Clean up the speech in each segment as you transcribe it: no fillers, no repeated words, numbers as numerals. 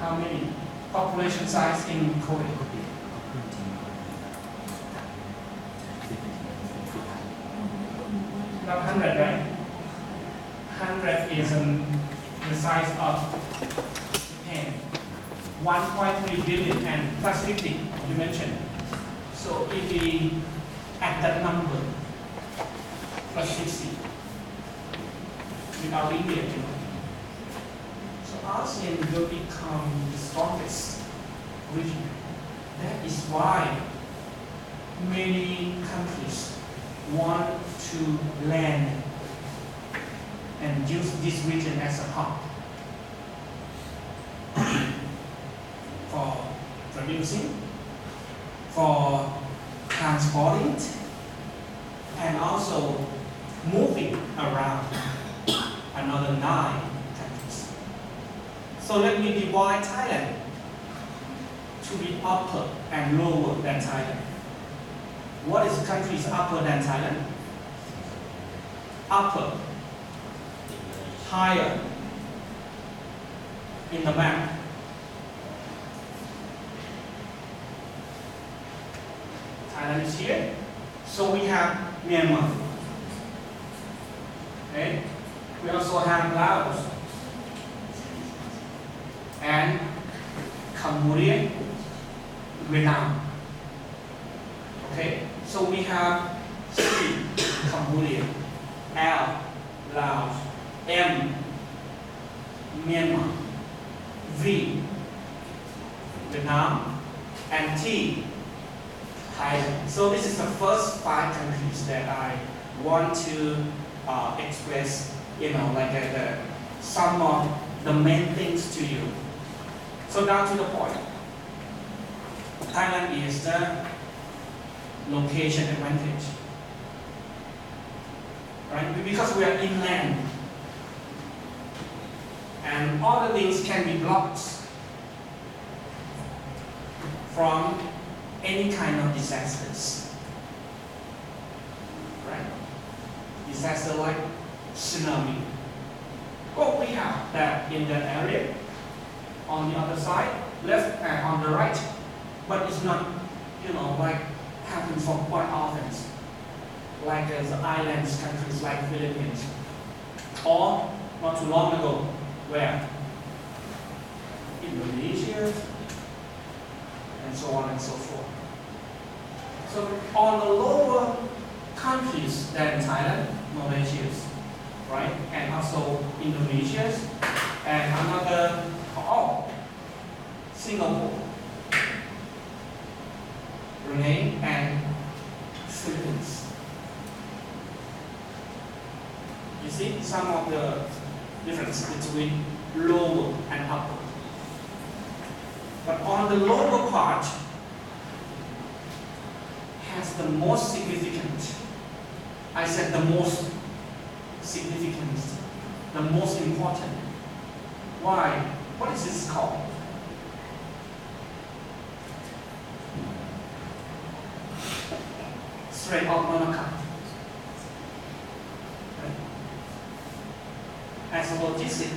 How many? Population size in Korea? Not 100, right? 100 is the size of Japan. 1.3 billion and plus 50, you mentioned. So if we add that number, plus 60, without India, So ASEAN will become the strongest region. That is why many countries want to land and use this region as a hub for producing, for transporting, and also moving around another 9 countries. So let me divide Thailand to be upper and lower than Thailand. What is the countries upper than Thailand? Upper, higher in the map. Thailand is here. So we have Myanmar. Okay? We also have Laos and Cambodia, Vietnam. Okay? So we have C, Cambodia, L, Laos, M, Myanmar, V, Vietnam, and T, Thailand. So this is the first 5 countries that I want to express, like some of the main things to you. So now to the point. Thailand is the location advantage, right? Because we are inland, and all the things can be blocked from any kind of disasters, right? Disaster like tsunami. Well, we have that in that area, on the other side, left and on the right, but it's not, like happens for quite often, like the islands countries like Philippines, or not too long ago, where Indonesia, and so on and so forth. So on the lower countries than Thailand, Malaysia, right, and also Indonesia, and another, Singapore, Brunei, and Philippines. You see some of the difference between lower and upper. But on the lower part has the most significant. I said the most significant, the most important. Why? What is this called? Strait of Malacca. As a logistic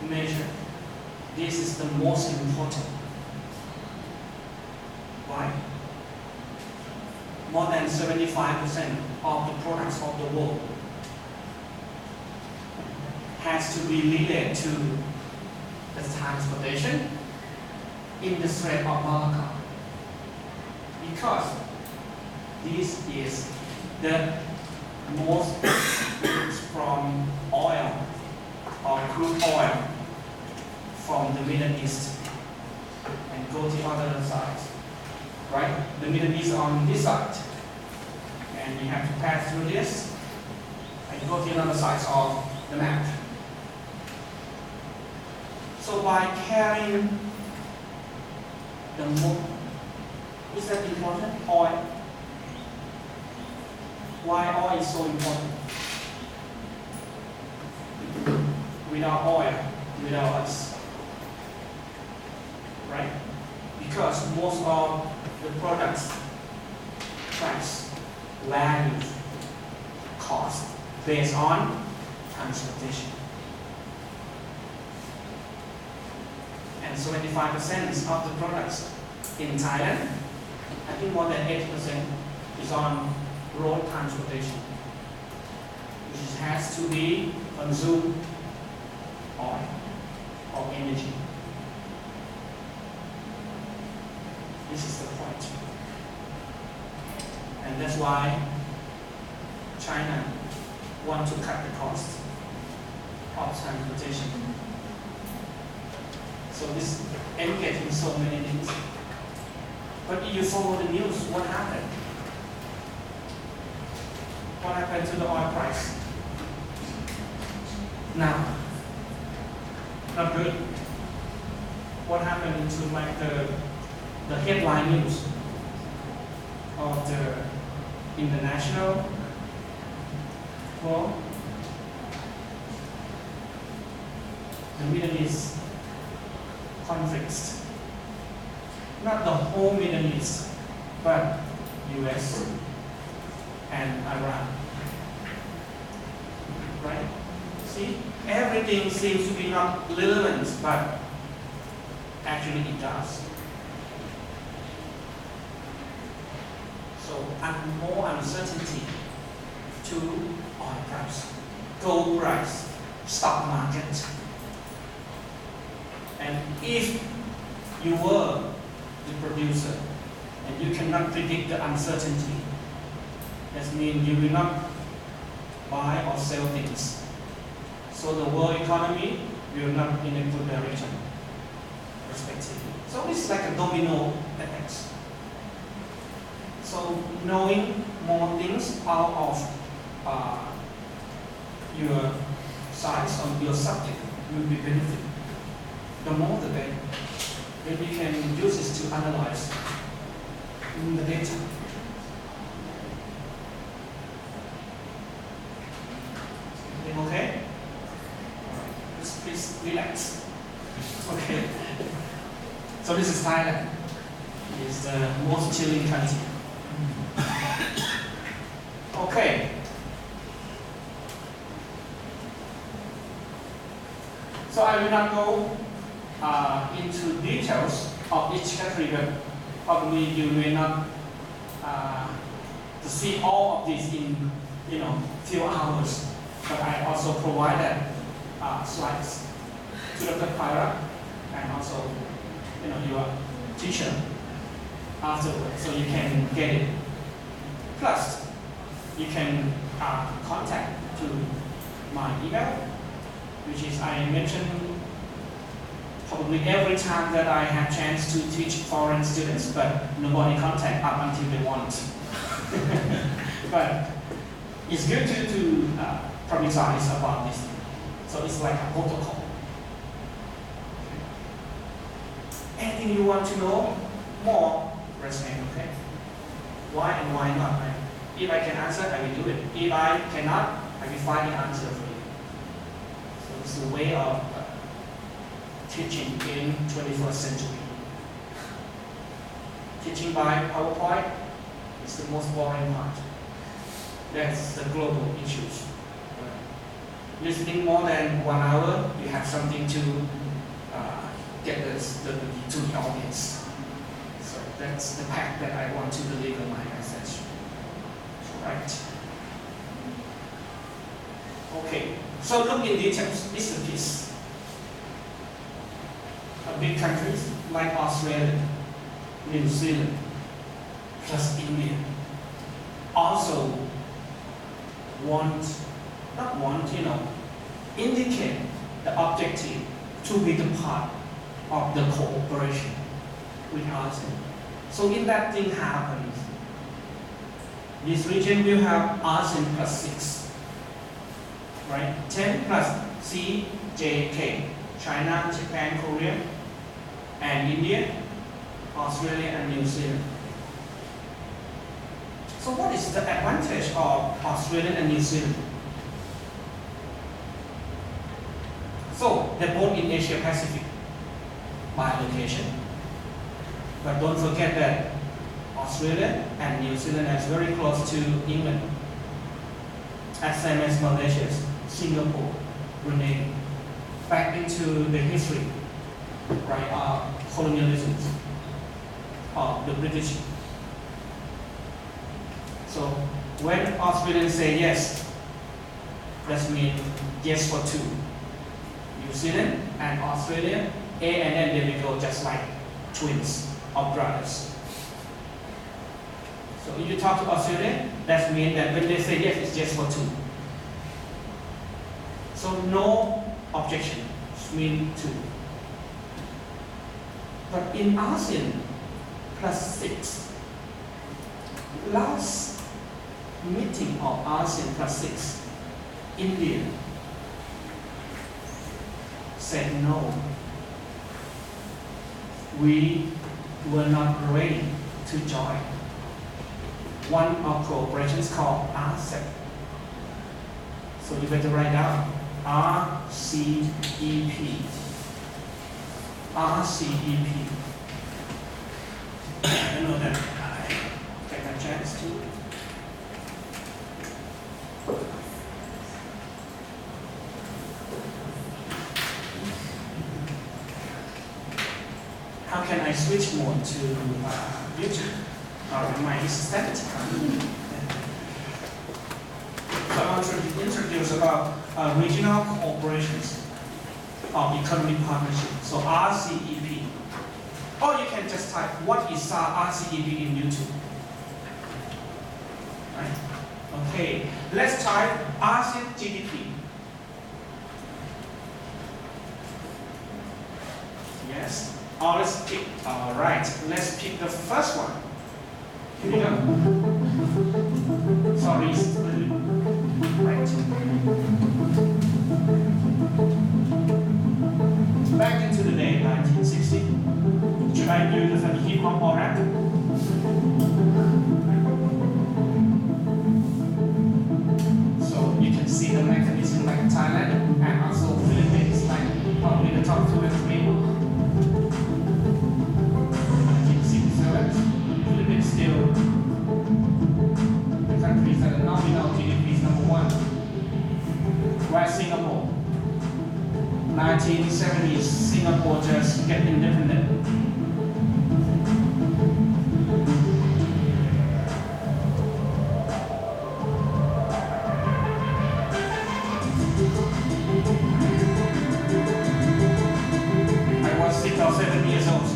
measure, this is the most important. Why? More than 75% of the products of the world has to be related to the transportation in the Strait of Malacca. Because this is the most from oil or crude oil from the Middle East and go to the other side, right? The Middle East on this side, and you have to pass through this and go to the other side of the map. So by carrying the most, is that important? Oil. Why oil is so important? Without oil, without us, right? Because most of the products, price, value, cost, based on transportation. and 75% of the products in Thailand, I think more than 80% is on road transportation, which has to be consumed oil or energy. This is the point. And that's why China want to cut the cost of transportation. So this engaging so many things. But if you follow the news, what happened? What happened to the oil price? Now, not good. What happened to like the headline news of the international world? The Middle East conflicts. Not the whole Middle East, but US and Iran. Right? See? Everything seems to be not relevant, but actually it does. So, more uncertainty to oil price, gold price, stock market. And if you were the producer and you cannot predict the uncertainty, that means you will not buy or sell things. So the world economy will not in a good direction, respectively. So it's like a domino effect. So knowing more things out of your size or your subject will be benefit. The more the better. Then we can use this to analyze the data. Okay? Please relax. Okay. So this is Thailand. It's the most chilling country. Okay. So I will not go into details of each country, but probably you may not to see all of this in few hours. But I also provided slides to Dr. Pyra and also your teacher afterwards, so you can get it. Plus, you can contact to my email, which is I mentioned probably every time that I have chance to teach foreign students, but nobody contact up until they want. But it's good to publicize about this. So it's like a protocol. Anything you want to know more, raise hand, okay? Why and why not? Right? If I can answer, I will do it. If I cannot, I will find the answer for you. So it's the way of teaching in 21st century. Teaching by PowerPoint is the most boring part. That's the global issues. Listening more than 1 hour, you have something to get to the audience. So that's the path that I want to deliver my message. Right? Okay, so look in details. This is a piece. Big countries like Australia, New Zealand, plus India also indicate the objective to be the part of the cooperation with ASEAN. So if that thing happens, this region will have ASEAN plus 6, right? 10 plus CJK, China, Japan, Korea, and India, Australia, and New Zealand. So what is the advantage of Australia and New Zealand? So they're both in Asia Pacific by location. But don't forget that Australia and New Zealand is very close to England, as same as Malaysia, Singapore, Brunei. Back into the history, right, colonialism of the British. So when Australians say yes, that means yes for two. New Zealand and Australia, A and N, they will go just like twins or brothers. So if you talk to Australia, that means that when they say yes, it's just for two. So no objection, means two. But in ASEAN plus 6, last meeting of ASEAN plus 6, India said no. We were not ready to join one of cooperations called RCEP. So you better write down RCEP. RCEP. I know that I get a chance to. How can I switch mode to YouTube? Or my assistant? So I want to introduce about regional cooperations of economic partnership. So RCEP. Or you can just type what is RCEP in YouTube. Right? Okay, let's type ASEAN GDP. Yes. Or let's pick, all right, let's pick the first one. Here we go. Sorry, it's right. Back into the day, 1960. Should I do this as hip hop or rap? So you can see the mechanism like Thailand and also Philippines, like probably the top 2 and 3. Philippines still the countries that are nominal GDP is number 1. Whereas Singapore, 1970s, Singapore just get independent. I was 6 or 7 years old.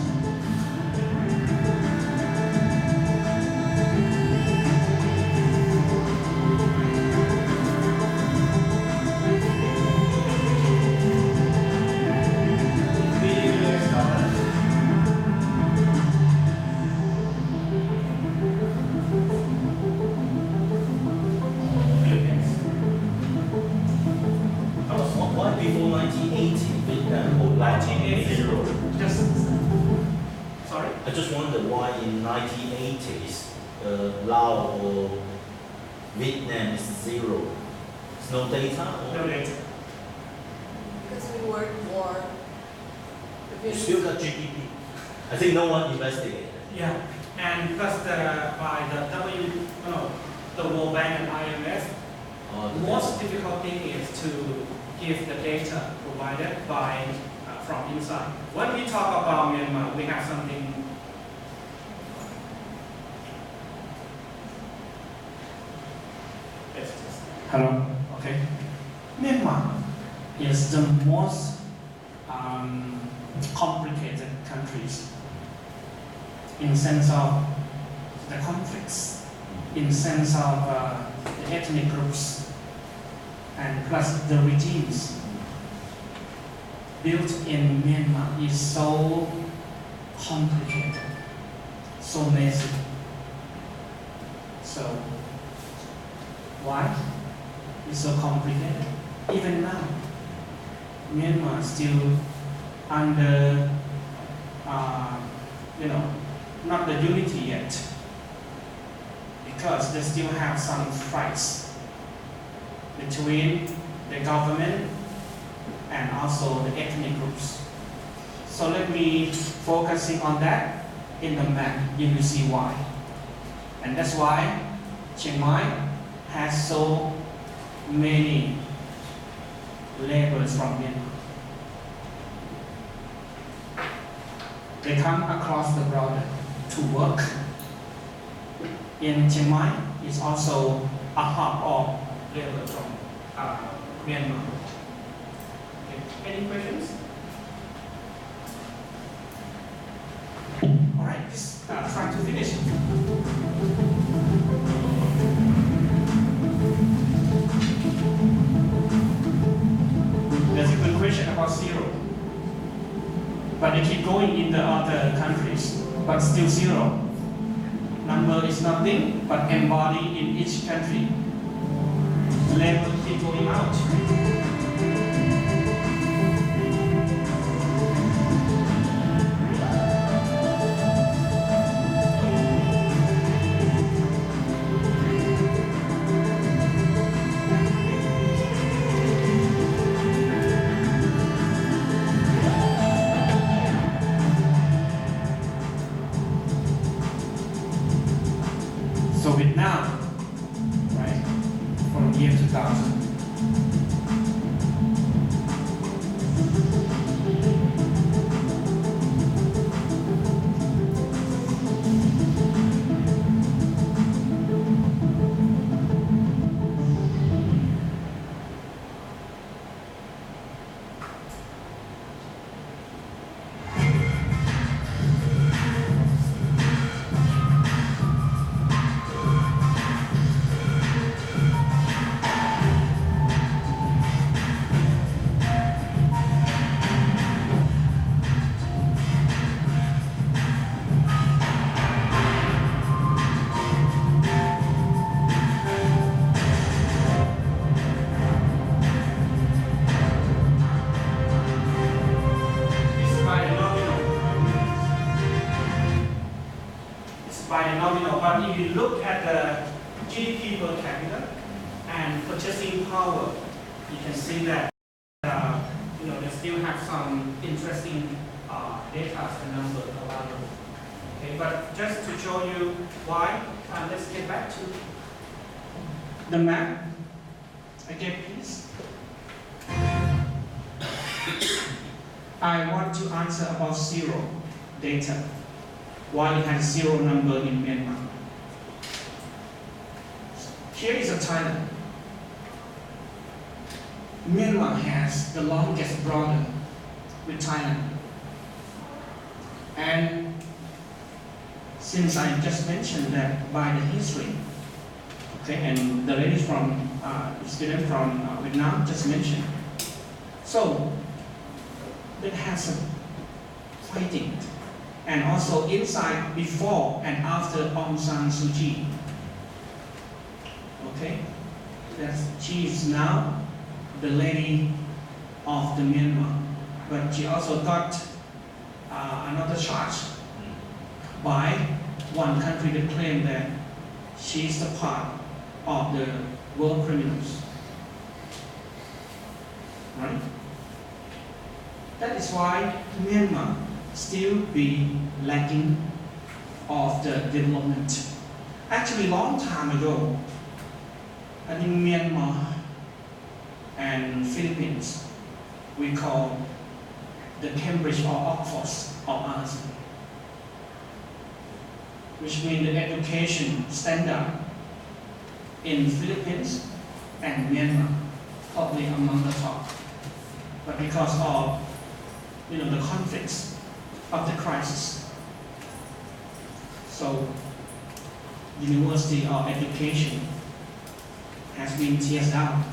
Before 1980, Vietnam or 1980. Just sorry. I just wonder why in 1980s Laos or Vietnam is 0. It's no data. Or? No data. Because we work more. You still got GDP. I think no one investigated. Yeah, and plus by the World Bank and IMF, the most difficult thing is to give the data provided by from inside. When we talk about Myanmar, we have something. Hello. Okay. Myanmar is the most complicated countries in sense of the conflicts, in sense of the ethnic groups, and plus the regimes built in Myanmar is so complicated, so messy. So why it's so complicated? Even now, Myanmar still under not the unity yet, because they still have some fights between the government and also the ethnic groups. So let me focusing on that in the map. You will see why, and that's why Chiang Mai has so many labels from Myanmar. They come across the border to work. In Chiang Mai, it's also a hub of labor from Myanmar. Okay. Any questions? All right, just try to finish. There's a good question about zero. But they keep going in the other countries, but still zero. Number is nothing but embodied in each country. Labor keep going out. So Vietnam, right, from year 2000. By nominal, but if you look at the GDP per capita and purchasing power, you can see that they still have some interesting data and numbers available. Okay, but just to show you why, let's get back to the map again, please. I want to answer about zero data. Why it has zero number in Myanmar. Here is a Thailand. Myanmar has the longest border with Thailand. And since I just mentioned that by the history, okay, and the lady from, student from Vietnam just mentioned. So, it has some fighting. And also inside, before and after Aung San Suu Kyi. Okay? She is now the lady of the Myanmar. But she also got another charge by one country that claimed that she is the part of the war criminals. Right? That is why Myanmar still be lacking of the development. Actually, long time ago, I think Myanmar and Philippines, we call the Cambridge or Oxford of ASEAN, which means the education standard in Philippines and Myanmar probably among the top. But because of the conflicts of the crisis. So, university or education has been teared down.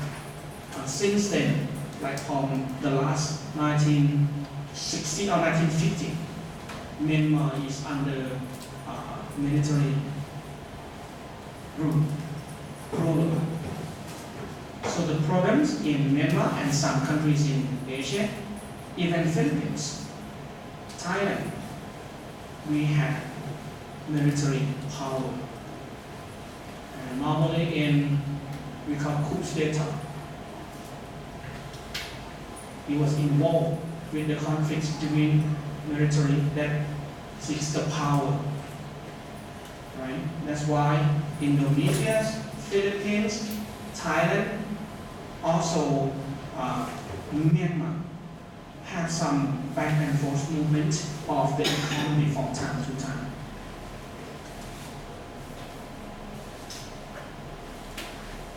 Since then, like from the last 1960 or 1950, Myanmar is under military rule. So the problems in Myanmar and some countries in Asia, even Philippines, Thailand, we have military power. And normally we call coup d'etat. He was involved with the conflicts between military that seeks the power. Right? That's why Indonesia, Philippines, Thailand, also Myanmar have some back and forth movement of the economy from time to time.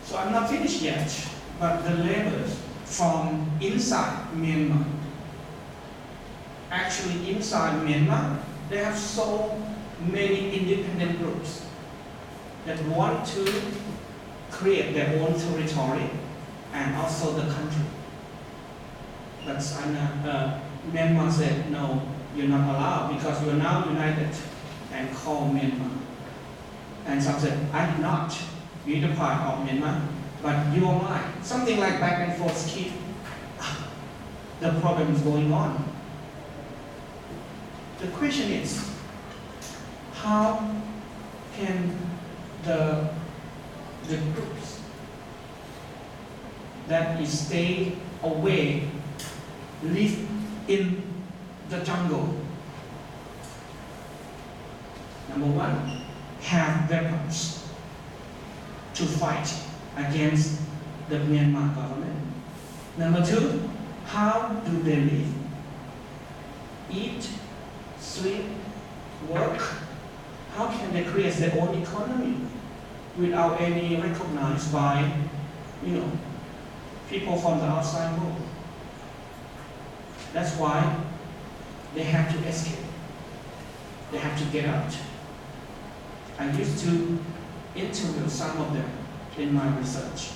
So I'm not finished yet, but the laborers from inside Myanmar, actually inside Myanmar, they have so many independent groups that want to create their own territory and also the country. But Myanmar said, no, you're not allowed because you're now united and called Myanmar. And some said, I did not be the part of Myanmar, but you are mine. Something like back and forth keep the problem is going on. The question is, how can the groups that is stay away live in the jungle? Number one, have weapons to fight against the Myanmar government. Number two, how do they live? Eat, sleep, work. How can they create their own economy without any recognized by, people from the outside world? That's why they have to escape. They have to get out. I used to interview some of them in my research.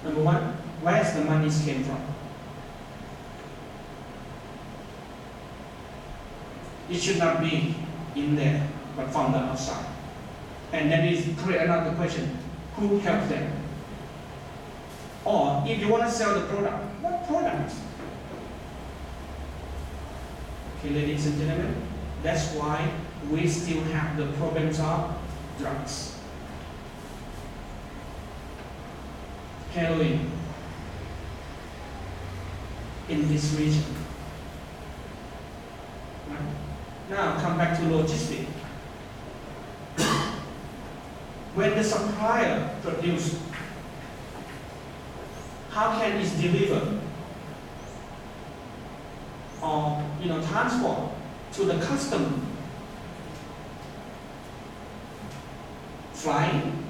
Number one, where the money came from? It should not be in there, but from the outside. And then it create another question, who helped them? Or if you want to sell the product, what product? Okay, ladies and gentlemen, that's why we still have the problems of drugs. Heroin in this region. Now come back to logistics. When the supplier produces, how can it deliver or transport to the customer? Flying?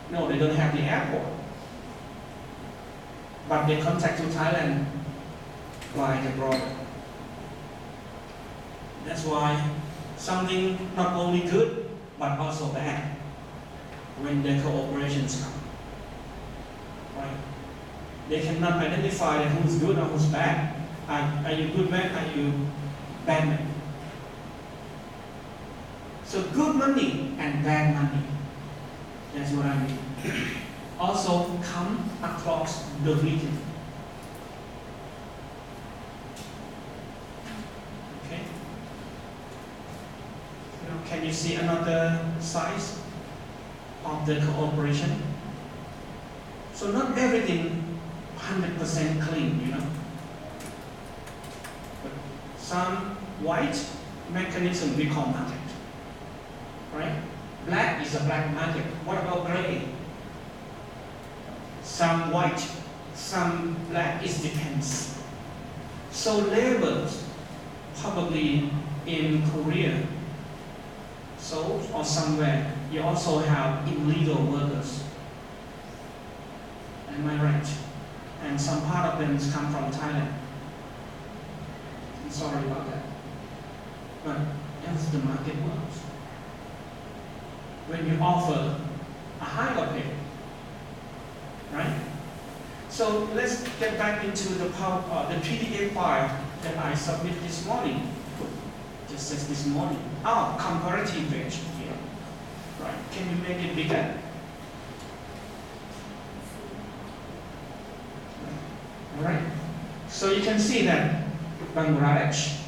No, they don't have the airport. But they contact to Thailand fly abroad. That's why something not only good but also bad when the cooperations come. Right? They cannot identify who's good or who's bad. Are you good man? Are you bad man? So good money and bad money. That's what I mean. Also come across the region. Okay. Can you see another size of the cooperation? So not everything 100% clean, But some white mechanism we call market, right? Black is a black market. What about gray? Some white, some black, it depends. So labor, probably in Korea, Seoul or somewhere, you also have illegal workers. Am I right? And some part of them come from Thailand. I'm sorry about that. But that's the market works. When you offer a higher pay, right? So let's get back into the PDF file that I submitted this morning. Just as this morning. Comparative wage here. Right? Can you make it bigger? All right. So you can see that Bangladesh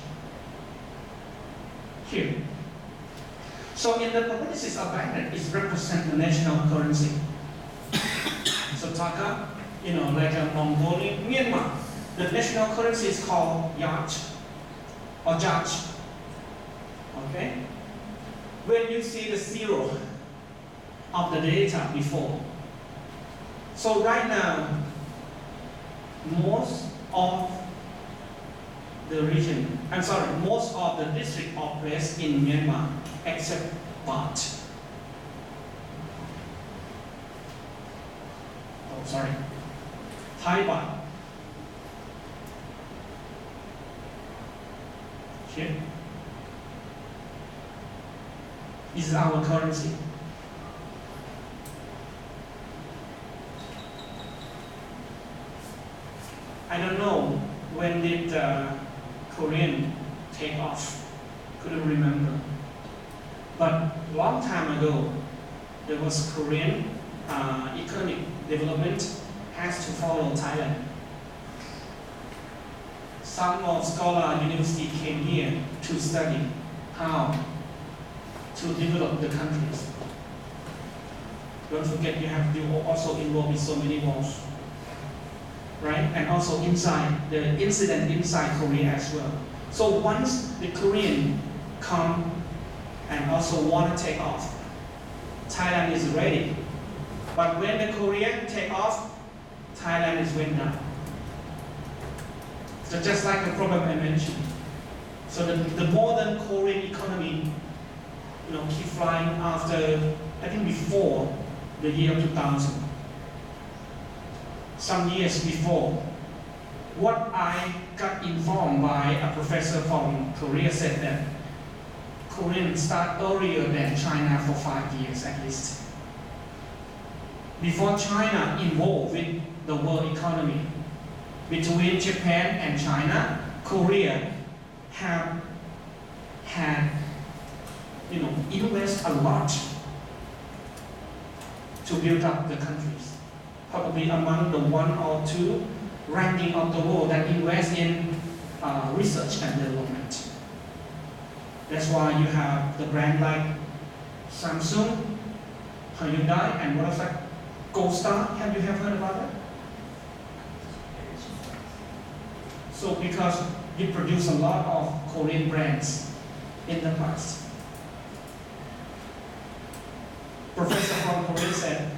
here. So in the parentheses of Bangladesh, it represents the national currency. So Taka, like a Mongolian, Myanmar, the national currency is called Yacht or Jaj. Okay? When you see the zero of the data before. So right now, most of the region, most of the district or place in Myanmar except Bhat. Thai baht. Okay. This is our currency. I don't know when did Korean take off. Couldn't remember. But long time ago, there was Korean economic development has to follow Thailand. Some of scholar university came here to study how to develop the countries. Don't forget you have to also involved in so many wars, right? And also inside the incident inside Korea as well. So once the Korean come and also want to take off, Thailand is ready. But when the Korean take off, Thailand is went down. So just like the problem I mentioned. So the modern Korean economy, keep flying after, I think before the year 2000. Some years before. What I got informed by a professor from Korea said that Koreans start earlier than China for 5 years at least. Before China involved with the world economy, between Japan and China, Korea have had, invest a lot to build up the countries. Probably among the 1 or 2 ranking of the world that invest in research and development. That's why you have the brand like Samsung, Hyundai, and what else like Goldstar. Have you heard about that? So because we produce a lot of Korean brands in the past. Professor from Korea said,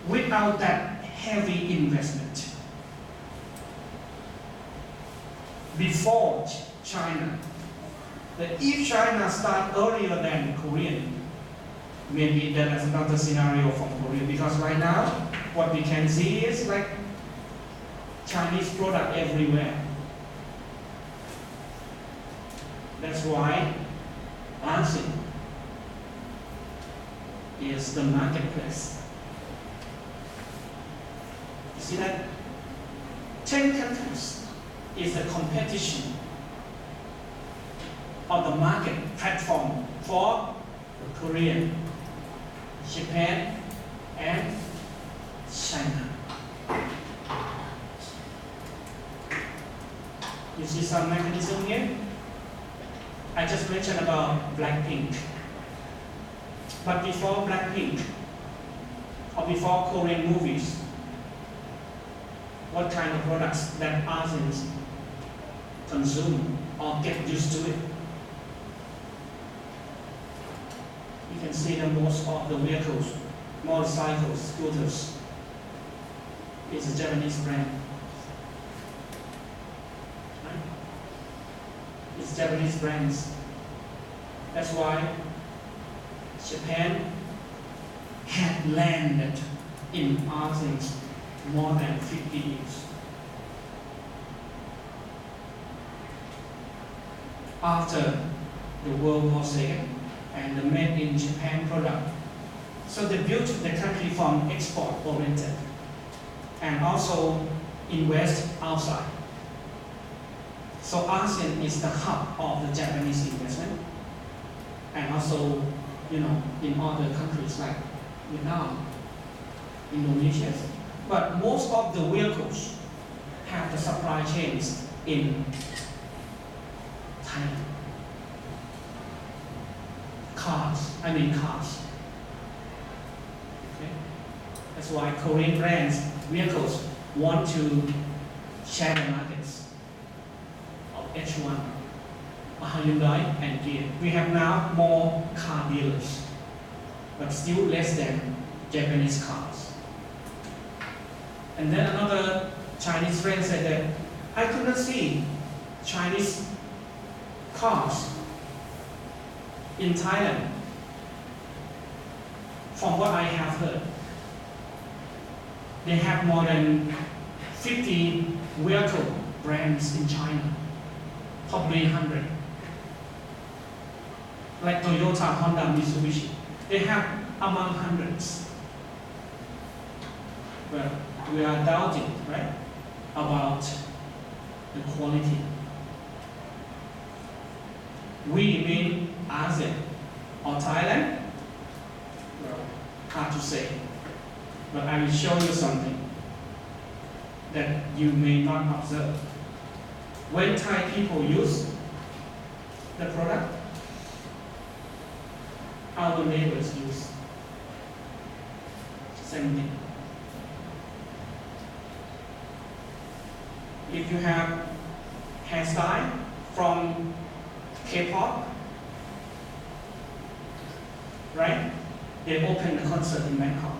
without that heavy investment, before China, that if China start earlier than Korean, maybe that is another scenario from Korea, because right now, what we can see is like Chinese product everywhere. That's why ASEAN is the marketplace. You see that? 10 countries is the competition of the market platform for Korea, Japan, and China. You see some mechanism here? I just mentioned about Blackpink. But before Blackpink, or before Korean movies, what kind of products that ASEANs consume or get used to it? You can see that most of the vehicles, motorcycles, scooters, is a Japanese brand. Right? It's Japanese brands. That's why Japan had landed in ASEAN more than 50 years. After the World War II and the made in Japan product. So they built the country from export oriented and also invest outside. So ASEAN is the hub of the Japanese investment and also, in other countries like Vietnam, Indonesia. But most of the vehicles have the supply chains in Thailand. Cars. Okay? That's why Korean brands, vehicles, want to share the markets of H1, Hyundai, and Kia. We have now more car dealers, but still less than Japanese cars. And then another Chinese friend said that I could not see Chinese cars in Thailand. From what I have heard, they have more than 50 vehicle brands in China, probably 100. Like Toyota, Honda, Mitsubishi. They have among hundreds. Well, we are doubting, right, about the quality. We mean ASEAN or Thailand? Well, hard to say. But I will show you something that you may not observe. When Thai people use the product, our neighbors use. Same thing. If you have hairstyle from K-pop, right? They open the concert in Bangkok.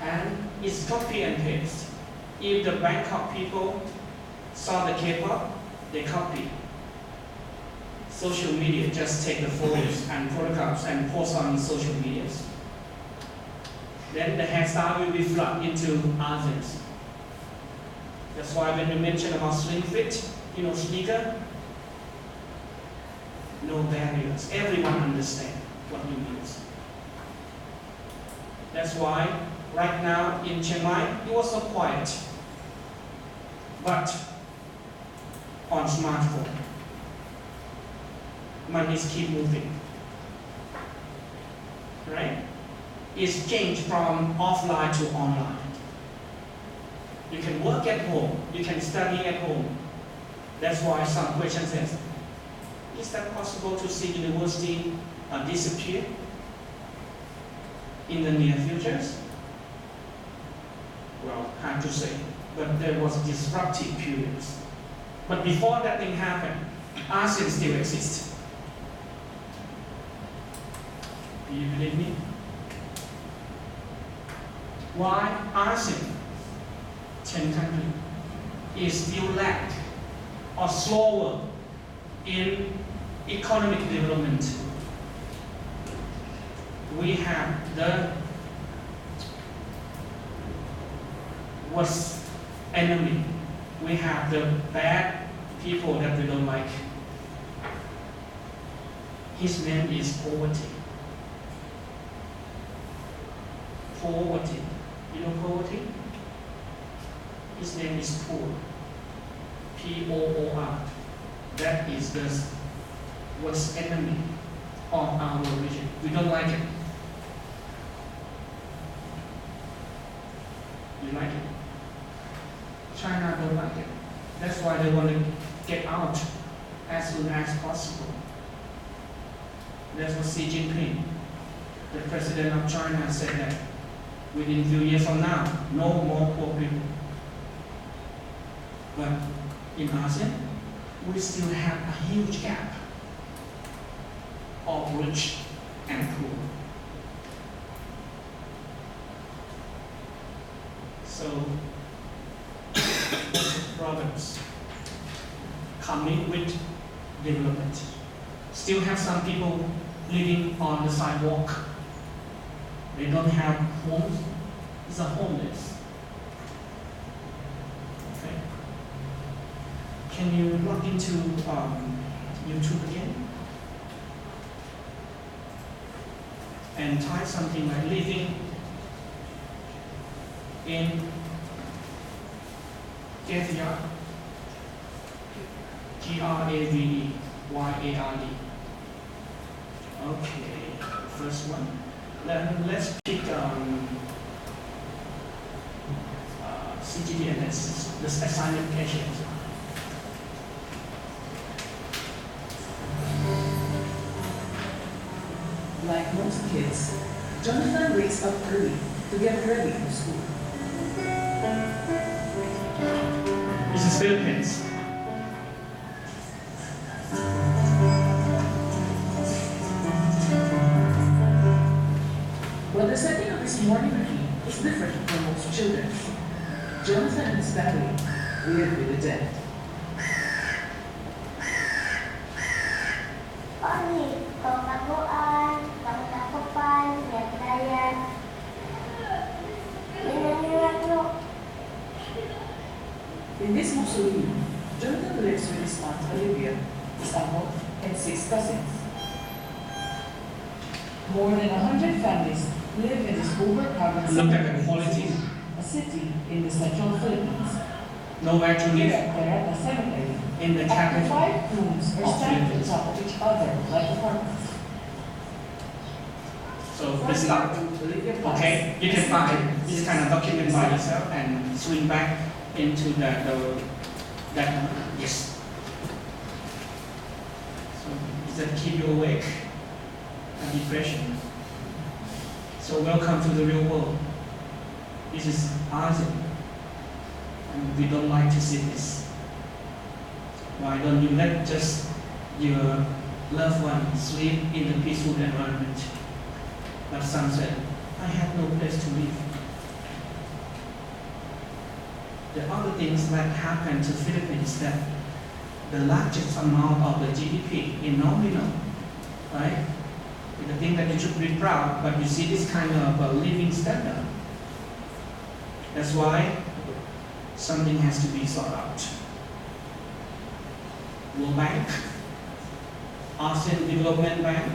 And it's copy and paste. If the Bangkok people saw the K-pop, they copy. Social media just take the photos and photographs and post on social medias. Then the hairstyle will be flooded into others. That's why when we mention about slim fit, sneaker, no barriers. Everyone understands what you mean. That's why right now in Chiang Mai, it was so quiet. But on smartphone, money keep moving. Right? It's changed from offline to online. You can work at home, you can study at home. That's why some question says, is that possible to see university disappear in the near futures? Well, hard to say, but there was disruptive periods. But before that thing happened, ASEAN still exists. Do you believe me? Why ASEAN, 10 countries, is still lagged or slower in economic development? We have the worst enemy. We have the bad people that we don't like. His name is poverty. Poverty. You know poverty? His name is poor. P-O-O-R. That is the worst enemy of our region. We don't like it. You like it? China don't like it. That's why they want to get out as soon as possible. That's what Xi Jinping, the president of China, said that within a few years from now, no more poor people. But in ASEAN, we still have a huge gap of rich and poor. So, problems coming with development. Still have some people living on the sidewalk. They don't have homes. It's a homeless. Okay. Can you log into YouTube again? And type something like living in Graveyard, Graveyard. Okay, first one. Let's pick CGD and the assignment questions. Like most kids, Jonathan wakes up early to get ready for school. This is Philippines. Well, the setting of his morning routine is different from Jonathan and his family live with the dead. Oni pengakuan, pengakuan, yang daya, minum. In this mausoleum, Jonathan lives with his aunt Olivia, his uncle, and 6 cousins. More than 100 families live in this overcrowded Look at the cemetery, quality. a city in the central Philippines. Nowhere to Here live at Terata Cemetery, in the up to capital. 5 rooms are of stacked on Philippines. top of each other like apartments. So please stop. Okay, you can find this kind of document by yourself and swing back into that yes. So does that keep you awake? And depression. So welcome to the real world. This is Asia, and we don't like to see this. Why don't you let just your loved one sleep in the peaceful environment? But some said, I have no place to live. The other things that happen to Philippines is that the largest amount of the GDP in nominal, right? The thing that you should be proud, but you see this kind of living standard. That's why something has to be sought out. World Bank, ASEAN Development Bank,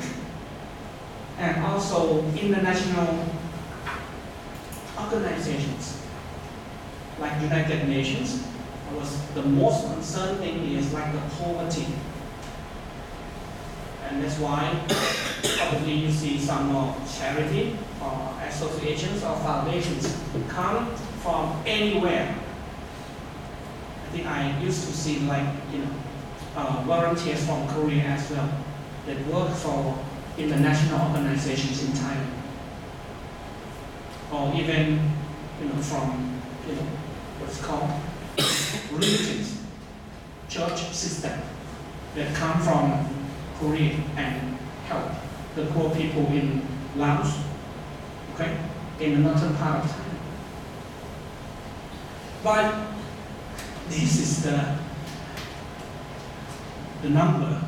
and also international organizations like United Nations. The most concerned thing is like the poverty. And that's why probably you see some more charity or associations or foundations come from anywhere. I think I used to see volunteers from Korea as well that work for international organizations in Thailand, or even from what's called religions, church system that come from Korea and help the poor people in Laos, okay, in the northern part of Thailand. But this is the number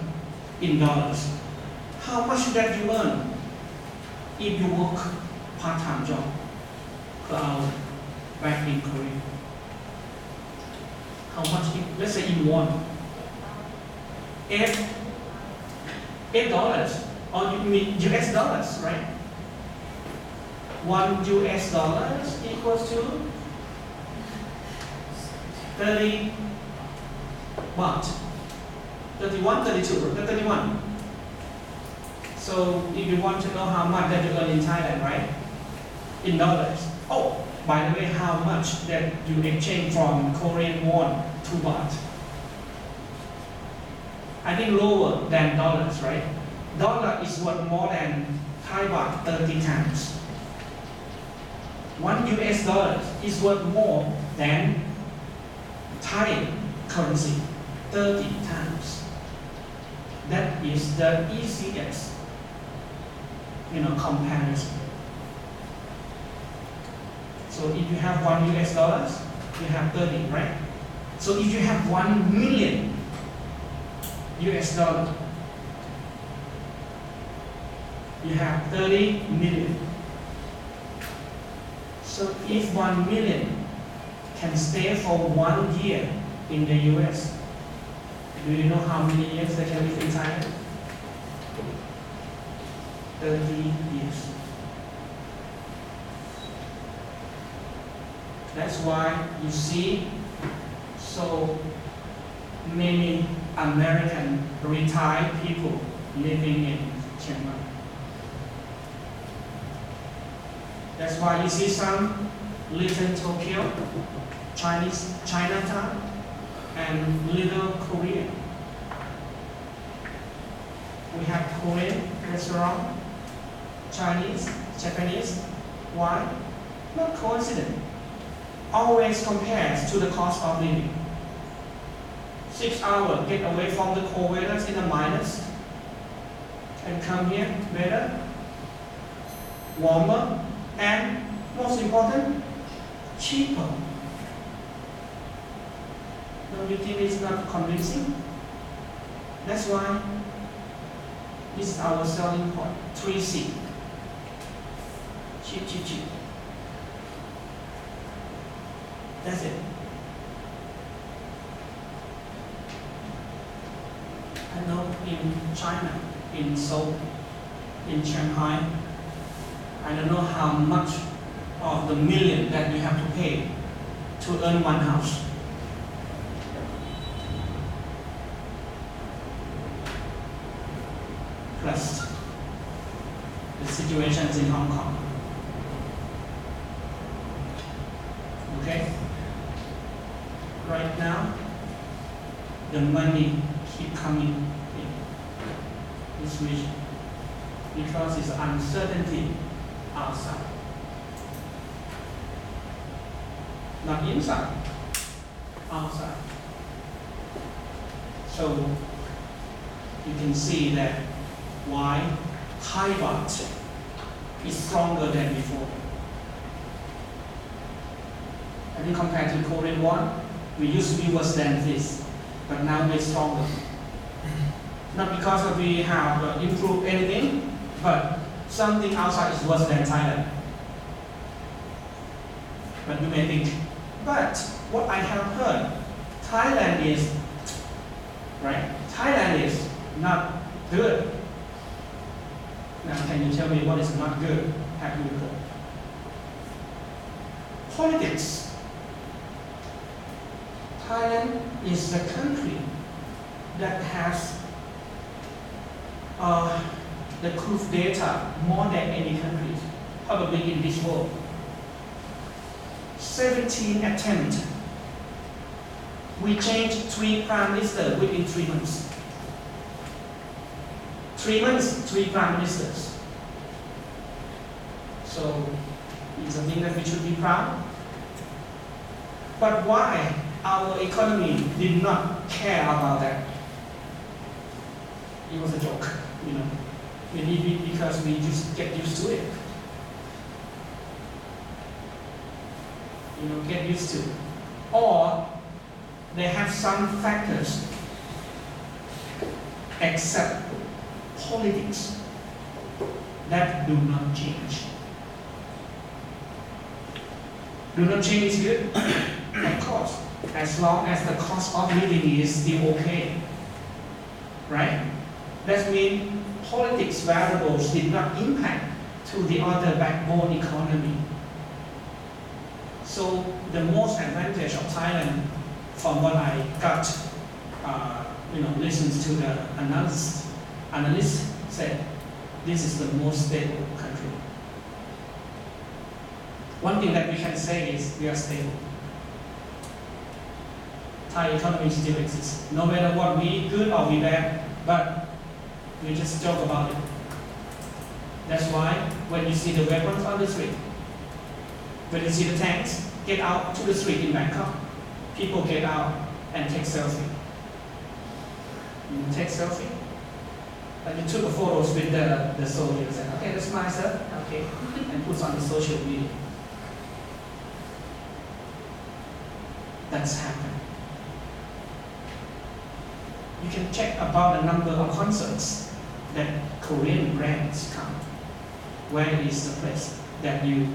in dollars. How much that you earn if you work part-time job per hour back in Korea? How much? Let's say in $8, or you mean US dollars, right? $1 equals to 30 baht. 31. So if you want to know how much that you earn in Thailand, right? In dollars. Oh, by the way, how much that you exchange from Korean won to baht? I think lower than dollars, right? Dollar is worth more than Thai baht 30 times. $1 is worth more than Thai currency 30 times. That is the easiest, comparison. So if you have $1, you have 30, right? So if you have $1 million, you have 30 million. So if 1 million can stay for 1 year in the US, do you know how many years they can live in Thailand? 30 years. That's why you see so many American retired people living in Chiang Mai. That's why you see some Little Tokyo, Chinatown, and Little Korea. We have Korean restaurant, Chinese, Japanese. Why? Not coincidence. Always compares to the cost of living. 6 hours, get away from the cold weather in the minus, and come here better, warmer, and most important, cheaper. Don't you think it's not convincing? That's why this is our selling point. 3C. Cheap, cheap, cheap. That's it. I know in China, in Seoul, in Shanghai, I don't know how much of the million that you have to pay to earn one house. Plus the situations in Hong Kong. Okay? Right now, the money keep coming in this region because it's uncertainty outside. Not inside, outside. So you can see that why Thai baht is stronger than before. I think compared to Korean won, we used to be worse than this, but now we're stronger. Not because we have improved anything, but something outside is worse than Thailand. But you may think, but what I have heard, Thailand is, right? Thailand is not good. Now can you tell me what is not good? Have you heard? Politics. Thailand is the country that has the coup data more than any country, probably in this world. 17 attempts. We changed 3 prime ministers within 3 months. 3 months, 3 prime ministers. So it's a thing that we should be proud. But why our economy did not care about that? It was a joke, you know. Maybe because we just get used to it. You know, get used to. Or they have some factors except politics that do not change. Do not change is good, of course, as long as the cost of living is still okay, right? That means politics variables did not impact to the other backbone economy. So the most advantage of Thailand, from what I got, listens to the analyst said, this is the most stable country. One thing that we can say is we are stable. Thai economy still exists. No matter what we good or we bad, but we just joke about it. That's why when you see the weapons on the street, when you see the tanks, get out to the street in Bangkok. People get out and take selfie. You take selfie? Like you took a photos with the soldiers and okay, that's my sir, okay, and puts on the social media. That's happened. You can check about the number of concerts that Korean brands come. Where is the place that you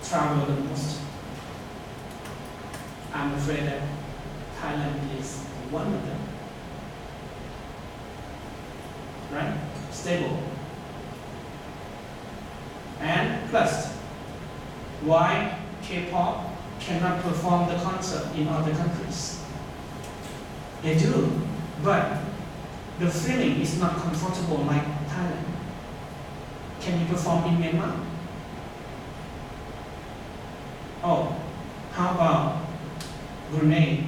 travel the most? I'm afraid that Thailand is one of them. Right? Stable. And plus, why K-pop cannot perform the concert in other countries? They do, but the feeling is not comfortable like Thailand. Can you perform in Myanmar? Oh, how about Brunei,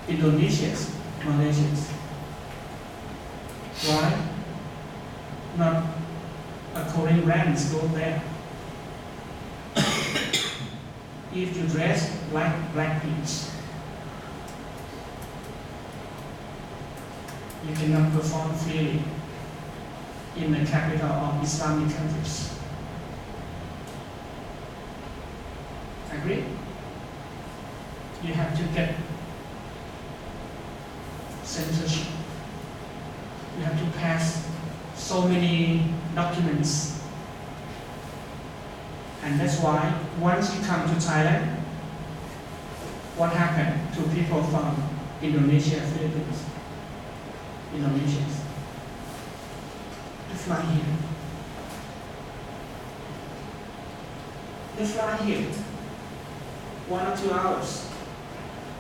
Indonesia, Malaysia? Why not a Korean brands go there? If you dress like Blackpink, you cannot perform freely in the capital of Islamic countries. Agree? you have to get censorship. You have to pass so many documents. And that's why once you come to Thailand, what happened to people from Indonesia, Philippines, Indonesians? They fly here. They fly here 1 or 2 hours.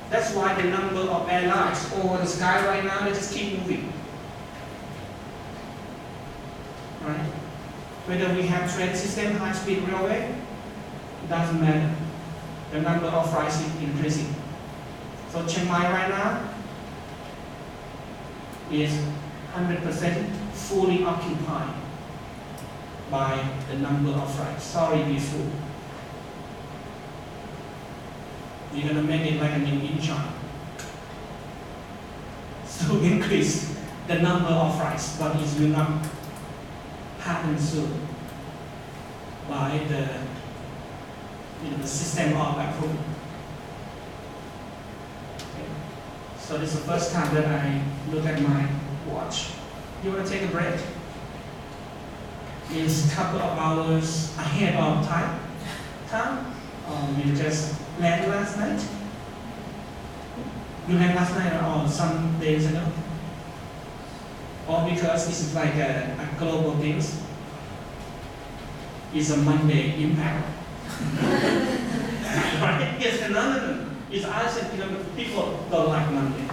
That's why the number of airlines over the sky right now, they just keep moving. Right? Whether we have train system, high-speed railway, it doesn't matter. The number of flights is increasing. So Chiang Mai right now is 100% fully occupied by the number of flights. Sorry, be full. We're gonna make it like a new Incheon. So increase the number of flights, but it will not happen soon by the system of approval. Okay. So this is the first time that I look at my watch. You want to take a break? It's a couple of hours ahead of time. You just land last night? You land last night or some days ago? Or because it's like a global thing? It's a Monday impact. Right? Yes, no. It's Asian people don't like Monday.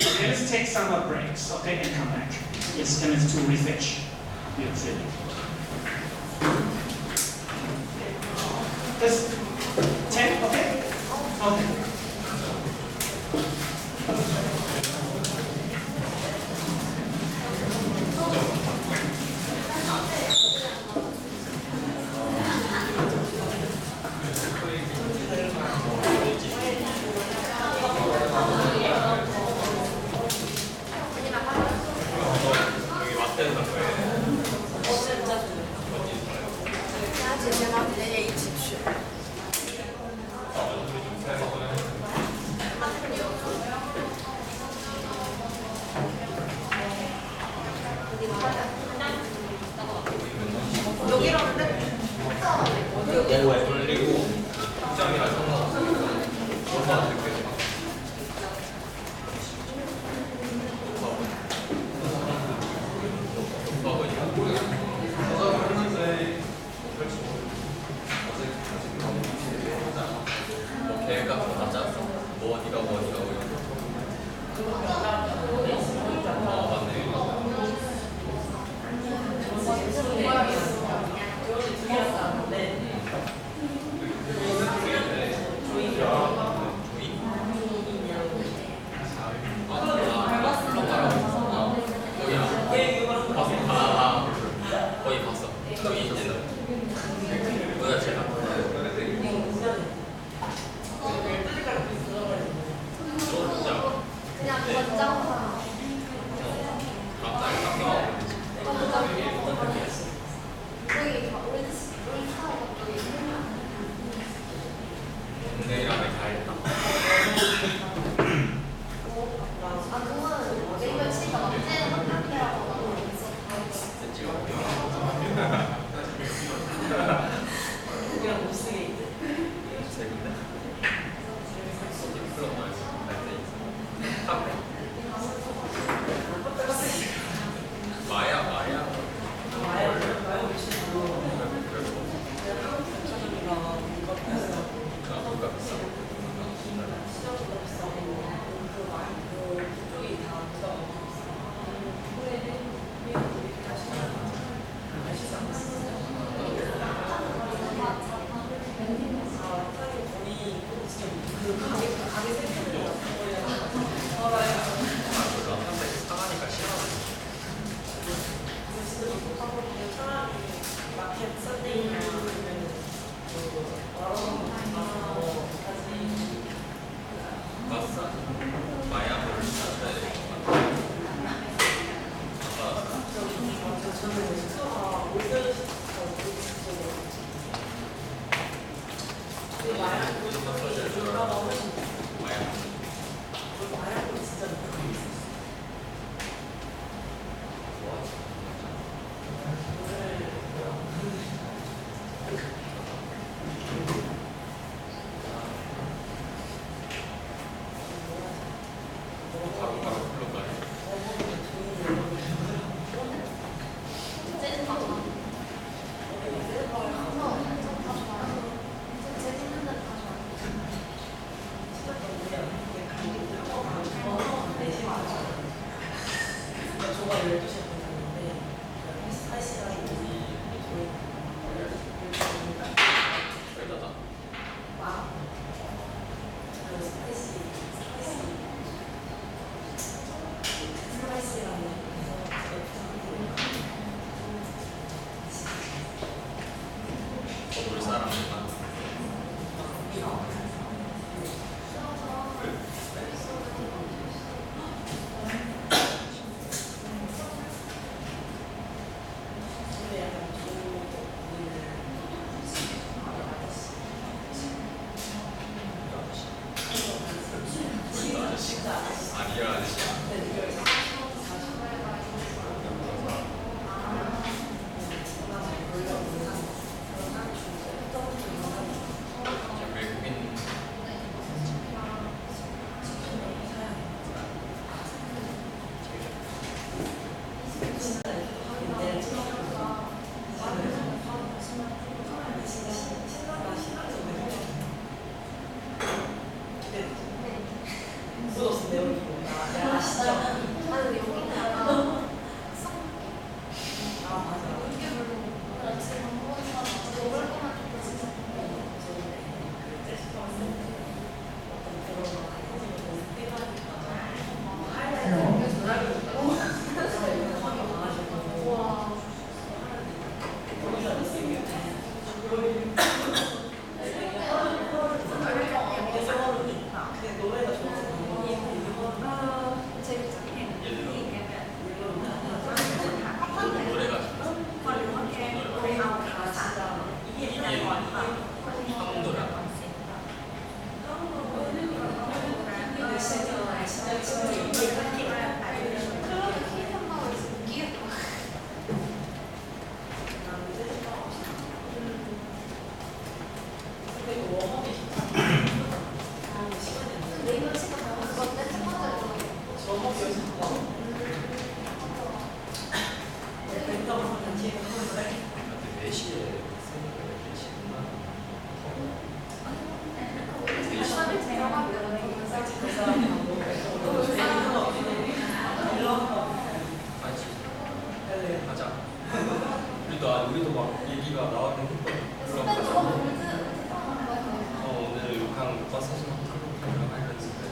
Okay, let's take some breaks, okay, and come back. Yes, and it's to refresh your feeling. Just 10, okay? Okay. 그 말하는 거 우리도 막 얘기가 나왔긴 했거든. 오늘 욕하는 오빠 사진 한번 하려 했는데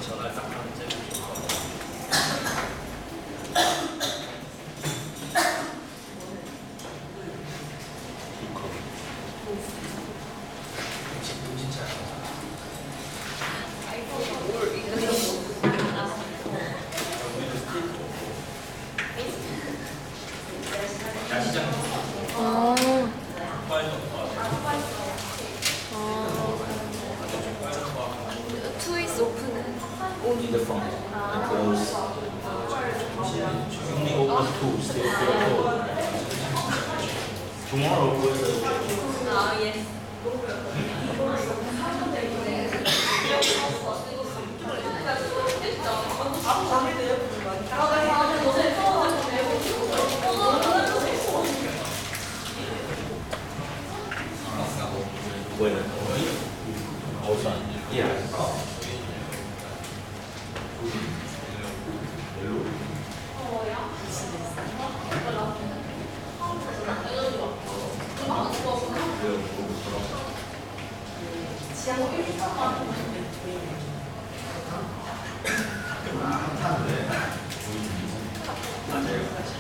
전화를 딱 하면 제일 좋을 것 같아요. 음식 잘 우리도 스테이크 먹고 야시장 족발도 트위스 오픈은 in the front because only open two still full. Tomorrow was yes. 아, 타는데.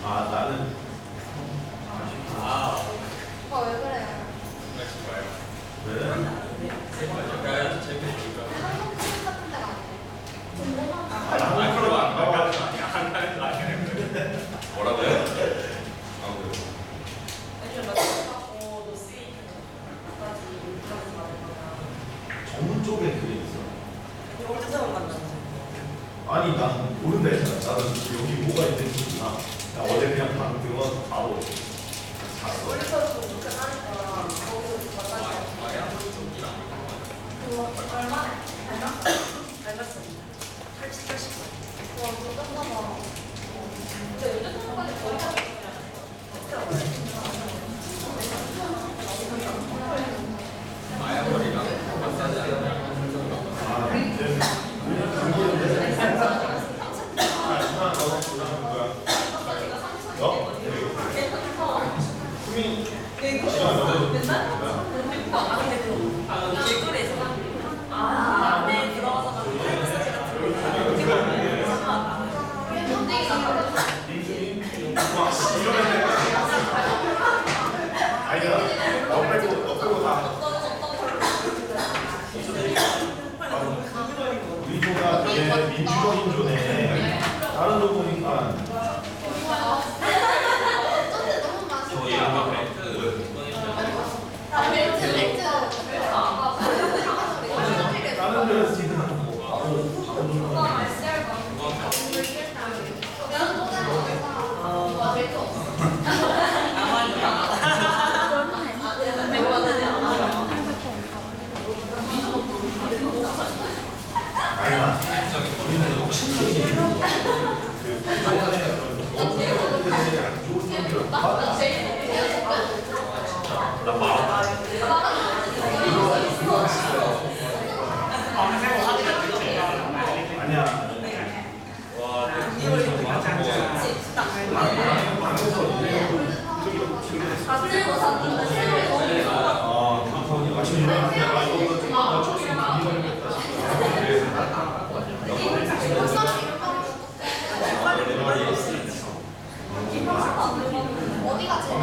아 나는 오빠 왜 그래요? 왜? 그러니까 재밌으니까. 한국 film 같은 데가 아니에요. 나는 그런 거안 가고. 뭐라고요? 아 그래요? 전문 쪽에 그게 있어. 아니 난 모른다 했잖아. 나는 여기 뭐가 있는지 몰라. 나 어제 그냥 방 들어가서 바로 잤어. 마야머리랑 마사지 하는 아 이제 너? 수민 시간 너도 아니야 너 빼고 다 우리보다 되게 민주적인 조네 다른 거 보니까 저희 아까 멘트 다른 데서 지금 바로 아니야 우리는 욕심적인 그 이번에 안 좋은 얘기를 받아 나 말아 아니야 와 어디가 제일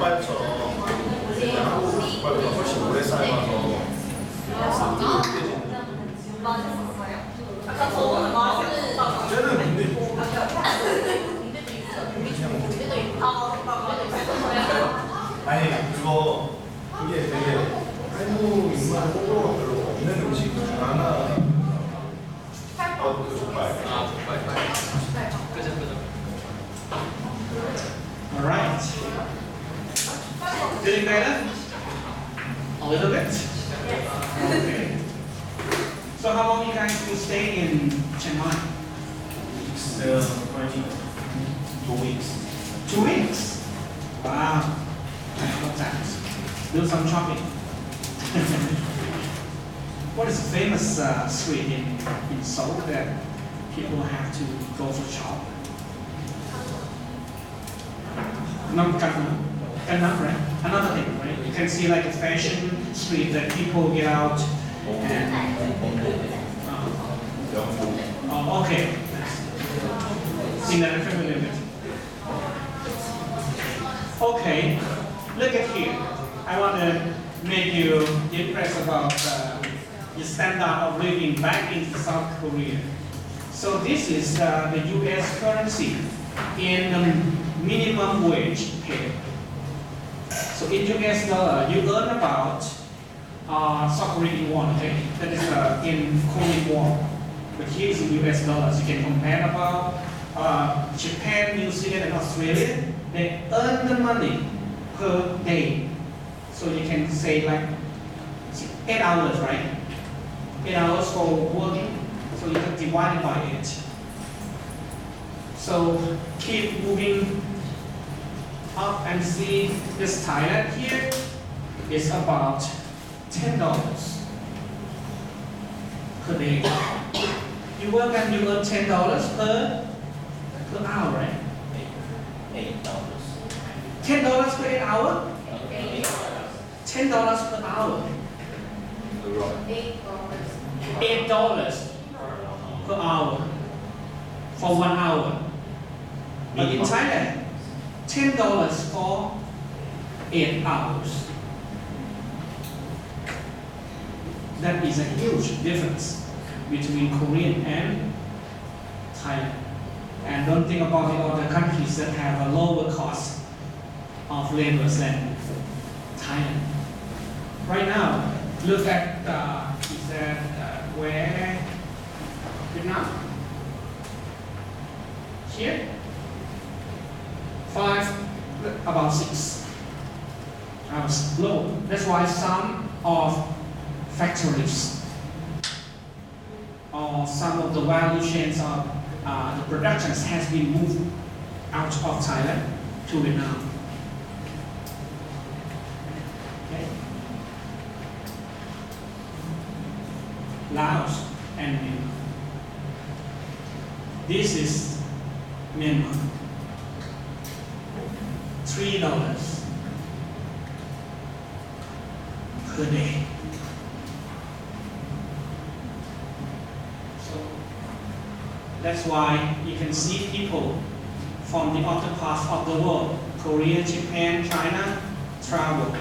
족발처럼 한국 족발보다 훨씬 오래 삶아서 쟤는 근데 아니 그거 그게 되게 한국 인물 호불호가 별로 없는 음식 중 하나 그 족발 아 족발 끄적끄적 Alright. Feeling better? A little bit? Okay. So how long you guys will stay in Chiang Mai? 2 weeks 2 weeks? Wow. What times? Do some shopping. What is the famous street in Seoul that people have to go for shop? Gangnam, right? Another thing, right? You can see like a fashion street that people get out and. Oh, okay. See that I'm familiar with. Okay, look at here. I want to make you impressed about the standard of living back in South Korea. So this is the U.S. currency in the minimum wage pay. So in US dollar, you earn about South Korean won, okay? That is in Korean won. But here is in US dollars. You can compare about Japan, New Zealand, and Australia. They earn the money per day. So you can say like 8 hours, right? 8 hours for working. So you can divide it by 8. So keep moving up and see this Thailand here is about $10 per day. You work and you earn $10 per hour, right? $8. $10 per hour? $10 per hour. $8 per hour for 1 hour. But in Thailand, $10 for 8 hours. That is a huge difference between Korean and Thailand. And don't think about the other countries that have a lower cost of labor than Thailand. Right now, look at is that where Vietnam? Here, 5, about 6 hours low. That's why some of factories or some of the value chains of the productions has been moved out of Thailand to Vietnam. Okay. Laos and Myanmar. This is Myanmar. $3 per day. So that's why you can see people from the other parts of the world, Korea, Japan, China, travel.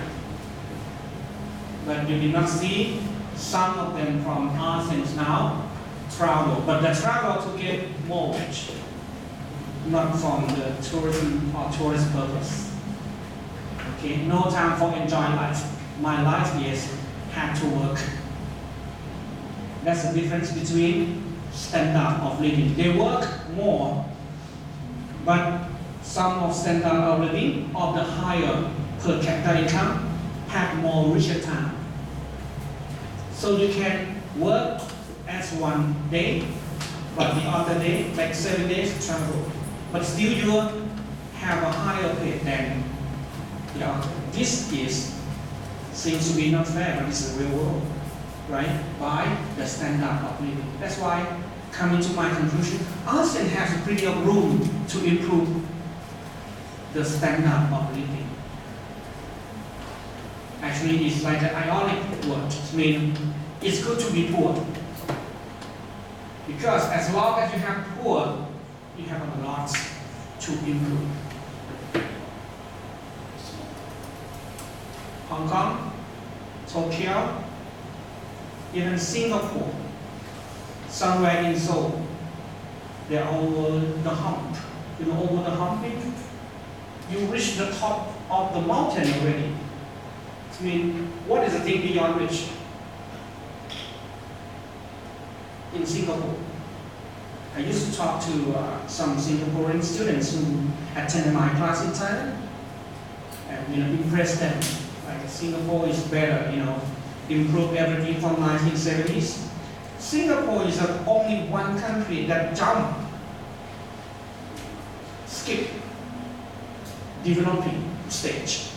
But you did not see some of them from ASEAN now travel, but they travel to get more wage, not from the tourism or tourist purpose. Okay, no time for enjoy life. My life is have to work. That's the difference between standard of living. They work more, but some of standard of living of the higher per capita income have more richer time. So you can work as 1 day, but the other day, like 7 days travel. But still you have a higher pay than the other. This seems to be not fair, but it's the real world, right? By the standard of living. That's why, coming to my conclusion, ASEAN has plenty of room to improve the standard of living. Actually, it's like an ironic word. It means it's good to be poor. Because as long as you have poor, you have a lot to improve. Hong Kong, Tokyo, even Singapore, somewhere in Seoul, they're over the hump. You know, over the humping, you reach the top of the mountain already. I mean, what is the thing beyond reach? In Singapore, I used to talk to some Singaporean students who attended my class in Thailand, and impressed them. Like Singapore is better, improved everything from 1970s. Singapore is the only one country that skip developing stage.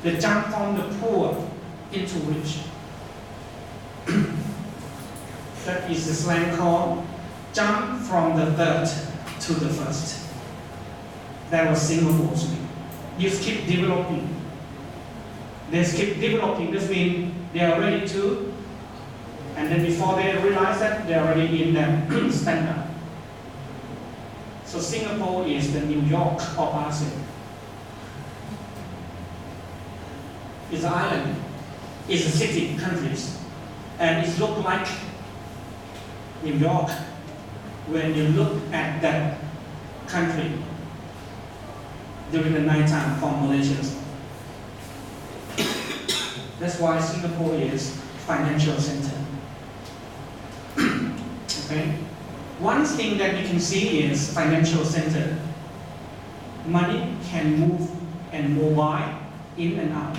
They jump from the poor into rich. That is the slang called jump from the third to the first. That was Singapore's way. You skip developing. They skip developing. This means they are ready to, and then before they realize that, they are already in the standard. So Singapore is the New York of ASEAN. It's an island. It's a city, countries. And it looks like New York when you look at that country during the night time from Malaysians. That's why Singapore is financial center. Okay? One thing that you can see is financial center. Money can move and mobile in and out.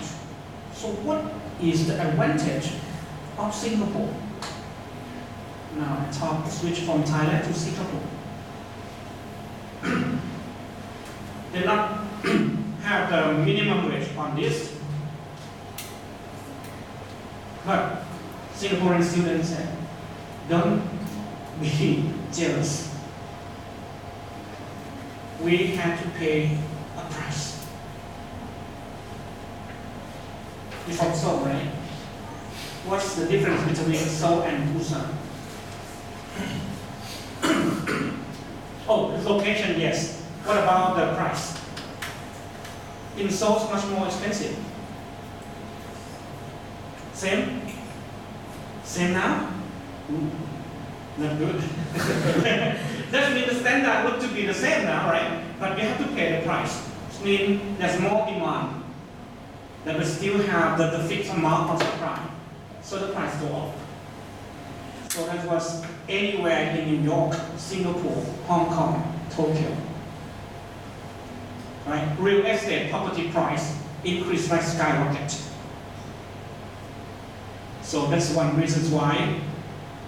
So what is the advantage of Singapore? Now I switch from Thailand to Singapore. They not have the minimum wage on this. But Singaporean students said, don't be jealous. We have to pay a price. It's from Seoul, right? What's the difference between Seoul and Busan? Oh, the location, yes. What about the price? In Seoul, it's much more expensive. Same? Same now? Ooh, not good. That means the standard look to be the same now, right? But we have to pay the price. It means there's more demand. That we still have the fixed amount of supply. So the price go up. So that was anywhere in New York, Singapore, Hong Kong, Tokyo. Right? Real estate property price increased like skyrocket. So that's one reason why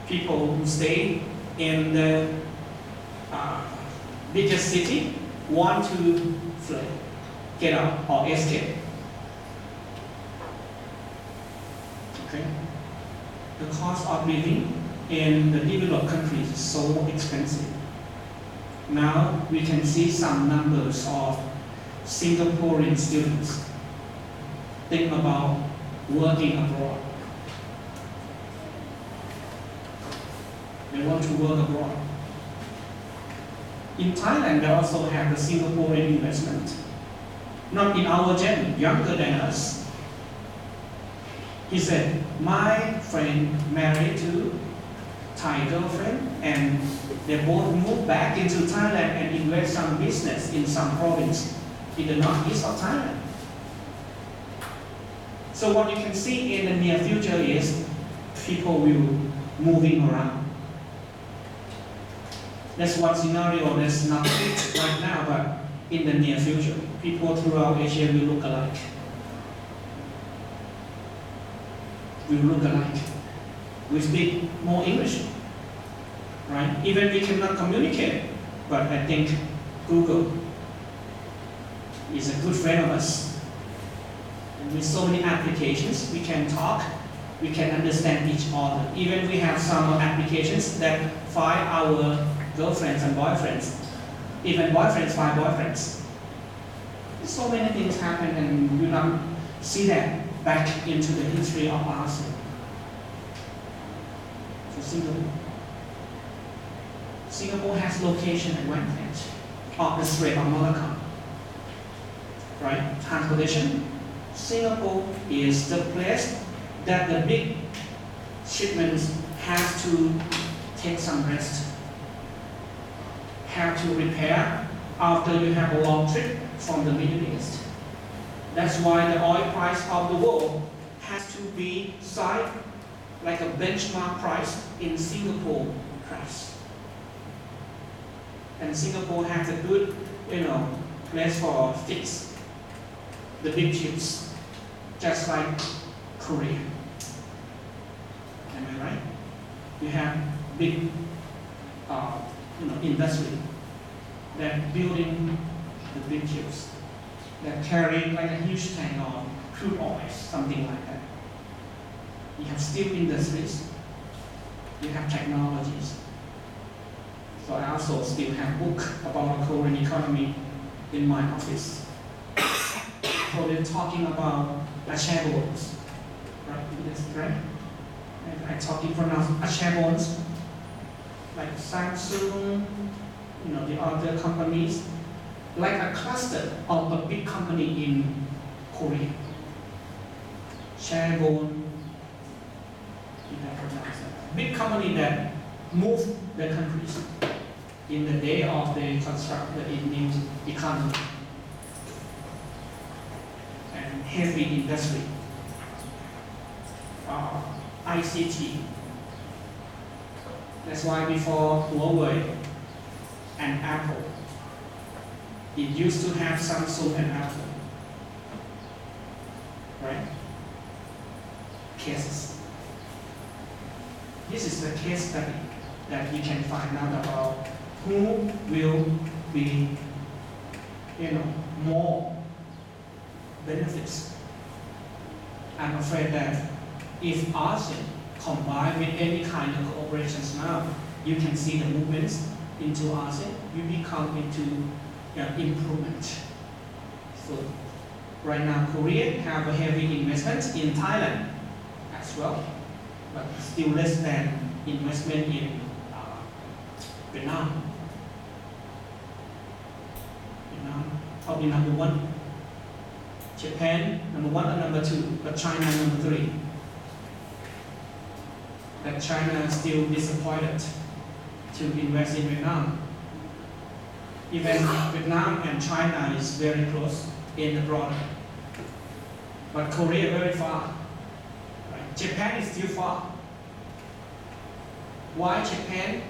people who stay in the biggest city want to flee, get out or escape. Okay? The cost of living in the developed countries is so expensive. Now we can see some numbers of Singaporean students think about working abroad. They want to work abroad. In Thailand, they also have the Singaporean investment. Not in our gen, younger than us. He said, my friend married to Thai girlfriend and they both moved back into Thailand and invest some business in some province in the northeast of Thailand. So what you can see in the near future is people will moving around. That's one scenario that's not right now, but in the near future, people throughout Asia will look alike. Will look alike. We speak more English, right? Even we cannot communicate, but I think Google is a good friend of us. And with so many applications, we can talk, we can understand each other. Even we have some applications that find our girlfriends and boyfriends. Even boyfriends find boyfriends. So many things happen and we don't see that back into the history of ASEAN. So Singapore has location advantage of the Strait of Malacca. Right? Transportation. Singapore is the place that the big shipments have to take some rest, have to repair after you have a long trip from the Middle East. That's why the oil price of the world has to be set like a benchmark price in Singapore price. And Singapore has a good, place for fix the big ships, just like Korea. Am I right? You have big, industry that building the big ships that carry like a huge tank of crude oil, something like that. You have steel industries. You have technologies. So I also still have a book about the Korean economy in my office. So they're talking about chaebols, right? That's right. And I talk in front of chaebols, like Samsung, the other companies, like a cluster of a big company in Korea. Chaebol, big company that move the countries in the day of the construct the new economy and heavy industry, ICT. That's why before Huawei and Apple, it used to have Samsung and Apple, right? Cases. This is the case study that we can find out about who will be, more benefits. I'm afraid that if ASEAN combined with any kind of cooperations now, you can see the movements into ASEAN, you become into improvement. So right now, Korea have a heavy investment in Thailand as well, but still less than investment in Vietnam. Vietnam probably number one. Japan number one and number two, but China number three. That China is still disappointed to invest in Vietnam. Even Vietnam and China is very close in the border, but Korea very far. Right? Japan is still far. Why Japan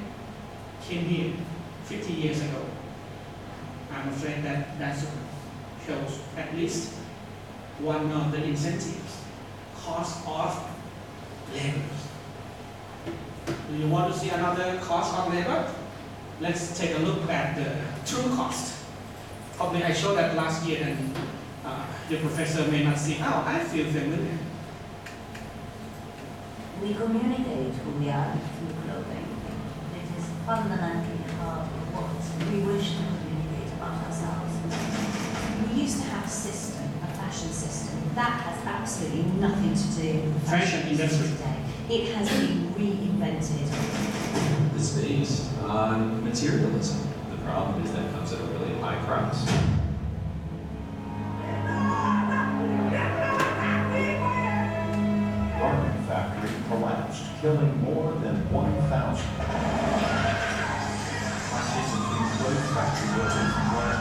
came here 50 years ago? I'm afraid that shows at least one of the incentives, cost of labor. Do you want to see another cost of labor? Let's take a look at the true cost. Probably I showed that last year and your professor may not see, I feel familiar. We communicate who we are through clothing. It is fundamentally part of what we wish to communicate about ourselves. We used to have a system, a fashion system, that has absolutely nothing to do with the Fashion industry today. It has been reinvented. This is based on materialism. The problem is that comes at a really high price. Garment factory collapsed, killing more than 1,000. Participating clothes factory workers were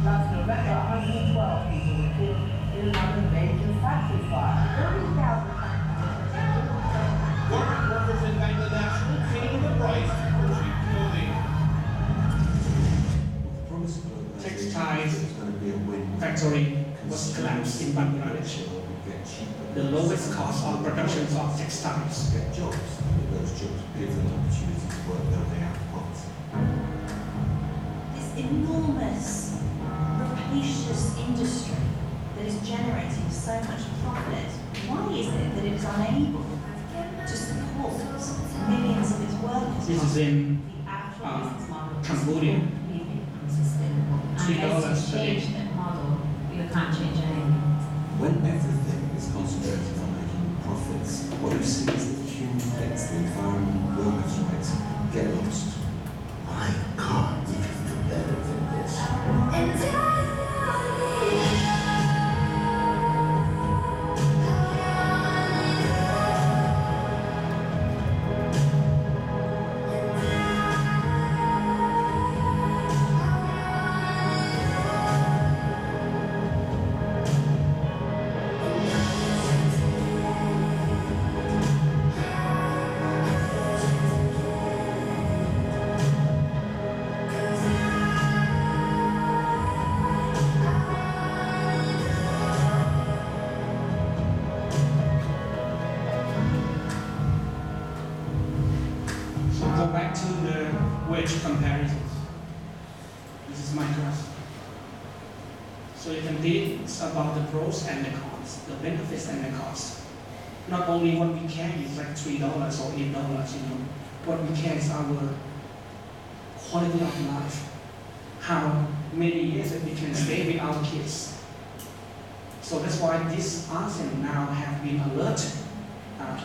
Last November, 112 people were killed in another major factory fire. 30,000 garment workers in Bangladesh will pay the price for cheap clothing. Textiles factory was collapsed in Bangladesh. The lowest cost of production of textiles. Get jobs, and those jobs give them an opportunity to work their way out of poverty. This enormous, rapacious industry that is generating so much profit, why is it that it is unable to support millions of its workers? This is in The actual business model Cambodia. is completely unsustainable. $3 Unless per you day. change that model, you can't change anything. When everything is concentrated on making profits, what you see is that the human rights, the environment, workers' rights get lost. My God, we can do better than this. So go back to the wage comparisons. This is my class. So you can think about the pros and the cons, the benefits and the costs. Not only what we care is like $3 or $8, What we care is our quality of life. How many years that we can stay with our kids. So that's why this ASEAN now have been alert,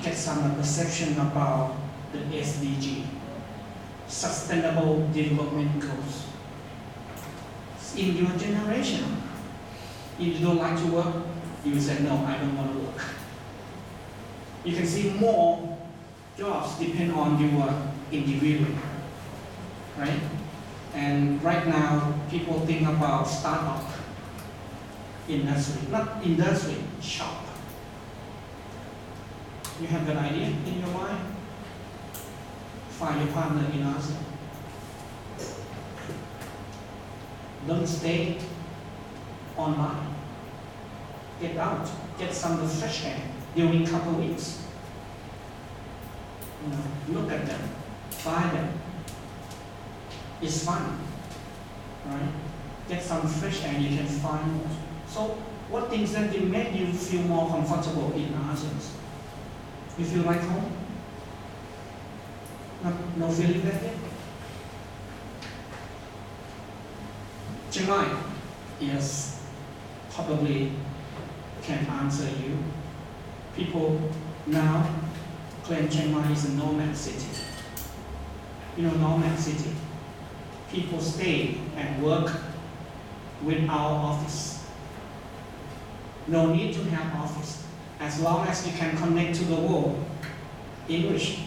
get some perception about the SDG, Sustainable Development Goals. In your generation, if you don't like to work, you will say, no, I don't want to work. You can see more jobs depend on your individual, right? And right now, people think about startup industry, not industry, shop. You have an idea in your mind? Find your partner in ASEAN. Don't stay online. Get out, get some fresh air during a couple of weeks. Look at them, find them, It's fun, right? Get some fresh air, you can find more. So what things that will make you feel more comfortable in Athens? You feel like home? No feeling that yet? Chiang Mai, yes, probably can answer you. People now claim Chiang Mai is a nomad city. You know, nomad city. People stay and work without office. No need to have office. As long as you can connect to the world, English,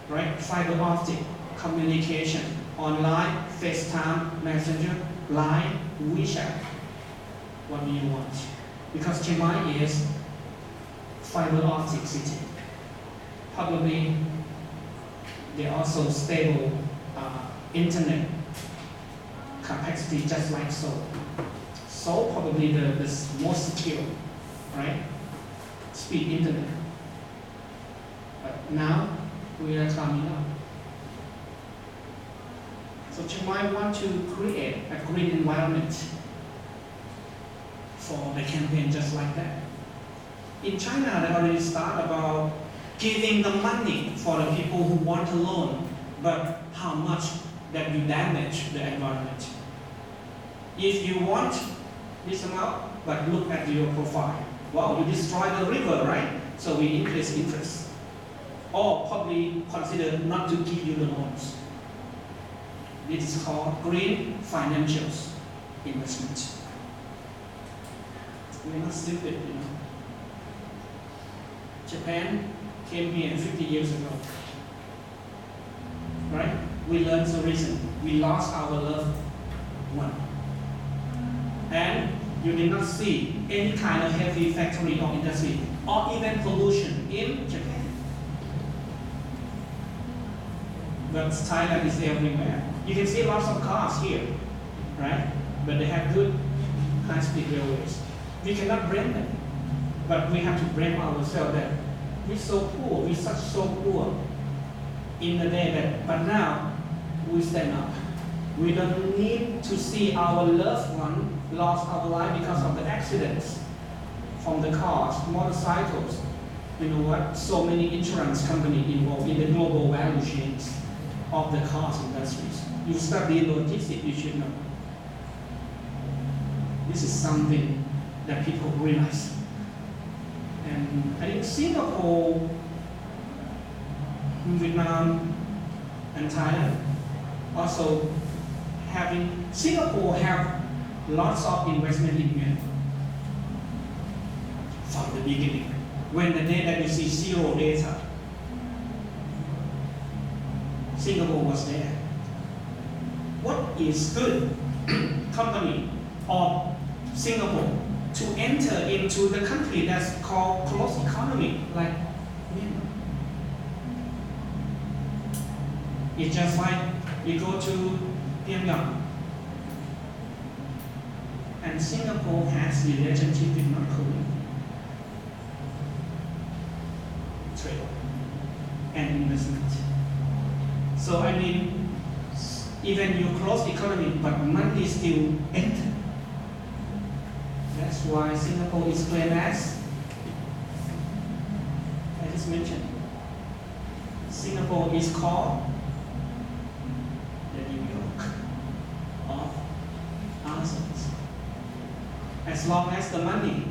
right? Fiber optic, communication, online, FaceTime, Messenger, Line, WeChat. What do you want? Because Chiang Mai is fiber optic city. Probably they also stable internet capacity just like Seoul. Seoul probably the most secure, right? Speed internet. But now we are coming up. So Chiang Mai want to create a green environment for the campaign just like that. In China, they already start about giving the money for the people who want a loan, but how much that you damage the environment. If you want this amount, but look at your profile. Wow, you destroy the river, right? So we increase interest. Or probably consider not to give you the loans. This is called green financials investment. We're not stupid, you know. Japan came here 50 years ago. Right? We learned the reason. We lost our loved one. And you did not see any kind of heavy factory or industry or even pollution in Japan. But Thailand is everywhere. You can see lots of cars here, right? But they have good high-speed railways. We cannot blame them, but we have to blame ourselves that we're so poor, we're so poor in the day that, but now we stand up. We don't need to see our loved one lost our life because of the accidents from the cars, motorcycles. You know what? So many insurance companies involved in the global value chains of the cars industries. You study logistics, you should know. This is something that people realize. And I think Singapore, Vietnam, and Thailand also Singapore have lots of investment in Myanmar from the beginning. When the day that you see zero data, Singapore was there. What is good company of Singapore to enter into the country that's called closed economy, like Myanmar? It's just like you go to Pyongyang, and Singapore has relationship with North Korea, trade and investment. So I mean, even you close economy, but money still enter. That's why Singapore is claimed as, I just mentioned, Singapore is called the New York of ASEAN. As long as the money,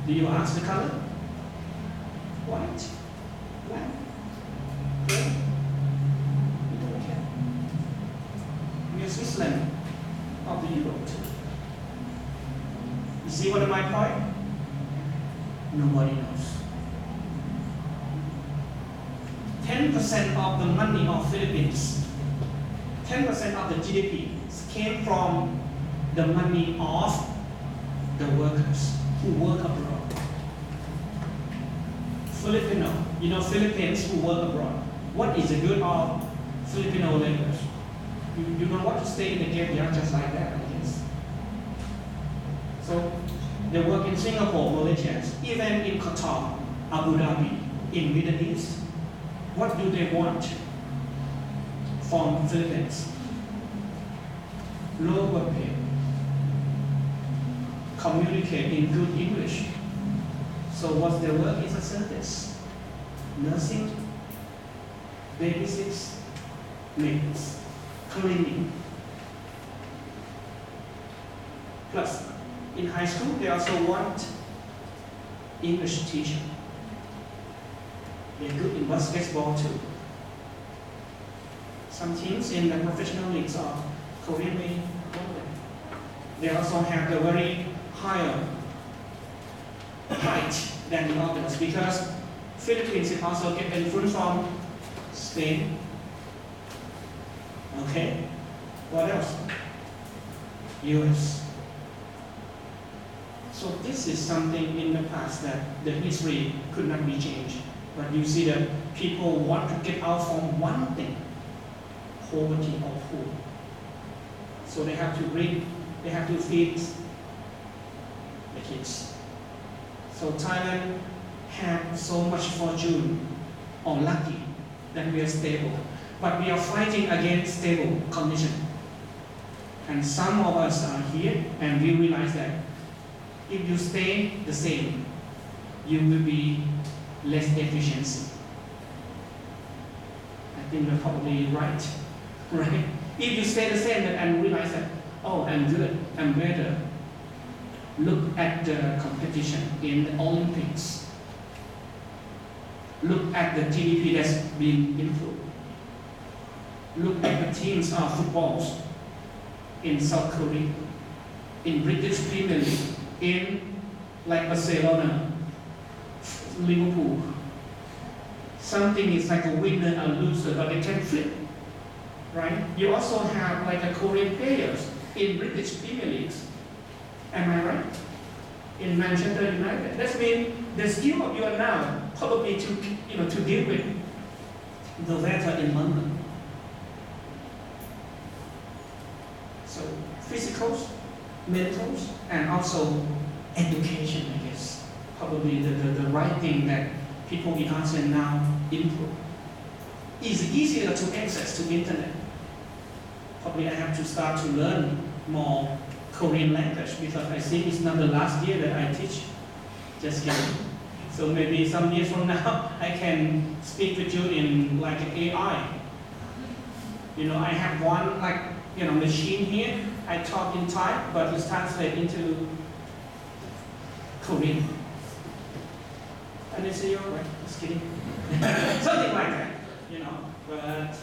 do you ask the color? White, black, gray? We don't care. We are Switzerland of the Europe too. You see what my point? Nobody knows. 10% of the money of Philippines, 10% of the GDP came from the money of the workers who work abroad. Filipino, you know, Philippines who work abroad. What is the good of Filipino laborers? You don't want to stay in the graveyard just like that, I guess. So they work in Singapore, Malaysia, even in Qatar, Abu Dhabi, in Middle East. What do they want? from Philippines. Lower paid. Communicate in good English. So what's their work is a service. Nursing, babysits, maids, cleaning. Plus, in high school, they also want English teacher. They're good in basketball too. Some teams in the professional leagues are Korean made. They also have the very higher height than the others because Philippines is also get influence from Spain. Okay, what else? US. So this is something in the past that the history could not be changed. But you see that people want to get out from one thing, poverty or poor. So they have to read, they have to feed the kids. So Thailand had so much fortune or lucky that we are stable. But we are fighting against stable condition. And some of us are here and we realize that if you stay the same, you will be less efficiency. I think you're probably right, right? If you stay the same and realize that, oh, I'm good, I'm better, look at the competition in the Olympics. Look at the GDP that's been improved. Look at the teams of footballs in South Korea, in British Premier League, in like Barcelona, Liverpool. Something is like a winner and loser, but they can flip, right? You also have like a Korean players in British Premier Leagues. Am I right? In Manchester United. That means the skill of you are now probably to deal with the weather in London. So physicals, mentals, and also education, I guess. Probably the right thing that people in ASEAN now improve. It's easier to access to internet. Probably I have to start to learn more Korean language because I think it's not the last year that I teach. Just kidding. So maybe some years from now I can speak with you in like AI. I have one machine here. I talk in Thai, but it's translated into Korean. And they say, right, just kidding. Something like that, But,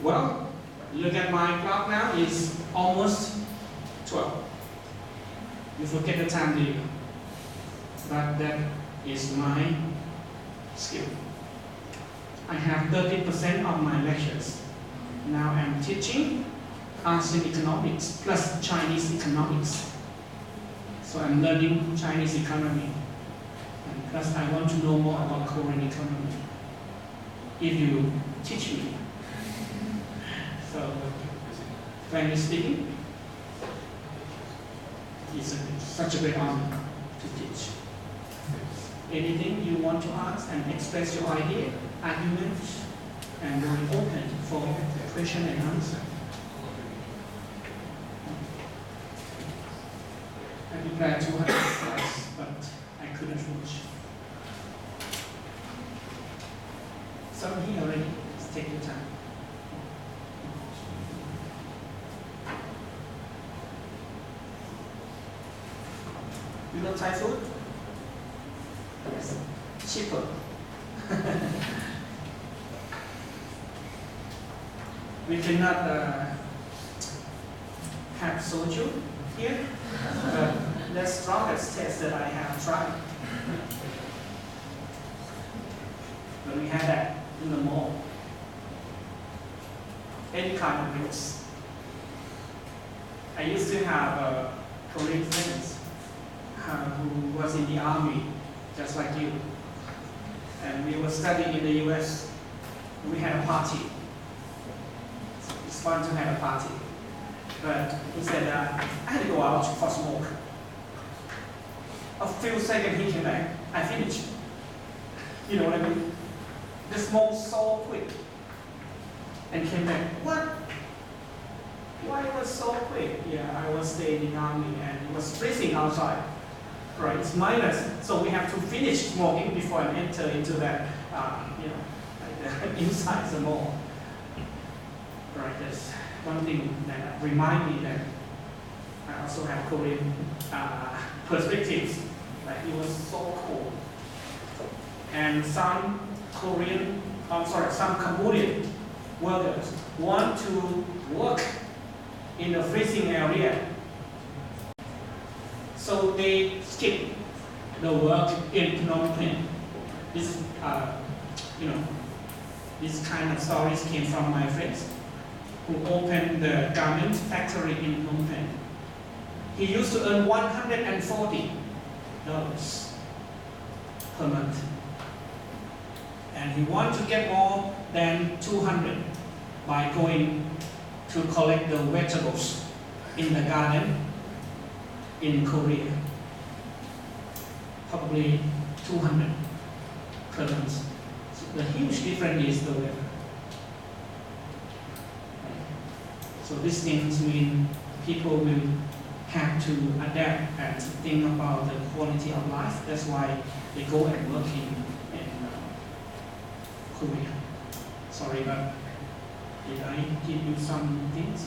well, look at my clock now, it's almost 12. You forget the time, do you? But that is my skill. I have 30% of my lectures. Now I'm teaching ASEAN economics plus Chinese economics. So I'm learning Chinese economy. And plus I want to know more about Korean economy. If you teach me. So, frankly speaking, it's such a great honor to teach. Anything you want to ask and express your idea, arguments, and we're open for question and answer. I'd be glad to have slides, but I couldn't finish. Some here already, let's take your time. You know Thai food? Yes. Cheaper. We cannot have soju here, but the strongest taste that I have tried. But we had that in the mall. Any kind of drinks. I used to have Korean friends who was in the army, just like you. And we were studying in the US. We had a party. It's fun to have a party. But he said, I had to go out for smoke. A few seconds he came back, I finished. You know what I mean? The smoke so quick. and came back. What? Why it was so quick? Yeah, I was staying in army and it was freezing outside. Right, it's minus, so we have to finish smoking before I enter into that, like the inside the mall. Right, that's one thing that remind me that I also have Korean perspectives. Like it was so cool. And some Cambodian workers want to work in a freezing area. So they skip the work in Phnom Penh. This, this kind of stories came from my friends who opened the garment factory in Phnom Penh. He used to earn $140 per month. And he wanted to get more than 200 by going to collect the vegetables in the garden in Korea. Probably 200 per month. So the huge difference is the weather. So these things mean people will have to adapt and think about the quality of life. That's why they go and work in Korea. Sorry, but did I give you some things?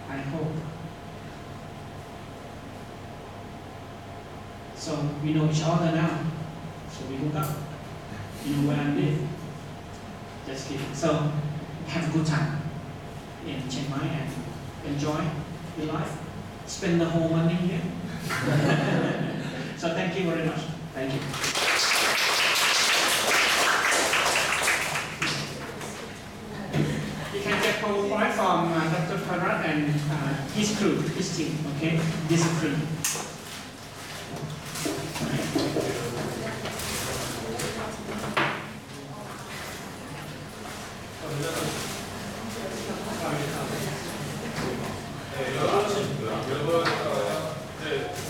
I hope. So we know each other now. So we hook up. You know where I live. Just kidding. So have a good time in Chiang Mai and enjoy your life. Spend the whole money here. So thank you very much. Thank you. You can get PowerPoint from Dr. Parat and his crew, his team, okay? This is free.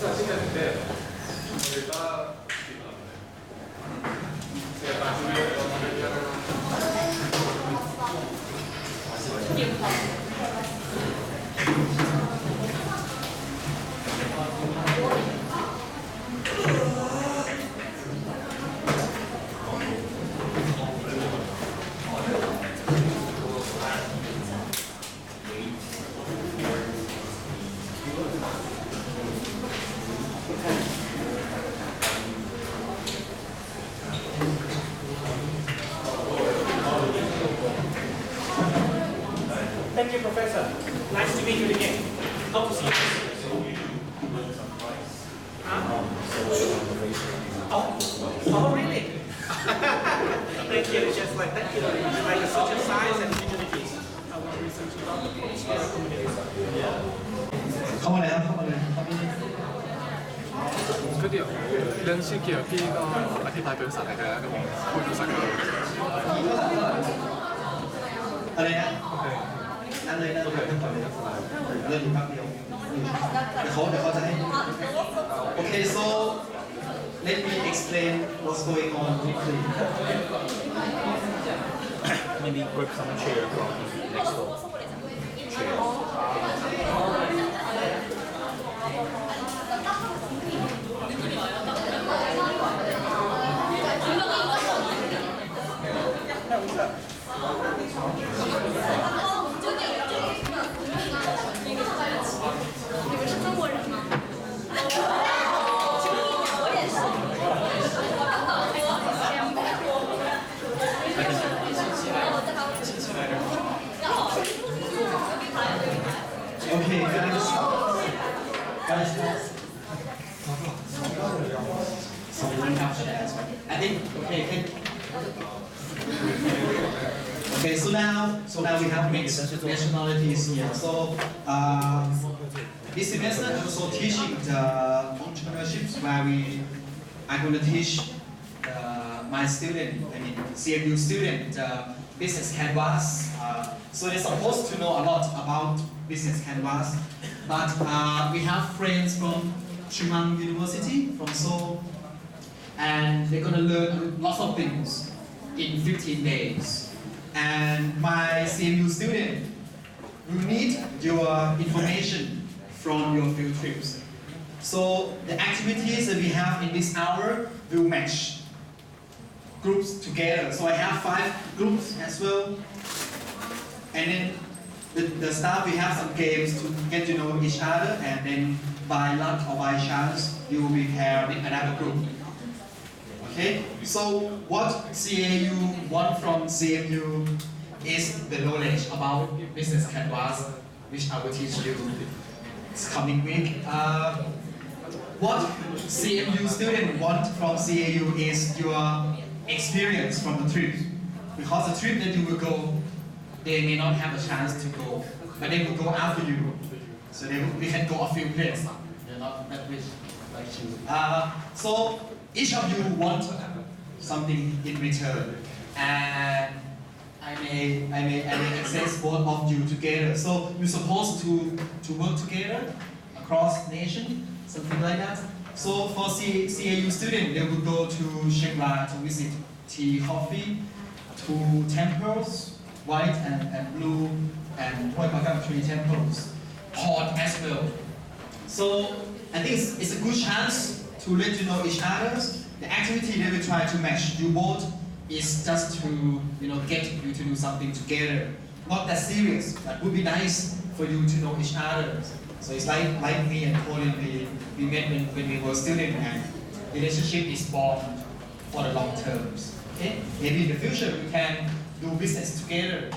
식사 시간인데 저희가 제가 나중에 Thank you, Professor. Nice to meet you again. Hope to see you. Huh? Oh, really? Thank you. Just like thank you. Like the social science and communities. Our research about the communities. เข้ามาแล้วเข้ามาเลย ก็เดี๋ยวเรื่องชื่อเกี่ยวพี่ก็อธิบายเป็นภาษาไทยแล้วก็ผมพูดภาษาอังกฤษ อะไรนะ โอเค นั่นเลยนั่น โอ เล เค ยก่อนเลยเรื่องอยู่แป๊บเดียวเดี๋ยวเขาจะให้ Okay, so let me explain what's going on quickly. Maybe grab some chair from next door. Okay, guys. Someone capture that. I think okay. Okay, so now we have mixed nationalities here. So this semester I'm also teaching the entrepreneurship where I'm going to teach my student, CMU student, business canvas. So they're supposed to know a lot about business canvas, but we have friends from Chumang University from Seoul, and they're going to learn lots of things in 15 days. and my CMU student will need your information from your field trips. So the activities that we have in this hour will match groups together. So I have 5 groups as well. And then the staff, we have some games to get to know each other, and then by luck or by chance, you will be paired with another group. Okay? So what CAU want from CMU is the knowledge about business canvas, which I will teach you this coming week. What CMU students want from CAU is your experience from the trip. Because the trip that you will go, they may not have a chance to go, but they will go after you. So we can go a few places. They're not that rich like you. So each of you want something in return, and I may access both of you together. So you're supposed to work together across nation, something like that. So for CAU students, they will go to Chiang Mai to visit tea, coffee, to temples, white and blue, and Hoi Pakam 3 temples, port as well. So I think it's a good chance to let you know each other. The activity they will try to match you both is just to get you to do something together. Not that serious, but would be nice for you to know each other. So it's like me and Colin, we met when we were students, and relationship is born for the long terms. Okay? Maybe in the future we can do business together.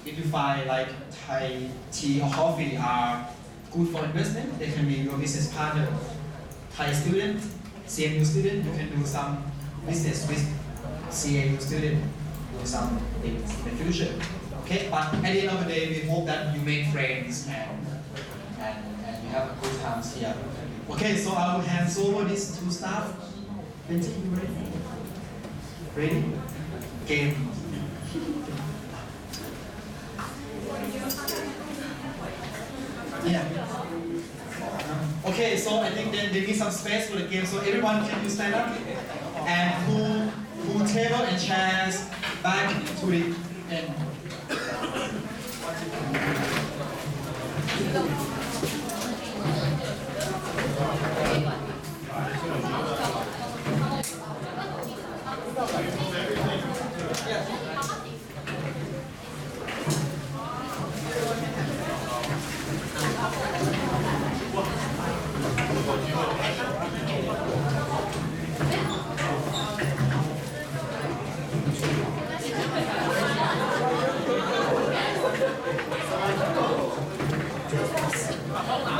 If you find like Thai tea or coffee are good for investment, they can be your business partner. Thai student, CMU student, you can do some business with CAU student, do some things in the future. Okay, but at the end of the day, we hope that you make friends and you have a good times here. Okay, so I will hand over this to staff. Benji, you ready? Ready? Game. Yeah. Okay, so I think they need some space for the game. So everyone, can you stand up and move table and chairs back to the end.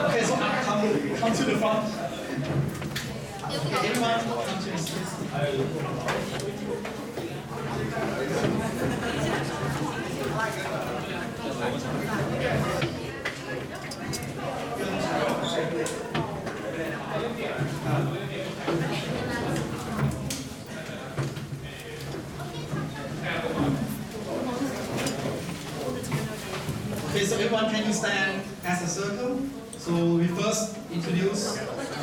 Okay, so come to the front. Okay, everyone, come to the seats. Okay, so everyone, can you stand as a circle? So we first introduce,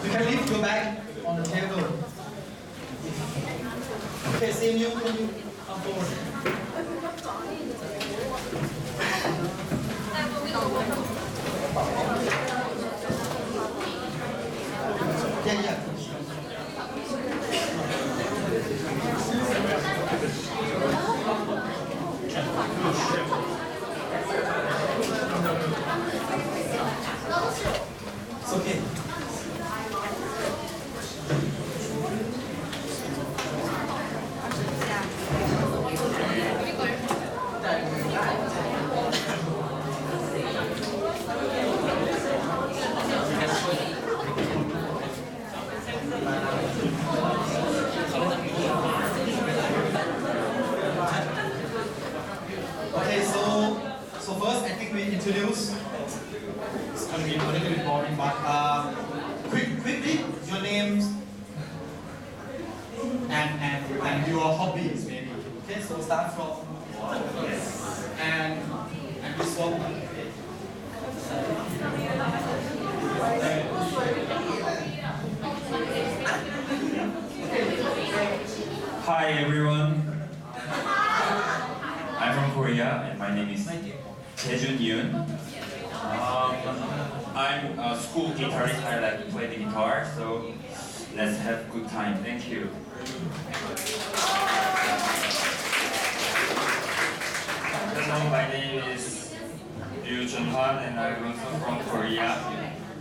you can leave your bag on the table. Okay, CMU, can you come forward? Yeah. It's okay. Okay, so first I think we introduce. It's gonna be a little bit boring, but quickly your names and your hobbies maybe. Okay, so start from and we swap. Hi everyone. I'm from Korea. Korea, and my name is Jaejun Yoon. I'm a school guitarist. I like to play the guitar, so let's have a good time. Thank you. Hello, my name is Ryu Junhan, and I'm also from Korea.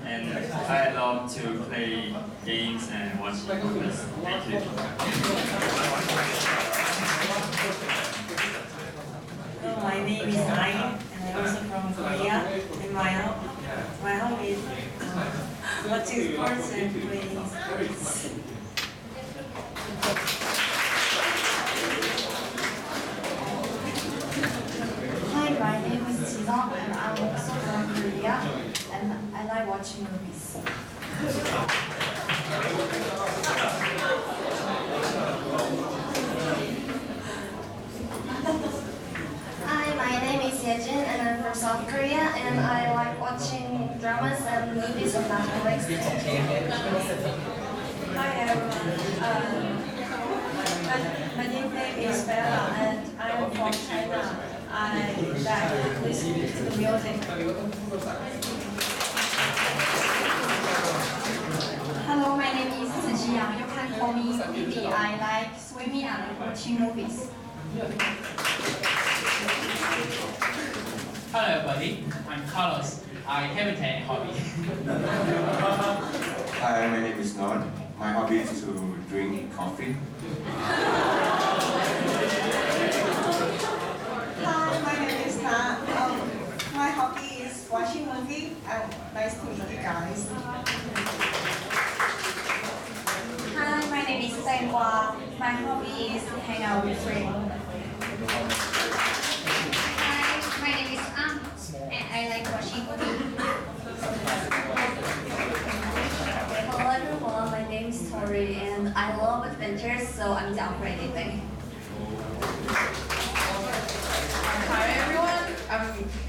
And I love to play games and watch movies. Thank you. Hello, my name is Ayn, and I'm also from Korea. And my hobby is watching sports and playing sports. Hi, my name is Jisung, and I'm also from Korea, and I like watching movies. Hi, my name is Yejin and I'm from South Korea and I like watching dramas and movies on Netflix. Hi everyone. My nickname is Bella and I am from China. I like listening to music. Hello, my name is Zi Yang. You can call me Bibi. I like swimming and watching movies. Hello everybody, I'm Carlos. I haven't any hobby. Hi, my name is Nord. My hobby is to drink coffee. Hi, my name is Na. My hobby is watching movies and nice to meet you guys. Hi, my name is Zheng Hua. My hobby is to hang out with friends. Hi, my name is Am and I like watching movies. Hello everyone, my name is Tori and I love adventures, so I'm down for anything. Hi everyone,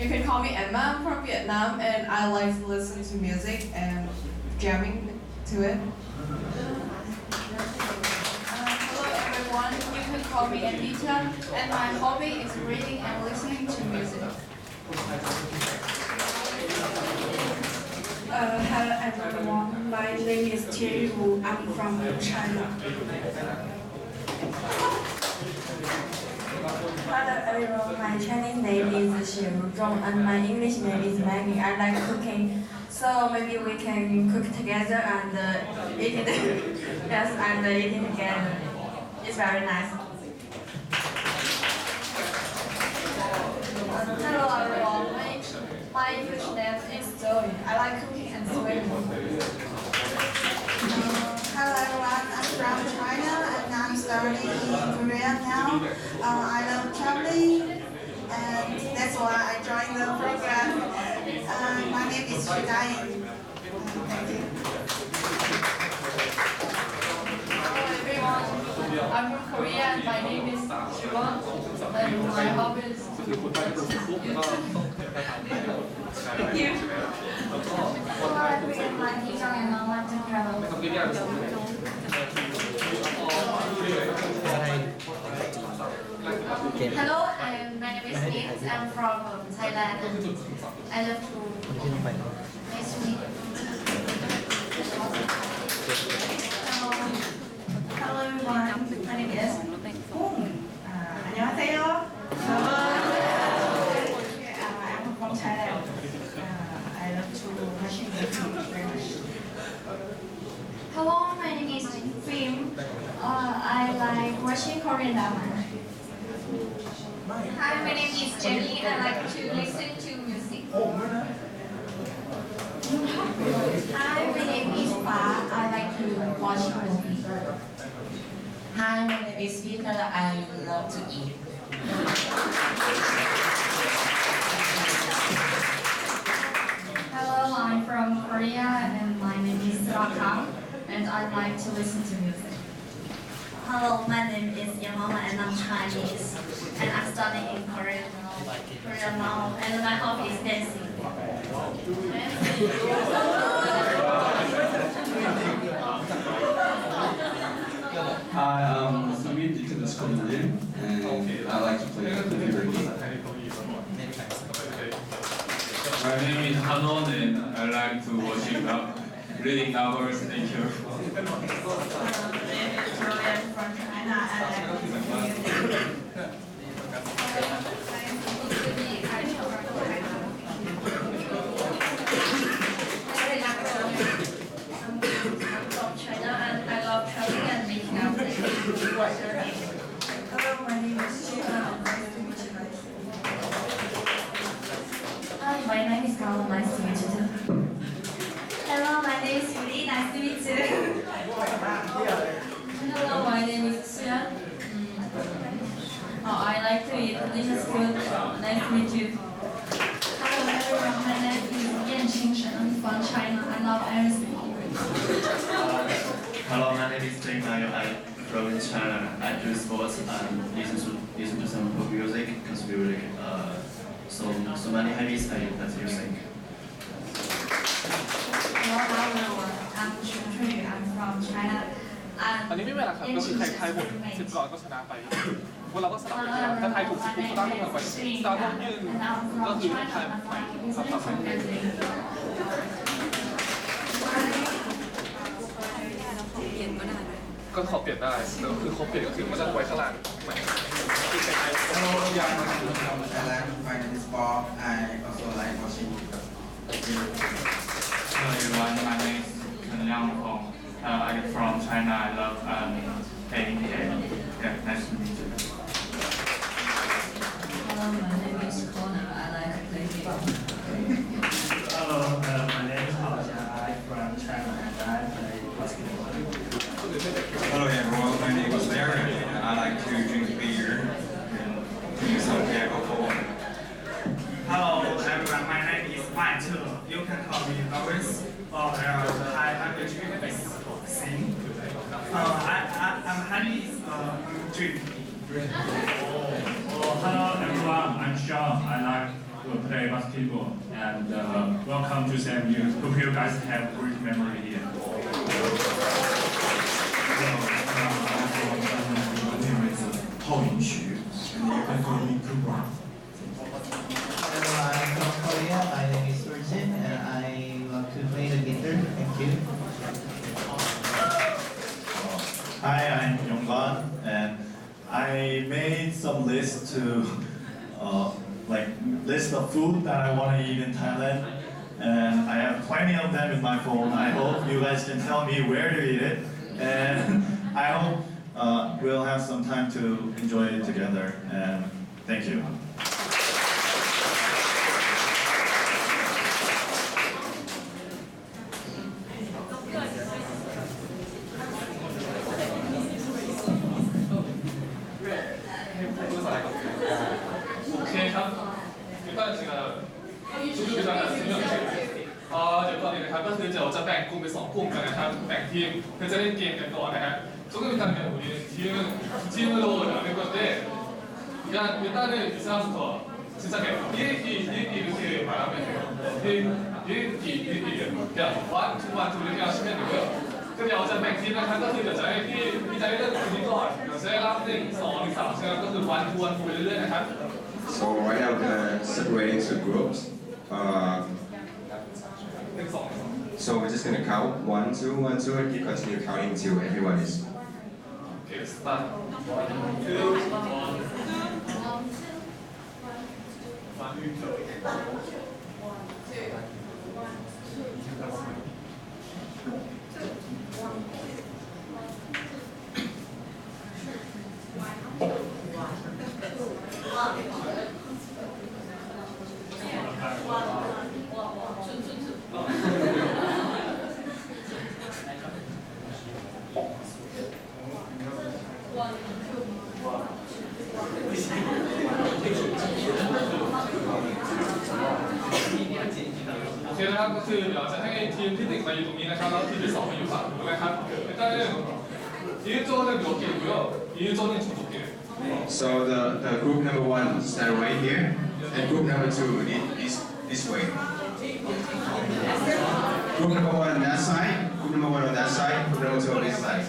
you can call me Emma. I'm from Vietnam and I like to listen to music and jamming to it. Hello everyone, you can call me Anita and my hobby is reading and listening to music. Hello everyone, my name is Thierry Wu. I'm from China. Hello everyone, my Chinese name is Xie Ruzhong and my English name is Maggie. I like cooking, so maybe we can cook together and eat it. Yes, and eat it together. It's very nice. Hello everyone, my English name is Zoe. I like cooking and swimming. Hello everyone, I'm from China and I'm studying in Korea now. I love traveling and that's why I joined the program. My name is Shidayin. Thank you. Hello everyone, I'm from Korea and my name is Siobhan and my hobby is Thank you. Hello everyone, I'm Hee-jung and I like to travel. Hello, my name is Nins. I'm from Thailand and I love to. Nice to meet you. Hello everyone, my name is Hong. 안녕하세요. I'm from Thailand. I love to watch movies very much. Hello, my name is Film. I like watching Korean drama. Hi, my name is Jenny and I like to listen to music. Hi, my name is Fa. I like to watch movies. Hi, my name is Peter. I love to eat. Hello, I'm from Korea and my name is Rakam and I like to listen to music. Hello, my name is Yamama and I'm Chinese. And I'm studying in Korea now. And my hobby is dancing. Hi, I'm Sumit, Nicholas Kolin, and I like to play the computer game. My name is Hanon and I like to worship reading novels. Thank you. My name is Julian from China and I like to I'm from China and I love traveling and making out with What's your name? Hello, my name is Sheila. Nice to meet you guys. Hi, my name is Carla. Nice to meet you too. Hello, my name is Yuli. Nice to meet you. Hello, my name is Suyan. I like to eat delicious food. Nice to meet you. Hello everyone, my name is Yan Xingshen. I'm from China. I love everything. Hello, my name is Jing Dai. I'm from China. I do sports and listen to some pop music because we really so many hobbies that you think. Hello everyone, I'm Chen Chunyu. I'm from China. ตอนนี้ไม่เป็นไรครับก็คือใครทายหมด10ก่อนก็ชนะไปพวกเราก็สลับกันถ้าทายถูก10ปุ๊บสตาร์ทต้องไปสตาร์ทต้องยื่นก็คือทายไปสับไปก็ขอเปลี่ยนได้แต่คือเขาเปลี่ยนก็คือมันจะไว้ข้างล่างใหม่ที่ใครทาย Hello, young people from Thailand. My name is Bob. I also like watching. Hello everyone, my name is Chen Liangpeng. I'm from China. I love playing game. Yeah, nice to meet you. Hello, my name is Connor. I like to play games. Hello, my name is Hao Jia. I'm from China and I play basketball. Hello everyone, my name is Larry and I like to drink beer and drink some alcohol. Hello everyone, my name is Wan Che. You can call me Lawrence. Hi, I'm Sing. I'm happy drink. Hello everyone, I'm Sean. I like to play basketball and welcome to CMU. Hope you guys have great memory here. Hao Yunxu, and you can call me Kubra. Hello, I'm from Korea. My name is Surjin and I love to play the guitar. Thank you. Hi, I'm Yonggan, and I made some lists to list of food that I want to eat in Thailand, and I have plenty of them in my phone. I hope you guys can tell me where to eat it, and I hope we'll have some time to enjoy it together. And thank you. OK ครับ일단 제가 준비를 설명드릴게요. เดี๋ยวก่อนเลยนะครับก็คือเดี๋ยวจะแบ่งกลุ่มเป็น2กลุ่มกันนะครับแบ่งทีมเพื่อจะเล่นเกมกันก่อนนะฮะ조금 있다면 우리 팀으로 나눌 건데 일단은 이 사람부터 시작해요. 이렇게 말하면 돼요. 이렇게 그냥 one two 이렇게 하시면 되고요. 그럼 여자 แบ่งทีมนะครับก็คือเดี๋ยวจะให้พี่จะได้เลือกคนนี้ก่อนเดี๋ยวจะได้รับ1 2 3ใช่ไหมก็คือ one two ไปเรื่อยๆนะครับ So right now we're separating into groups. So we're just gonna count 1, 2, 1, 2, and keep continue counting until everyone is. Okay, start. 1, 2, โอเคนะครับก็คือเดี๋ยวจะให้ทีมที่1มาอยู่ตรงนี้นะครับแล้วทีมที่2มาอยู่ฝั่งนู้นนะครับ일단은 1조는 몇 개고요. 1조는 2개. So the group number 1 stand right here, and group number 2 this way. Group number 1 on that side, group number 1 on that side, group number 2 on this side.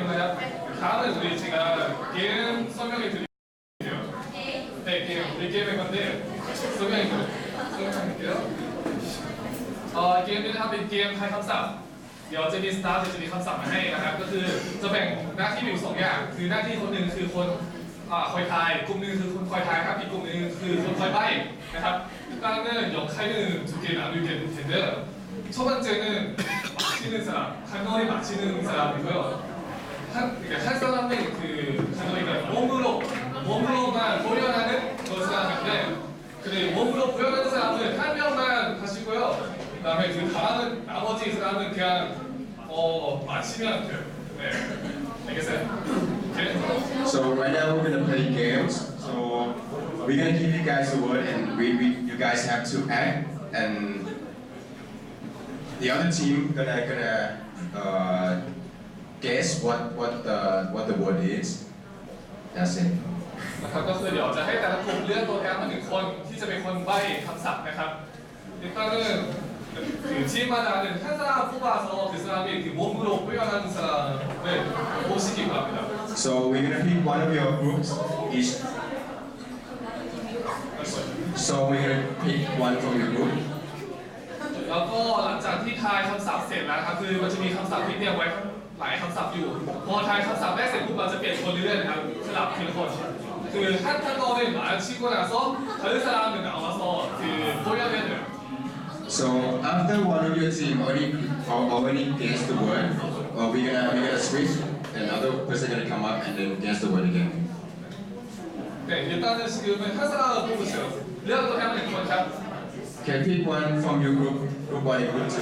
만약 다음은 우리 제가 게임 설명해 드릴게요. 네, 우리 게임의 건데 설명할게요.เกมนี้นะครับเป็นเกมทายคำศัพท์เดี๋ยวจะมีสตาร์จะมีคำศัพท์มาให้นะครับก็คือจะแบ่งหน้าที่อยู่2อย่างคือหน้าที่คนหนึ่งคือคนคอยทายกลุ่มหนึ่งคือคนคอยทายครับอีกกลุ่มหนึ่งคือคนคอยใบ้นะครับ일단은 역할은 두 개 나누게 될 텐데요. 첫 번째는 맞히는 사람, 단어를 맞히는 사람이고요. 한 사람은 그 단어가 몸으로만 보여하는 그 사람인데, 그 몸으로 보여하는 사람은 한 명만 하시고요. 그다음에 그 다음은 나머지 사람은 그냥 맞히면 돼요. 네, 알겠어요? Okay. So right now we're gonna play games. So we're gonna give you guys a word, and you guys have to act, and the other team gonna guess what the word is. That's it. นะครับก็คือเดี๋ยวจะให้แต่ละกลุ่มเลือกตัวแทนมา1 คนที่จะเป็นคนใบ้คำศัพท์นะครับ일단은 그 팀마다는 한 사람 뽑아서 그 사람이 그 몸으로 표현하는 사람을 모시기 바랍니다. So we're gonna pick one of your groups each. So we're gonna pick one from your group. แล้วก็หลังจากที่ทายคำศัพท์เสร็จแล้วครับคือมันจะมีคำศัพท์ที่เตรียมไว้หลายคำศัพท์อยู่พอทายคำศัพท์ได้เสร็จปุ๊บเราจะเปลี่ยนคนเรื่อยๆนะครับสลับทีละคนคือ한 단어를 맞히고 나서 다른 사람은 나와서 그 보여야 돼요. So after one of your team already guessed the word, we're gonna switch, and another person gonna come up and then guess the word again. 네, 일단은 지금은 한 사람 뽑으세요. ลือกตัวแทนมา1 คนครับ Can pick one from your group 1 and group 2.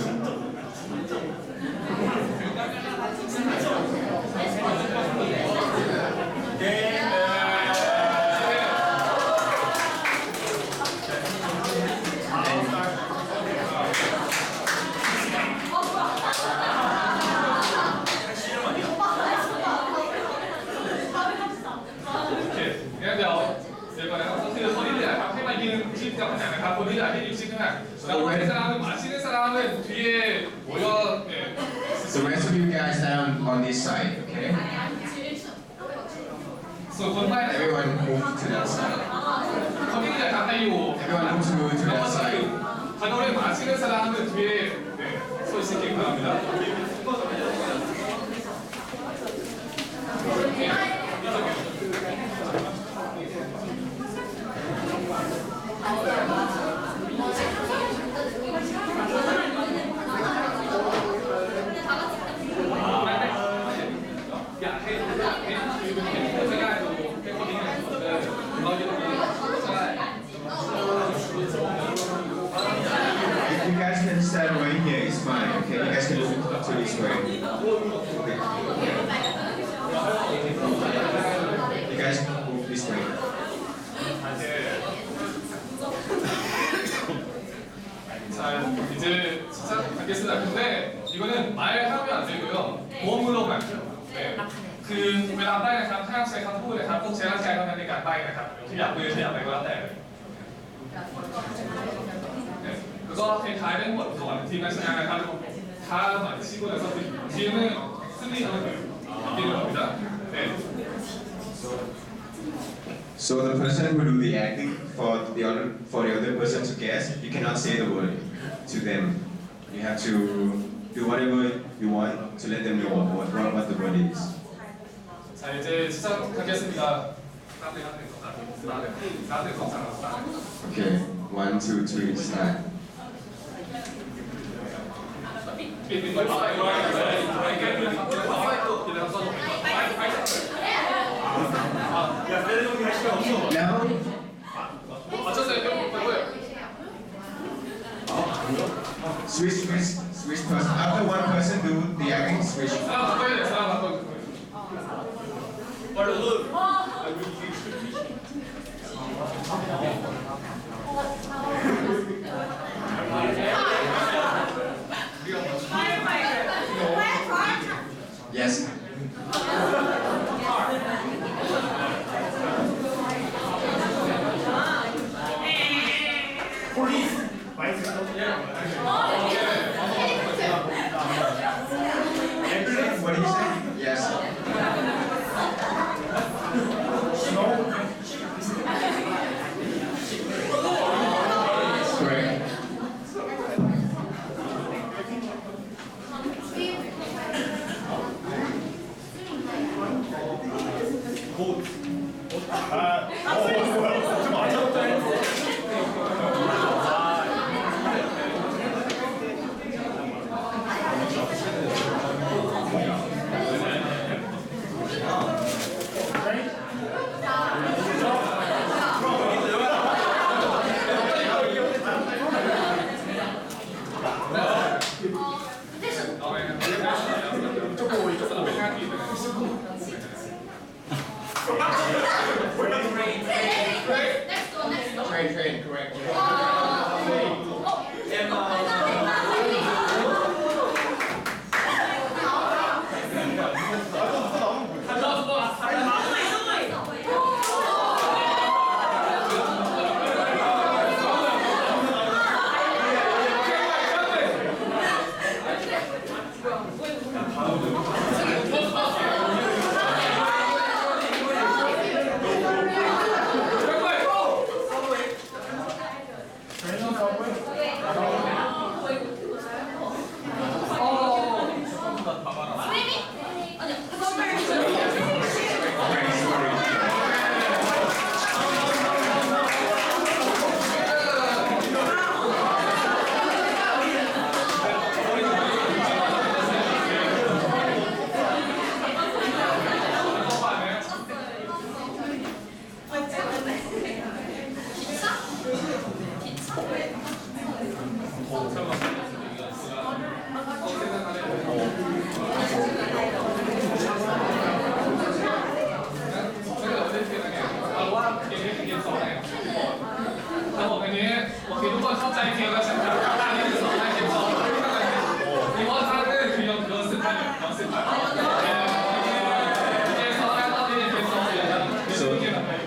The rest of you guys down on this side, okay? So everyone move to that side. Everyone move to that side. 단어를 맞히는 사람은 뒤에 서 있기 바랍니다. If you guys can stand right here, it's fine, okay? You guys can move to this way. You guys move this way. 자, 이제 시작하겠습니다. 근데 이거는 말하면 안 되고요. 몸으로만. 네. 그เวลาใบ้นะครับห้ามใช้คำพูดนะครับต้องใช้ร่างกายเท่านั้นในการใบ้นะครับขยับมือขยับอะไรก็แล้วแต่แล้วก็คล้ายๆได้หมดก่อนทีมนักชนะนะครับถ้าหมาย치고 나서ทีม승리하면 돼요. 이기는 겁니다. 네. So the person who do the acting for the other person to guess, you cannot say the word to them. You have to do whatever you want to let them know what the word is. 자 이제 시작하겠습니다. Okay, 1, 2, 3, start. Now, switch person. After one person do the acting, switch. Yes. Police. Bicycle. What did you say? Yeah. Train, correct.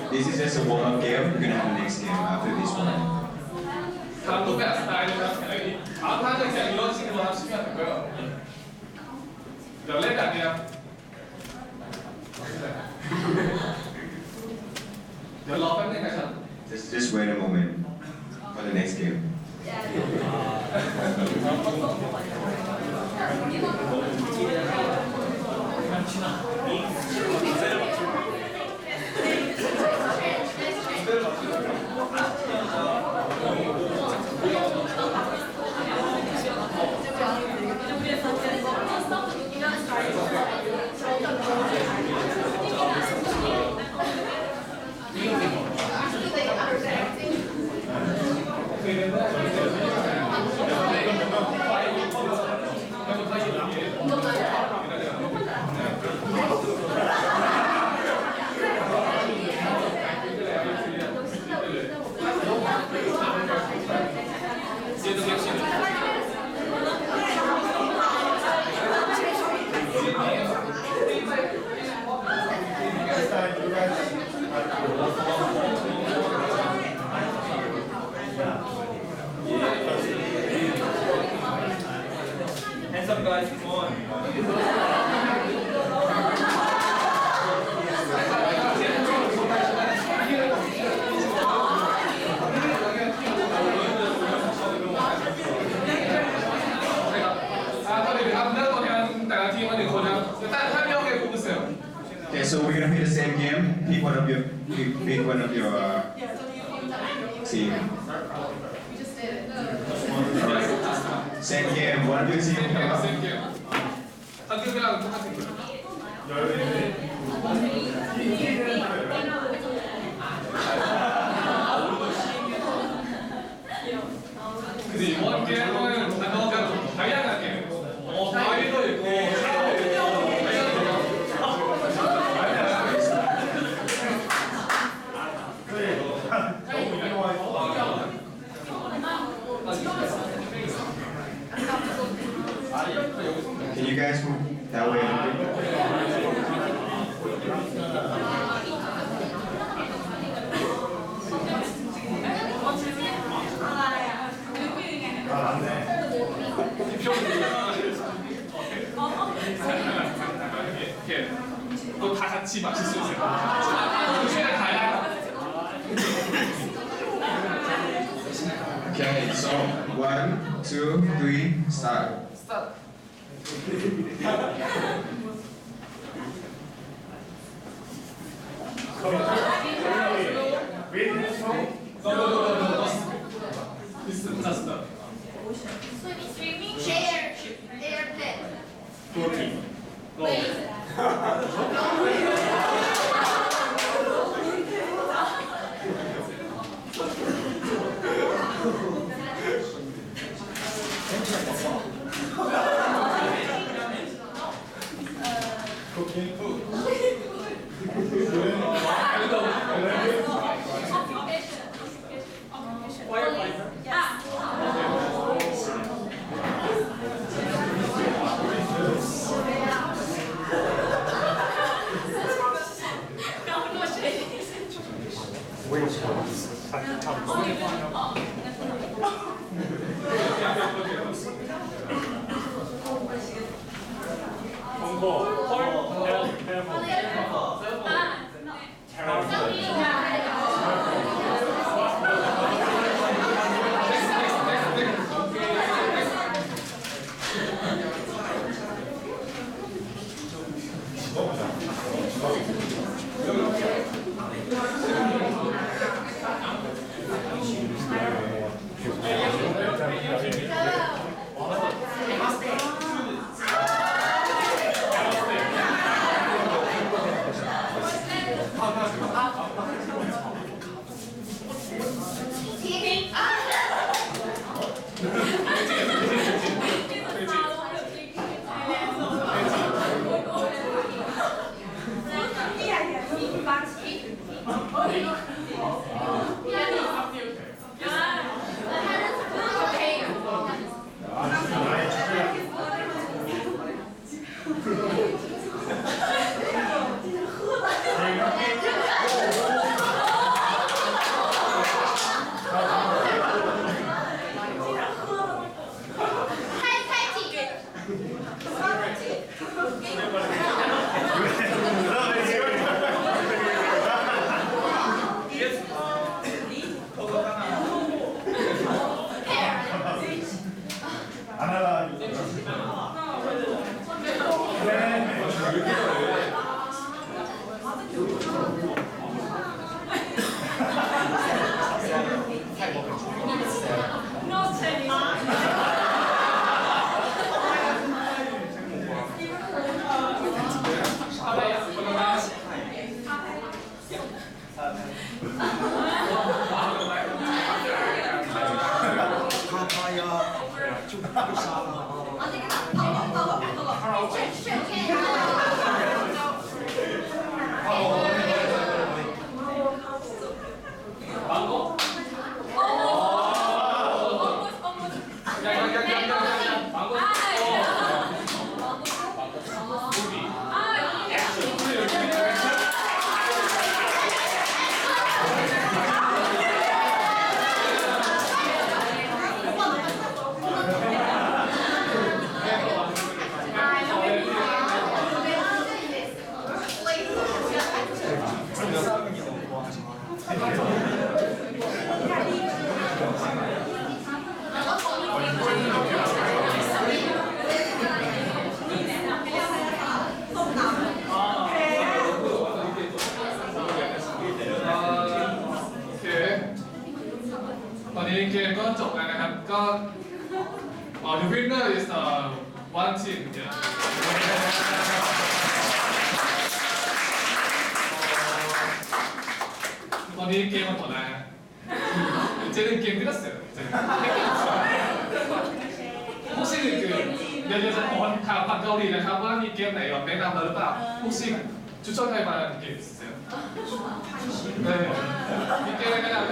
This is just a warm-up game. We're gonna have the next game after this one. 다음 노래 스타일이랑 다음 타는 그냥 이런 식으로 하시면 되고요. 연례가 아니야. 연락 빨리 가자. Just wait a moment for the next game. Hands up, guys, come on. Okay, so we're gonna play the same game. Pick one of your team. Alright. Same game. One of your team come up. 한국이랑 똑같은 거예요. 근데 이번 게임은 단어가 좀 다양하게 과일도 있고 Can you guys move that way? 이렇게 또 다 같이 마실 수 있어요. 최대한 다양한. Okay, so 1, 2, 3, start. Start. Swimming, share, airplane. ตอนนี้เกมก็จบแล้วนะครับก็the winner is one team ตอนนี้เกมมันหมดแล้ว 이제는 게임 끝났어요. 혹시 다 반가우리นะครับว่ามีเกมไหนแบบแนะนำเราหรือเปล่า 혹시 추천할 만한 게임 있으세요? 네. 이 게임แนะนำ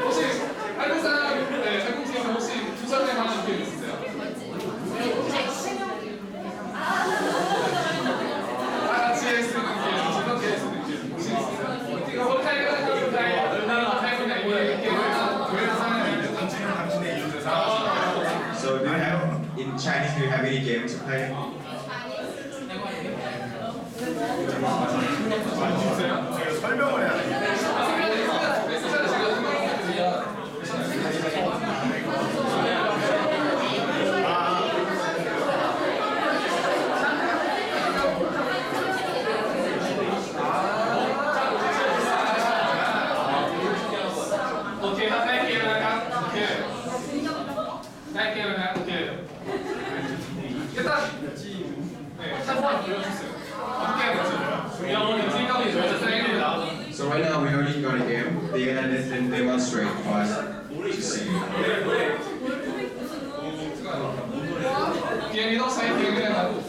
혹시 한국 사람, 네, 한국 팀에서 혹시 추천할 만한 게임 있으세요? 다 같이 쓰는 게임, 즐겁게 쓰는 게임 혹시 있으세요? 이거 So do you have, in Chinese, do you have any game to play? 설명을 해야 돼. 오케이, 다 뺄게요. 오케이. 뺄게요. 오케이. 일단 네, 한번 보여주세요. 어떻게 해야 되지? 영원히 생각이 저희가 생각입니다. So right now we already got a game. They're gonna demonstrate for us to see. 게임이 더 사이트에 그냥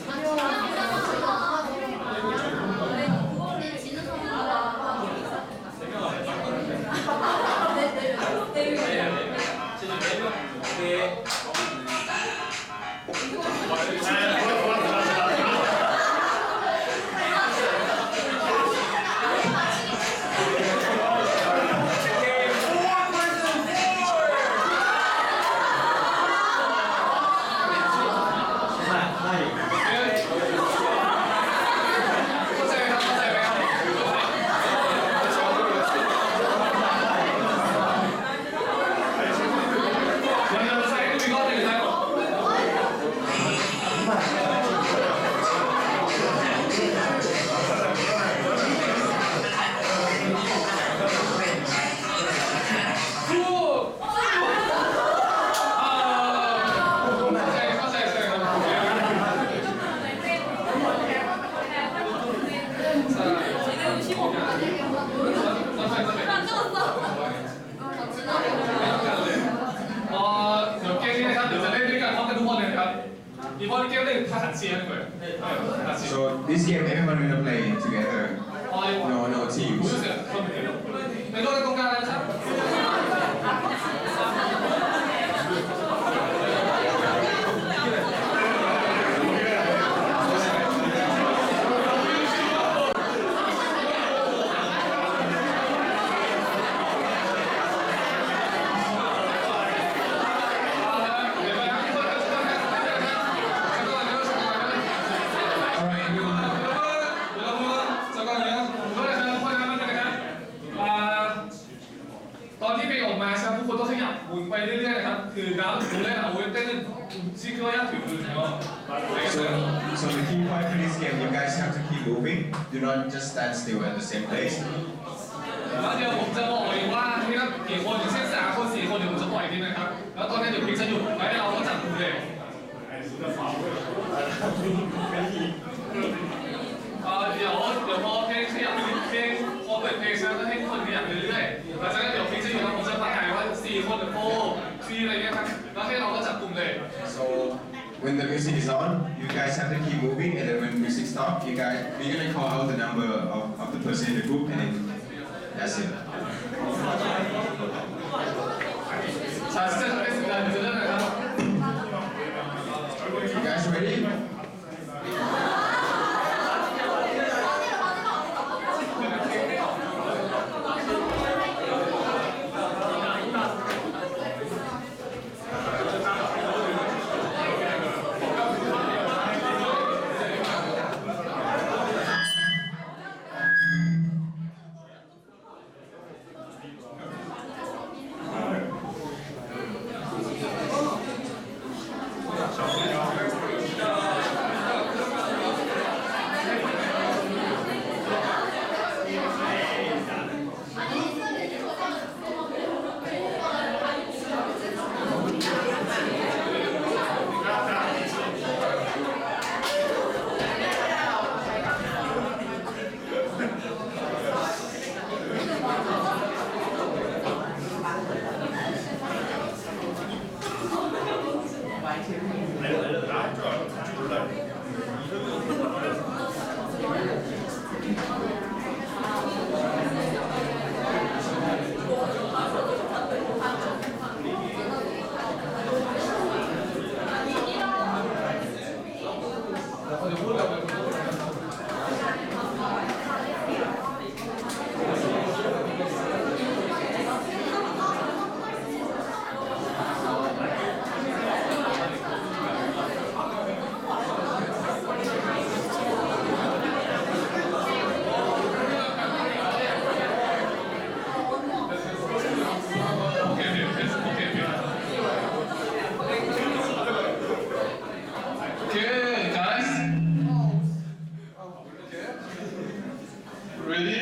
So this game, everyone gonna play together. No teams. 보여주세요. 멤버들 공개하나요? So the key point for this game, you guys have to keep moving. Do not just stand still at the same place. แล้วเดี๋ยวผมจะบอกเองว่าที่นักกี่คนอย่างเช่น3 คน 4 คนเดี๋ยวผมจะปล่อยทีนะครับแล้วตอนนี้เดี๋ยวพิงจะหยุดแล้วเราก็จับกลุ่มเลยเดี๋ยวพอเพลงขยับเพลงพอเปิดเพลงแล้วก็ให้คนขยับเรื่อยๆหลังจากนั้นเดี๋ยวพิงจะหยุดแล้วผมจะประกาศว่า4 คนหรือ4 3อะไรเงี้ยครับแล้วให้เราก็จับกลุ่มเลย So when the music is on, you guys have to keep moving, and then when music stops, we're gonna call out the number of the person in the group, and then that's it. 자, 시작하겠습니다. 이제 You guys ready? Okay, guys. Ready?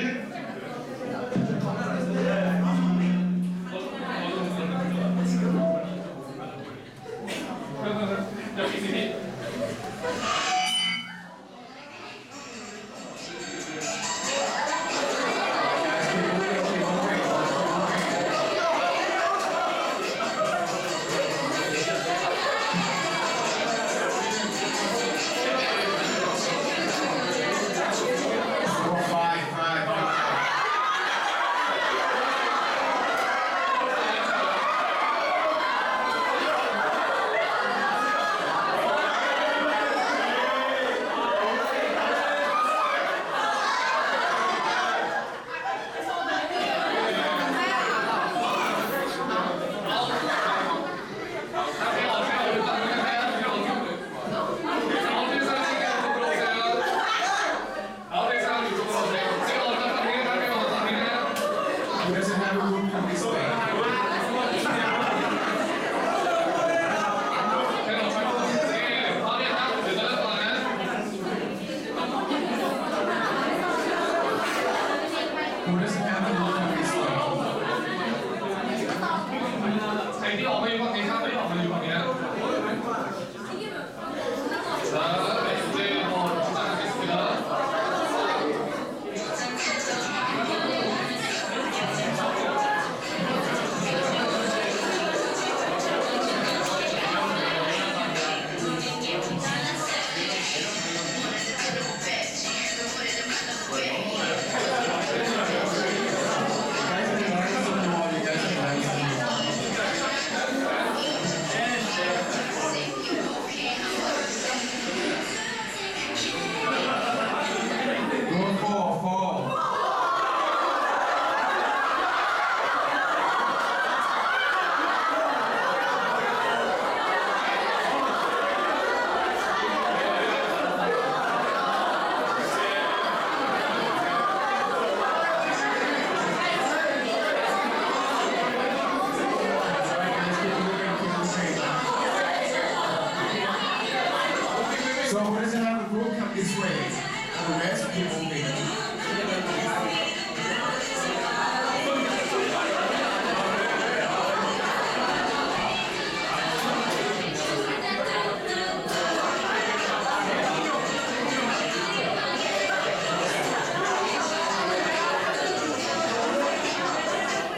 The rest people make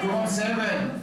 Come on, 7.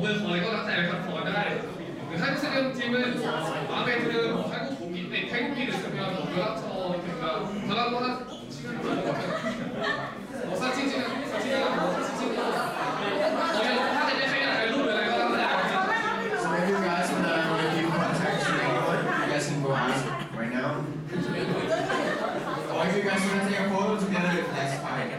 เบอร์ของอะไรก็แล้วแต่ครับขอได้한국 세계팀은 마음에 드는 한국국기, 태국기를 쓰면 연락처 그러니까 전화도 하나 사진 찍는 So if you guys want to give contact to anyone, you guys can go ask right now. Or if you guys want to take a photo together, that's fine.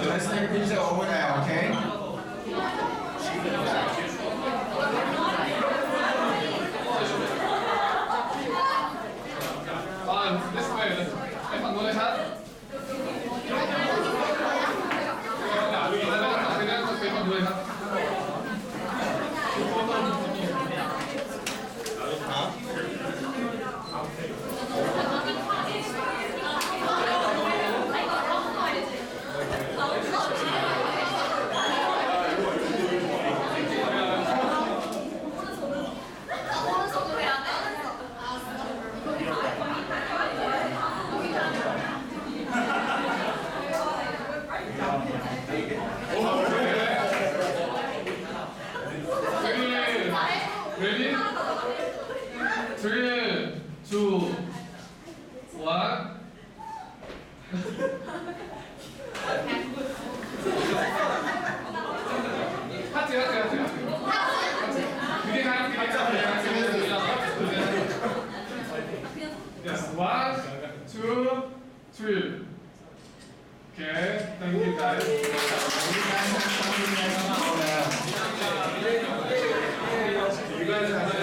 So let's take a picture over there, okay? This way,ฝั่งนู้นเลยครับเป็นฝั่งนู้นเลยครับReady? 3, 2, 1. 하트. 그게 가는 게 Yes, 1, 2, 3. Okay, thank you guys. You guys have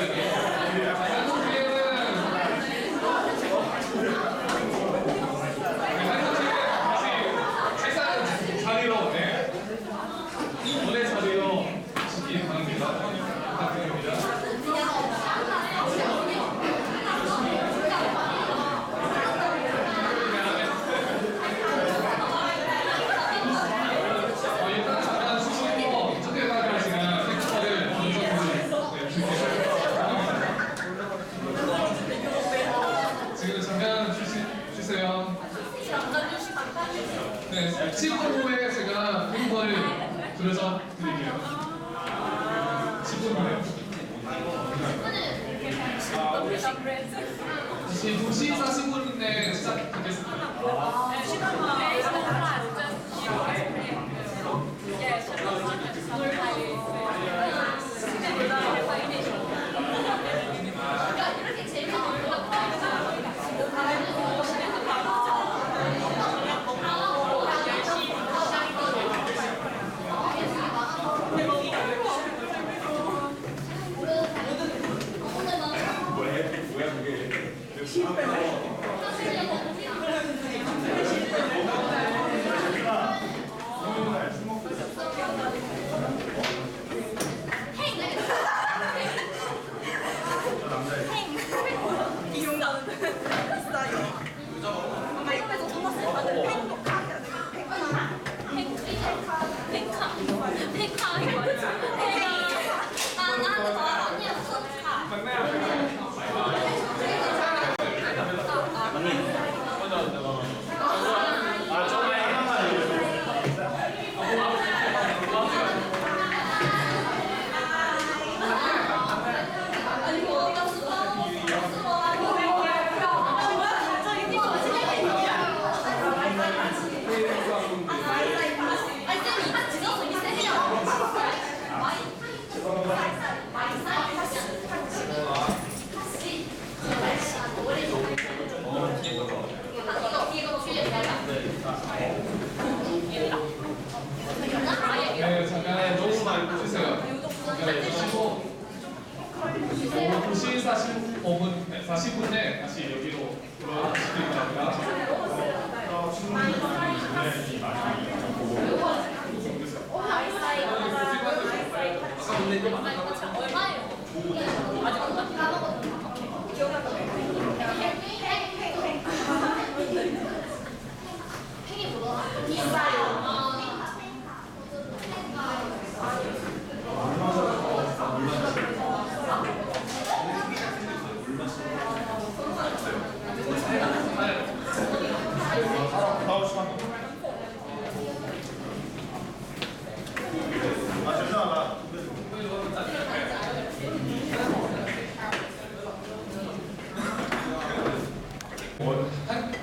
자리로 원래 자리로 시키기 바랍니다. 부탁드립니다. 일단 잠깐 쉬시고 저쪽에다가 제가 텍스트를 지금 잠깐 쉬세요. 네, 10분 후에 제가 팬걸 그려서 드릴게요. 10분 후에. 2시 40분에 시작하겠습니다. 40분에 다시 여기로 돌아오시길 바랍니다.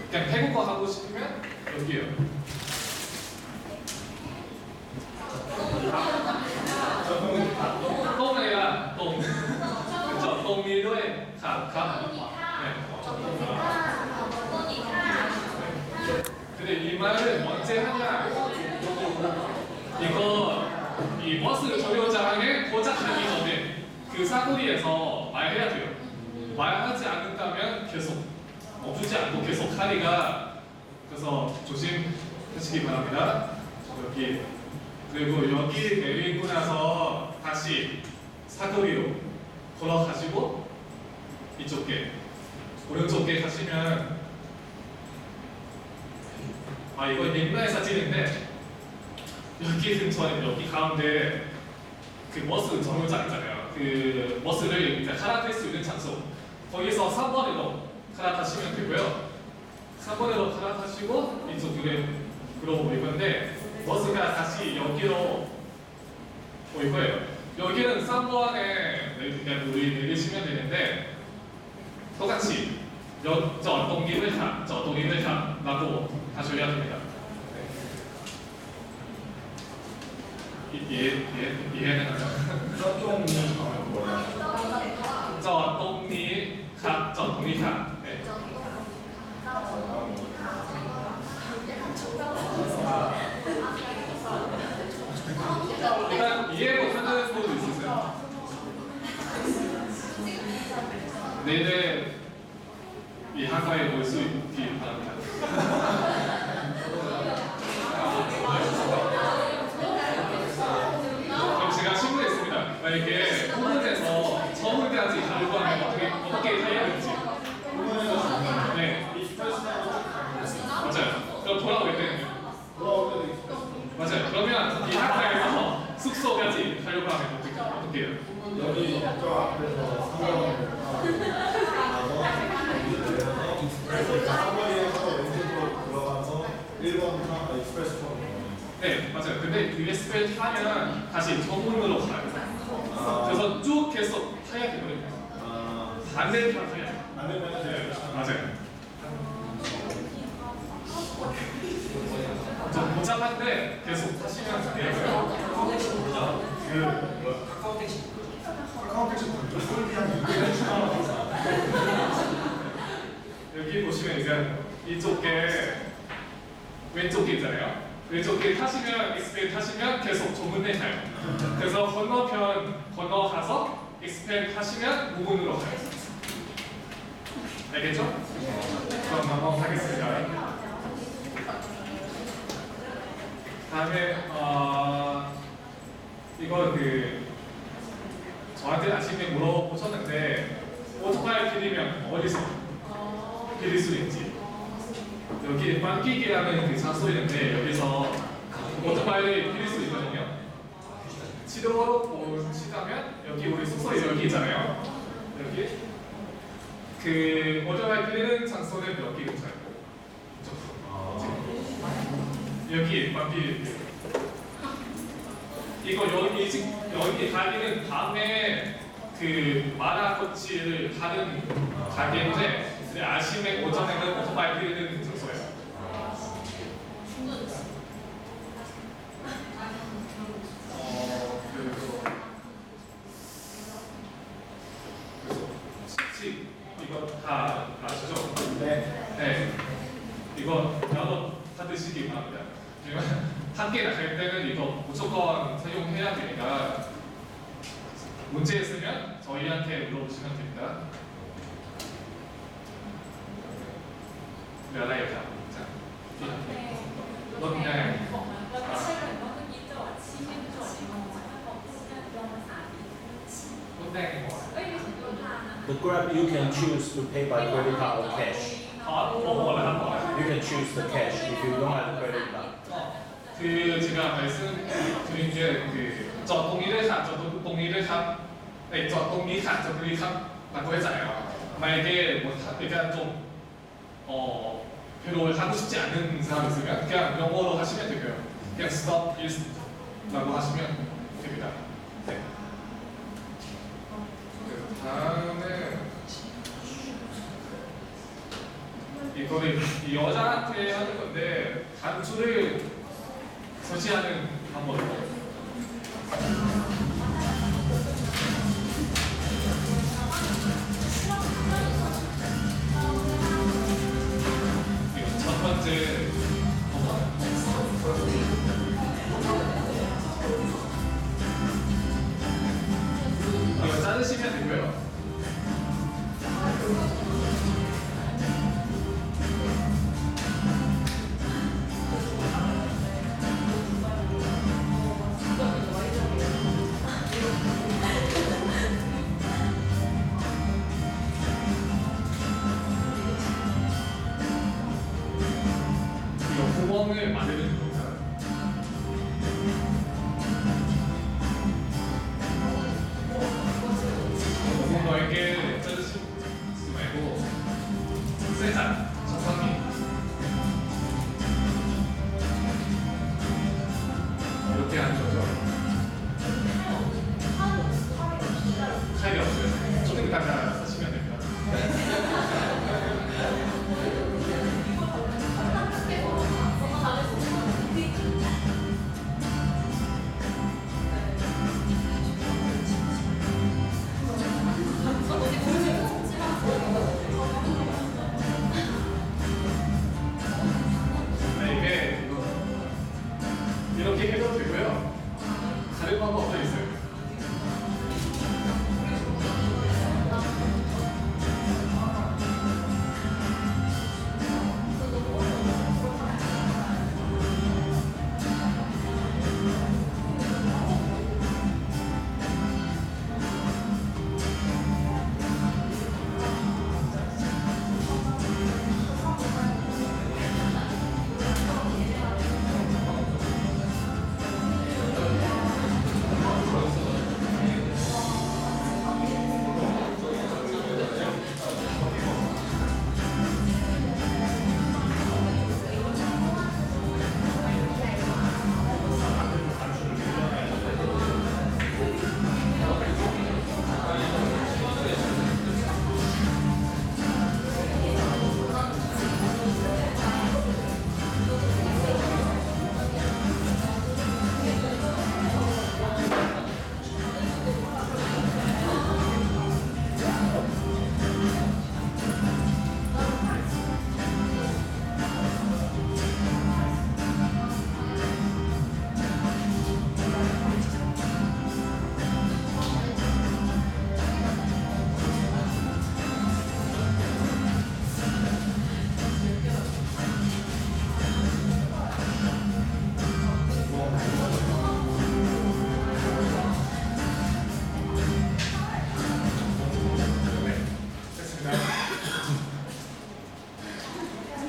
그냥 태국어 하고 싶으면 여기요. 똥이야 똥. 그렇죠. 똥이로의 가. 근데 이 말을 언제 하냐? 이거 이 버스 조교장에 도착하기 전에 그 사거리에서 말해야 돼요. 말하지 않는다면 계속 멈추지 않고 계속 하니까 그래서 조심하시기 바랍니다. 여기 그리고 여기 내리고 나서 다시 사거리로 걸어가시고 이쪽에 오른쪽에 가시면 이거 옛날 사진인데 여기 근처에 여기 가운데 그 버스 정류장 있잖아요. 그 버스를 이제 갈아탈 수 있는 장소 거기서 3번으로 갈아타시면 되고요. 3번으로 갈아타시고 이쪽으로 올 건데 버스가 다시 여기로 올 거예요. 여기는 3번에 우리 내리시면 되는데 똑같이 저 동기를 가, 저 동기를 가 라고 하셔야 됩니다. 이해는 하죠? 저 동리 가, 저 동리 가. 네. 일단 이해 못하는 분도 있으세요? 내일 이 학과에 올 수 있길 바랍니다. 그럼 제가 질문했습니다. 만약에 부문에서 서울까지 가려고 하면 어떻게 해야 될지. 네. 맞아요. 그럼 돌아오게 되네요. 맞아요. 그러면 이 학과에서 숙소까지 가려고 하면 어떻게 해요? 여기 저 앞에서 그래서 3번에서 왼쪽으로 들어가서 1번 타 익스프레스 타고 네, 맞아요. 근데 그 익스프레스 타면 다시 정문으로 가요. 그래서 쭉 계속 타야 되거든요. 반대편 타야 돼요. 반대편에 네, 맞아요. 좀 복잡한데 계속 타시면 돼요. 카카오 택시 여기 보시면 이제 이쪽에 왼쪽에 있잖아요. 왼쪽에 타시면 익스프레스 타시면 계속 정문에 가요. 그래서 건너편 건너가서 익스프레스 타시면 무문으로 가요. 알겠죠? 그럼 넘어가겠습니다. 다음에 이거 저한테 아침에 물어보셨는데 오토바이 빌리면 어디서 빌릴 수 있지? 여기 빵기기라는 그 장소 있는데 여기서 오토바이를 빌릴 수 있거든요. 지도로 보시다면 여기 우리 숙소 여기 있잖아요. 여기 그 오토바이 빌리는 장소는 여기 근처에 여기 빵기 이거 여기 가게는 밤에 그 마라꼬치를 하는 가게인데 아침에 오전에는 오토바이 빌리는 장소예요. 이거 다 아시죠? 네. 이거 영어 받으시기 바랍니다. 함께 나갈 때는 이거 무조건 사용해야 되니까 문제 있으면 저희한테 물어보시면 됩니다. รืออะไรครับจากรถแดง The Grab you can choose to pay by credit card or cash. อ๋อโอ้โหแล้วครับ You can choose the cash if you don't have credit card. 그 제가 말씀드린 게 그จอดตรงนี้ด้วยค่ะจอดตรงนี้ด้วยครับจอดตรงนี้ค่ะจอดตรงนี้ครับ라고 했잖아요. 만약에 뭐 약간 좀 별로 하고 싶지 않은 사람 있으면 그냥 영어로 하시면 되고요. 그냥 stop is라고 하시면 됩니다. 네. 다음은 이거를 여자한테 하는 건데 단추를 설치하는 방법이에요. 첫 번째 이거 자르시면 되고요. 구멍을 만드는 겁니다. 너무 넓게 자르지 말고 세자, 적당히 이렇게 하는 거죠. 칼이 없어요. 조금 이따가 사시면 됩니다. 이렇게 해도 되고요. 다른 방법도 있어요.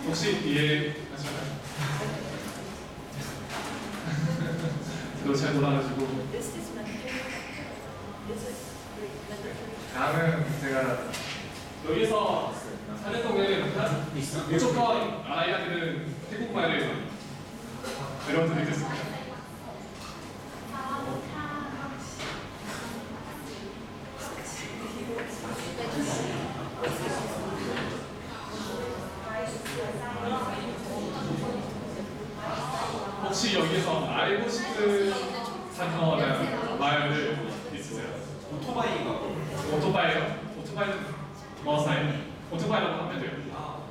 혹시 이해하셨나요? 그거 잘 몰라가지고 다음은 제가 여기서 사례동은 무조건 알아야 되는 태국말을 배워드리겠습니다. 혹시 여기서 알고 싶은 단어나 말을 있으세요? 오토바이요? 오토바이는 뭐사요? 오토바이라고 하면 돼요.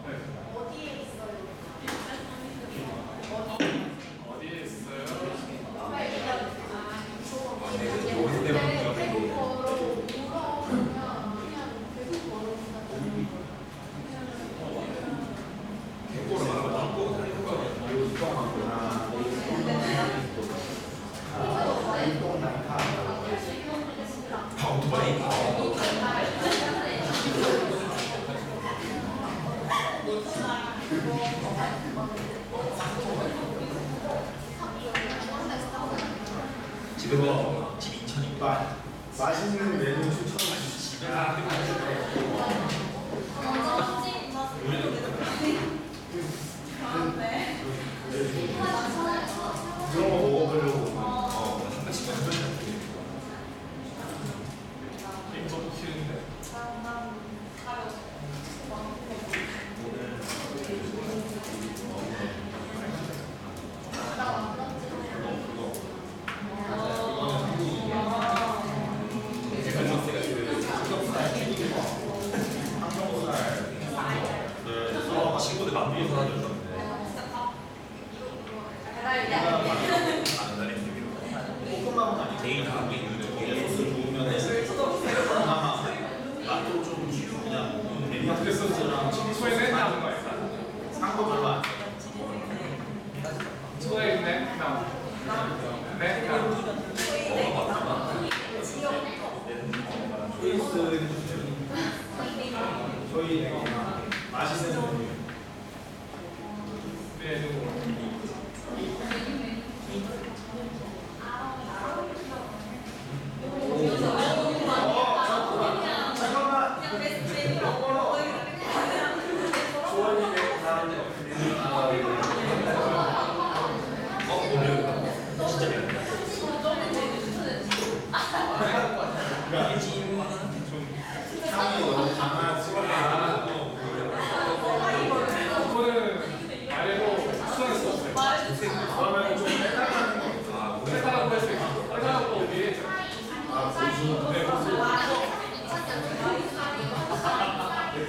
네. 어디에 있어요? 지금 집 인천이니까 맛있는 메뉴 추천해 주시죠. 그런 거 먹어보려고. 좀 키우는데. 친구들 만두에서 하나 줬는데 볶음밥은 아니 개인 소스 좋으면 그나마 맛도 좀 그냥 베리아트 소스랑 칠리 소스랑 나온 거 있어? 산거 별로 안 소에 있네. 네. 먹어봤구나. 초이스 저희 되게 맛있는 메뉴.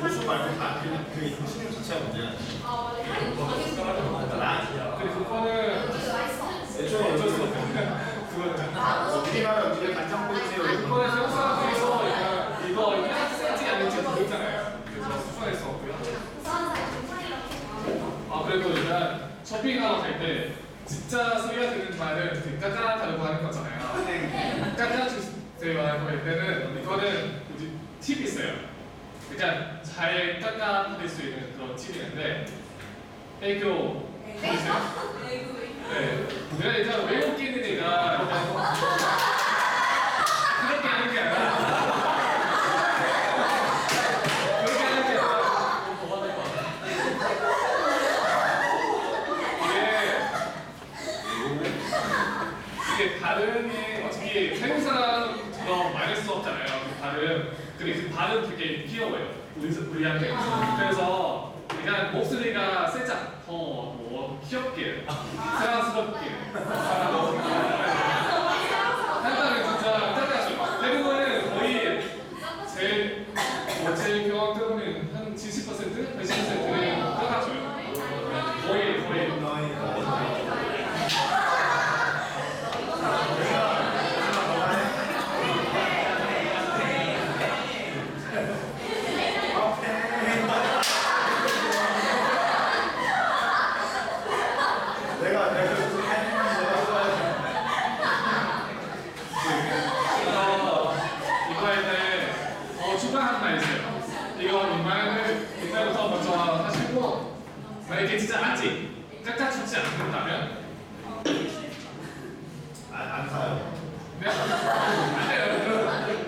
고수 말고 다 그 향신료 자체가 문제야. 근데 그거는 애초에 어쩔 수 없어. 우리나라 음식에 간장 뿌리세요. 그거는 생산에서 이거 센지 아닌지 모르잖아요. 그래서 수정할 수 없고요. 아 그래도 일단 쇼핑하러 갈 때 진짜 소리가 드는 말은 그 깎아달라고 하는 거잖아요. 깎아주세요 하고 할 때는 이거는 팁이 있어요. 그러니까 잘 깎아낼 수 있는 그런 팁이 있는데 애교 보이세요? 네. 내가 일단 외국인인 애가 그렇게 하는 게 아니라 그렇게 하는 게 아니라 뭐 하는 거야? 이게 발음이 어차피 한국 사람처럼 말할 수 없잖아요. 그 발음. 근데 그 발음 되게 귀여워요. 우리한테. 그래서 그냥 목소리가 살짝 더 귀엽게, 사랑스럽게. 한다면 진짜 깎아줘요. 대부분은 거의 제 경험 때문에 한 70%? 80%는 깎아줘요. 거의. 만약에 진짜 아직 깎아주지 않는다면 안 사요. 네? 안 돼요.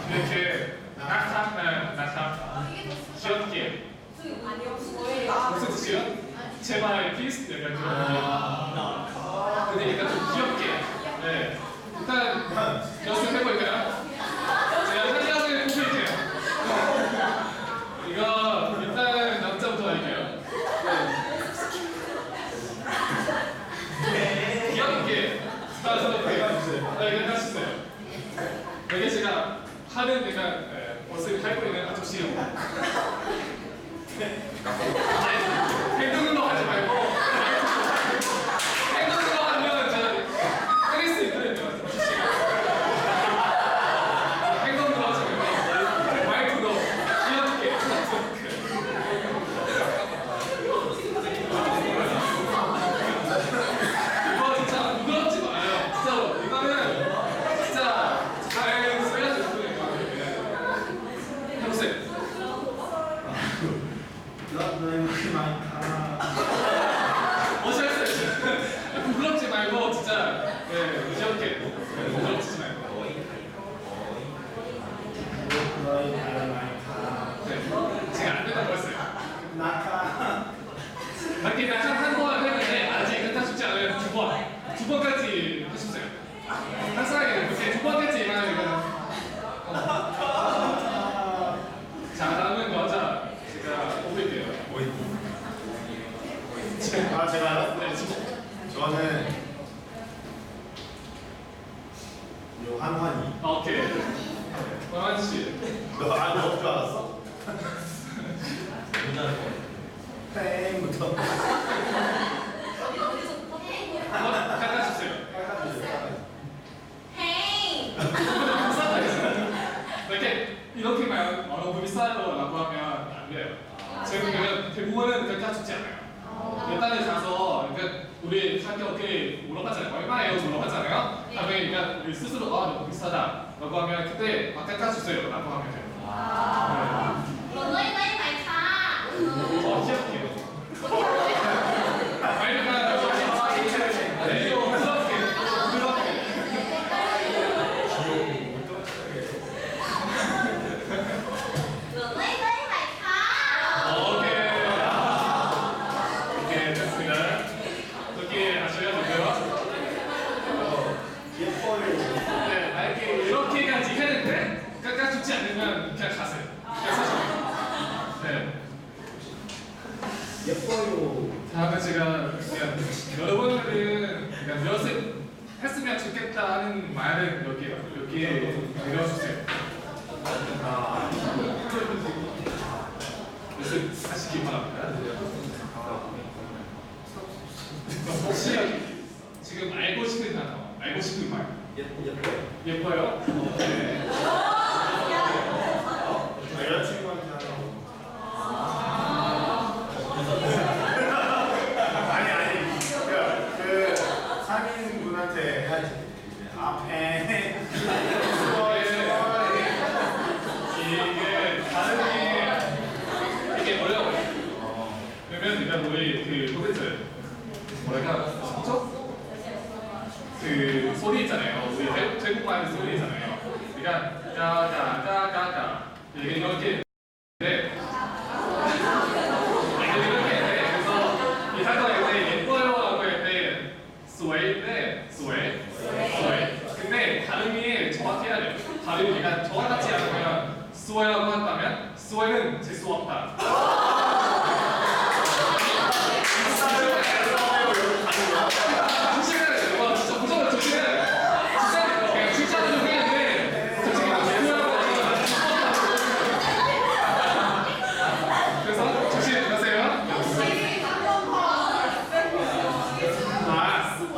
이렇게 낙탑 귀엽게 무슨 뜻이요? 제발 플리즈 약간 그런 근데 약간 좀 귀엽게 네. 일단 연습해볼까요? 제가 한 가지를 뽑을게요. 이거 일단 남자부터 할게요. 귀엽게 스타스럽게 이거 하시세요. 여기 제가 하는 내가 옷을 팔고 있는 아저씨라고 행동으로 하지 말고 네, 무지없게 부끄럽지 말고. 네, 제가 안 된다고 했어요. 밖에 낙한 한번 했는데 아직 끝나 죽지 않아요. 두 번까지 하셨어요. 항상 그렇게 두 번까지만 이거. 자, 다음은 여자 제가 뽑을게요. 아, 제가요? 네, 저는 요 한환이. 오케이. 황환 씨. 너 안 올 줄 알았어? 땡부터. 한번 깎아주세요. 이렇게 말 너무 비싸요라고 하면 안 돼요. 제가 대부분은 깎아주지 않아요. 일단은 가서 우리 가격을 물어봤잖아요. 얼마예요? 물어봤잖아요. 다음에 그러니까 우리 스스로 너무 비싸다라고 하면 그때 막 깎아주세요라고 하면 돼요. 기억해요. 이렇게까지 했는데 깎아주지 않으면 그냥 가세요. 그냥 사세요. 네. 예뻐요. 다음에 제가 여러분들은 연습했으면 좋겠다 하는 말은 여기에 내려주세요. 연습하시기 바랍니다. 혹시 지금 알고 싶은 단어, 알고 싶은 말? 예뻐요? 네. 여자친구한테 아니 그 상인분한테 하지. 앞에 이게 다른 이게 어려워요. 그러면 일단 우리 그 콘텐츠 뭐랄까 성적? 그 소리 있잖아요. 우리 태국말 소리 있잖아요. 그러니까 까까까까까 이렇게 네. 이렇게 해. 그래서 이 단어에 대해 예뻐요라고 할 때 스웨이인데 스웨이. 근데 발음이 정확히 해야 돼요. 발음이 그러니까 정확하지 않으면 스웨이라고 한다면 스웨이는 재수 없다.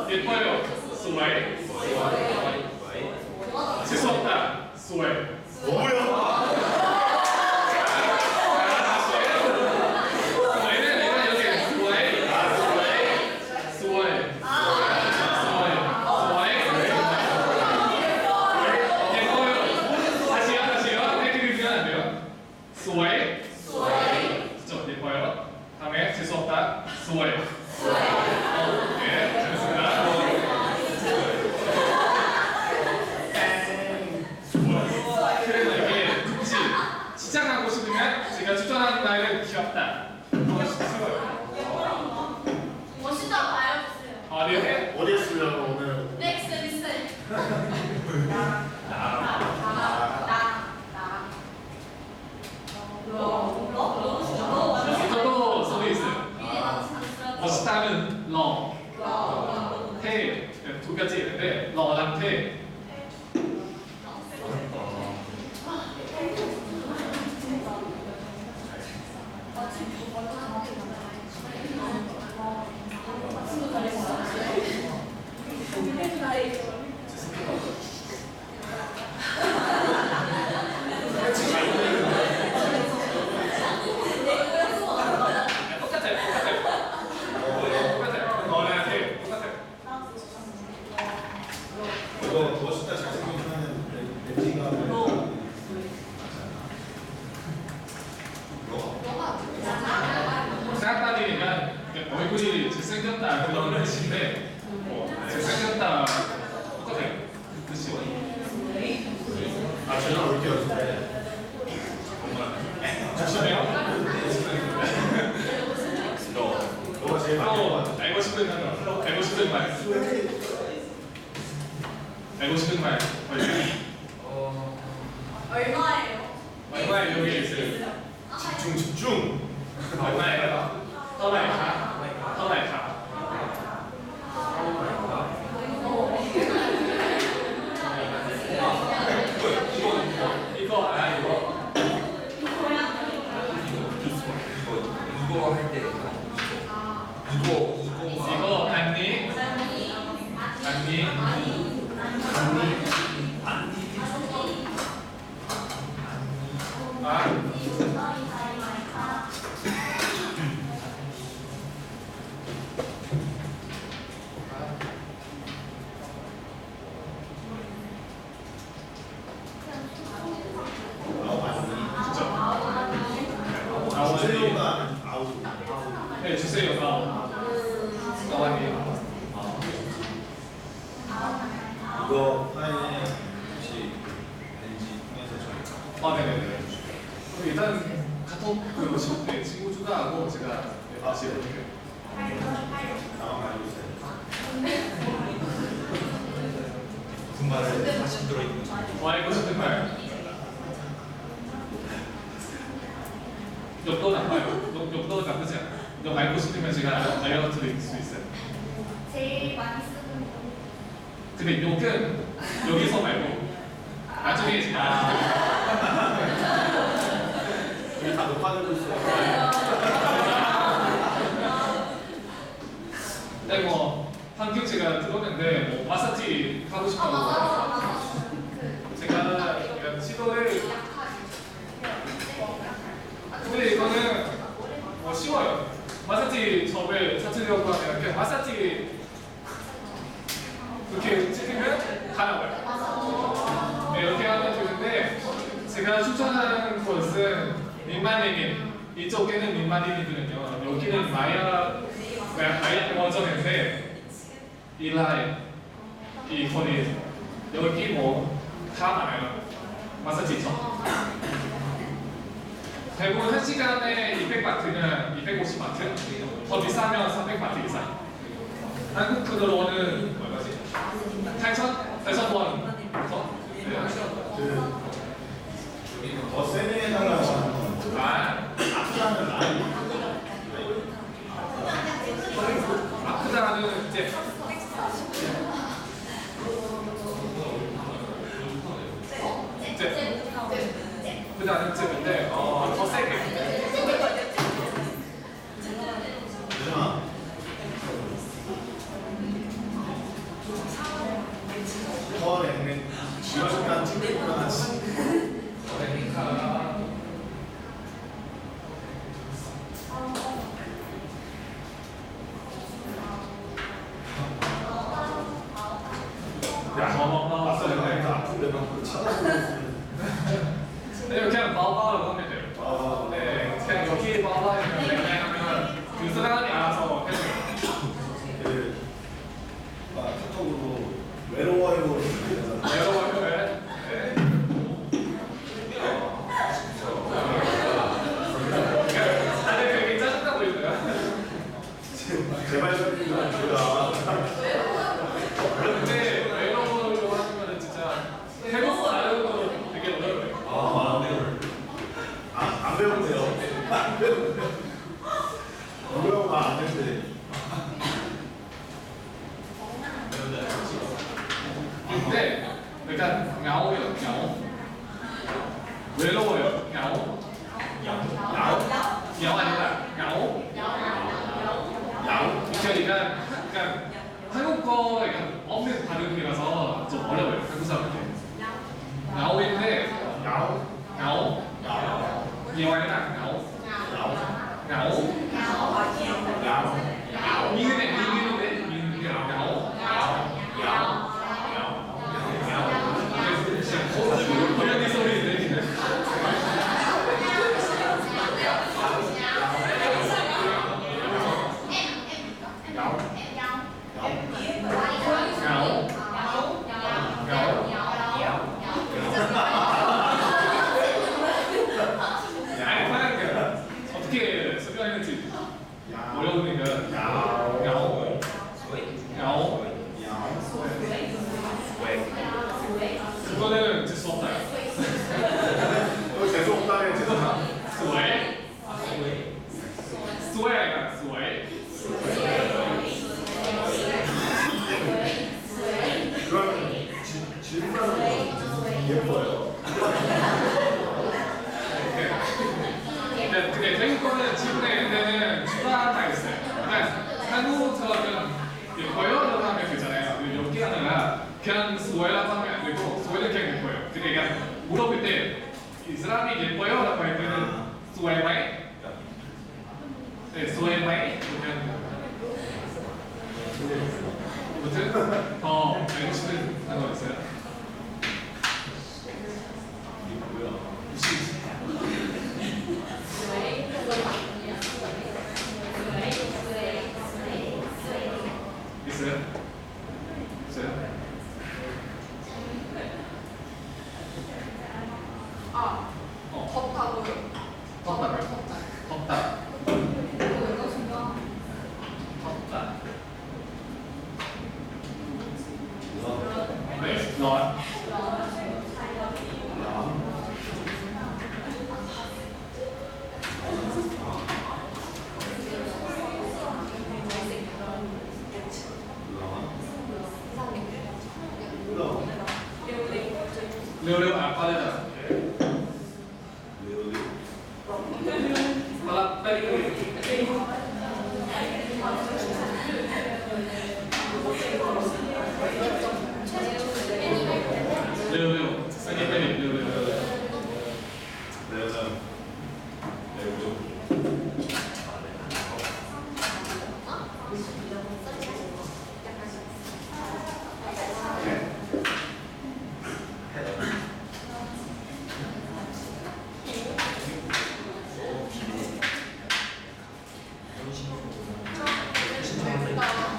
예뻐요. 스웨이. 재수 없다. 스웨이. 뭐야? 스웨이는 내가 여기 스웨이. 스웨이. 예뻐요. 다시요. 이렇게 들으면 안 돼요. 스웨이. 그쵸? 예뻐요. 다음에 재수 없다. 스웨이. 네, 잘했습니다. 그래서 이게 굳이 시작하고 싶으면 제가 추천하는 말은 귀엽다. 멋있다고 알려주세요. 아, 네. 어디에 쓰려고 오늘? 넥스 리슨. 저도 소리 있어요. 멋있다는 러. 태. 두 가지 있는데 러랑 태. 이거 멋있다 잘생겼다는 랩티가 생각하니까 얼굴이 잘생겼다 그런 뜻인데 잘생겼다 똑같아요. 그치? 아, 제가 왜 이렇게 너가 제일 많이 알고 싶은 말. 알고 싶은 말. 알고 싶은 말. 얼마예요? 얼마에 여기 있어요? 집중. 얼마예요? เท่าไหร่คะเท่าไหร่คะ 이거 알아 이거? 이거 할 때 이거 안니? 네, 주세요. 나왔니? 이거 파일에 혹시 왠지 통해서 저희 네네네. 그럼 일단 카톡 네, 친구 추가하고 제가 다시 해볼게요. 나만 알고 있어요. 무슨 말을 다시 들어있는 거죠? 알고 싶은 말. 욕도 나빠요. 욕도 나쁘지 않아요. 너 알고 싶으면 제가 알려드릴 수 있어요. 제일 많이 쓰는 거. 근데 욕은 여기서 말고 나중에 제가 우리 다 녹화되고 있어요. 네, 뭐 방금 제가 들었는데 뭐 마사지 하고 싶다고 제가 이런 시도를 근데 이거는 뭐 쉬워요. 마사지 접을 찾으려고 하면 그냥 마사지 이렇게 찍으면 다 나와요. 네, 이렇게 하면 되는데 제가 추천하는 곳은 민마니님 이쪽에는 민마니님이거든요. 여기는 마야 버전인데 이 라인 이 거리 여기 뭐 다 많아요. 마사지 접 대부분 1시간에 200바트는 250바트 더 비싸면 300바트 이상 한국 돈으로는 얼마지? 8,000원 더 세미해달라고 하는 건 아프다는 아프다는 이제 아프다는 쯤인데 더 세게 더내는 지원시간 찍는 하지. 그냥 바바라고 하면 돼요. 네, 그냥 여기 바바이면 하면 그 사람이 알아서 해줘요. 카톡으로 외로워요. 외로워요. 네. 다들 되게 짜증나 보이고요. 제발 좀 뭐야. 근데 외로워요 하면 진짜 해보고 알아는 거 되게 어려워요. 안 배우면 돼요. 안 배우면 돼요. 배우면 안 되는데. 근데 일단 야오요, 야오. 외로워요, 야오. 야오 아니라 야오. 야오. 그러니까 한국어 약간 없는 발음이라서 좀 어려워요, 한국 사람한테. 야오인데 야오. 야오 아니라 야오. 야오. 미는데 야오. 고양이 소리 내기는 알지? 어려우니까 야오. 그거는 재수 없다요. 재수 없다네, 재수 없다. 스웨. 스웨가 스웨. 그럼 질문하는 예뻐요. 근데 태국 거는 질문에 대한 추가가 있어요. 그러니까 한국처럼 예뻐요라고 하면 되잖아요. 여기 하다가 그냥 스웨라고 하면 안 되고 스웨는 그냥 예뻐요. 근데 그냥 물어볼 때 이 사람이 예뻐요라고 할 때는 스웨마이? 네, 스웨마이? 그냥 아무튼 더 알고 싶은 단어 있어요? 있어요? 있어요? 덥다고요. 덥다고요? 덥다. 덥다. 네, 넌. ร็วๆ빠르다. ร็ว빨리 ร็ว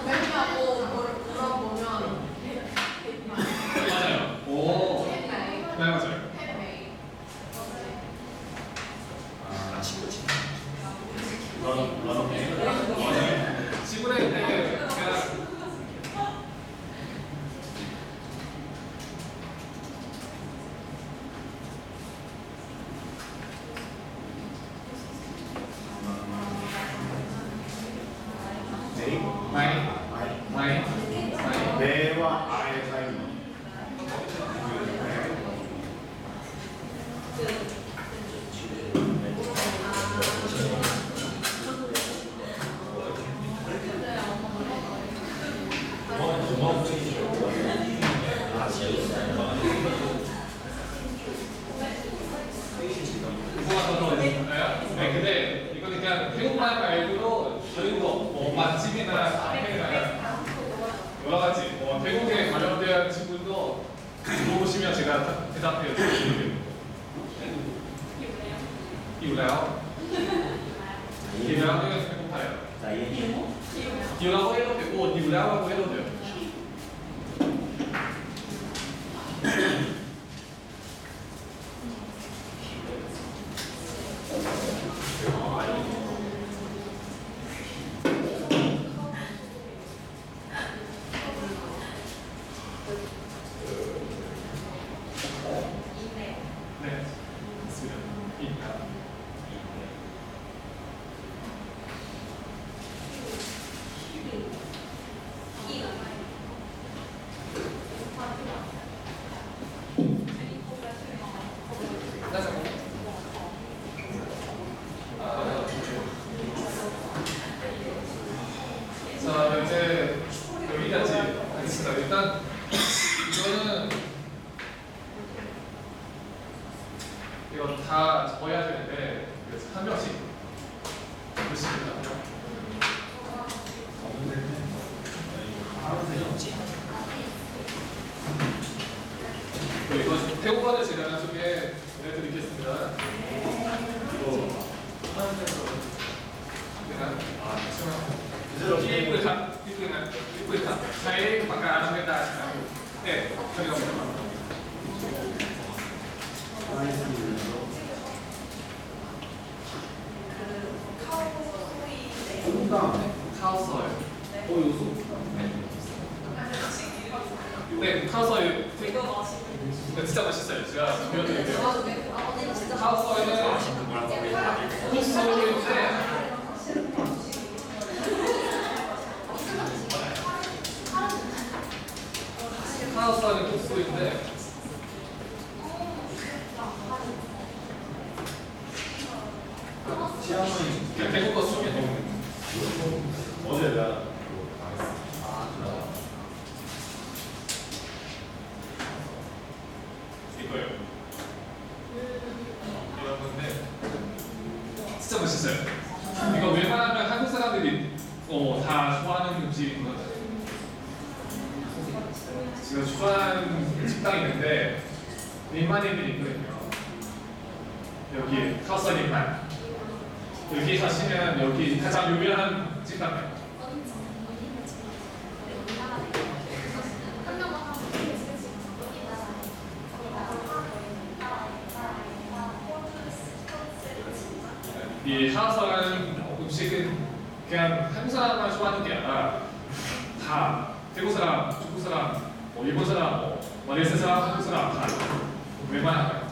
매니아고 물어보면 맞아요. 오. 네, 맞아요. 맞아요. 지구대 때 그냥 마이 네와 아의 차이. 네, 근데 이거는 그냥 태국말 말고도 다른 거, 뭐 맛집이나 카페나 여러 가지, 뭐 태국에 관련된 질문도 물어보시면 제가 대답해 드릴게요. 이유라요? 이유라고는 배고파요. 이유라고 해도 되고, 이유라고 해도 돼요. 네, 맞습니다. 자, 이제 여기까지 하겠습니다. 일단 이거는 이거 다 적어야 되는데 그래서 한 명씩 보겠습니다. 이거 태국어를 제가 나중에 보내드리겠습니다. 이거ใช้ปากกาทำเป็นได้ใช่ไหมเนี่ยเขาเรียกว่า 카오서요. 네, 카오서요. 진짜 맛있어요. 제가 보여드릴게요. 카오서요는 국수인데 카오서요는 국수인데 태국 거 중에 어제 내가 이거요. 이런 건데 진짜 맛있어요. 이거 웬만하면 한국 사람들이 다 좋아하는 음식인 것 같아요. 제가 좋아하는 식당이 있는데 림마님이 있거든요. 여기 카오서 림만. 여기 가시면 여기 가장 유명한 식당이에요. 이 카오서라는 음식은 그냥 한국 사람만 좋아하는 게 아니라 다 태국 사람, 중국 사람, 일본 사람, 말레이시아 사람, 한국 사람 다 웬만하면.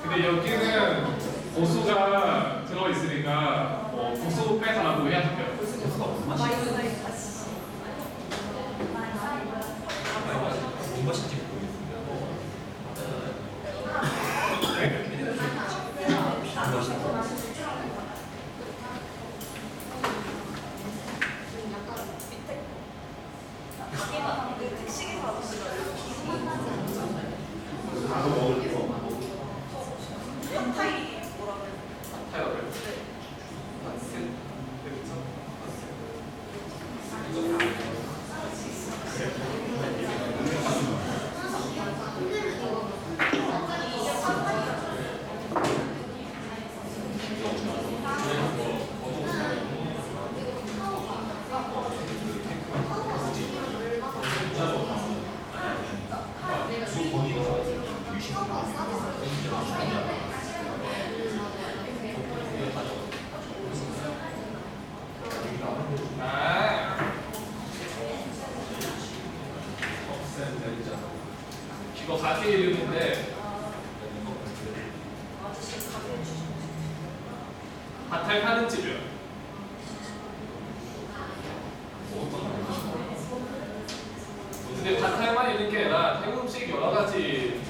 근데 여기는 고수가 들어있으니까 고수 빼달라고 해야 돼요. 맛있지 모르겠습니다. 이거 가게 이름인데 팟타이 파는 집이요. 근데 팟타이만 있는 게 아니라 태국 음식 여러 가지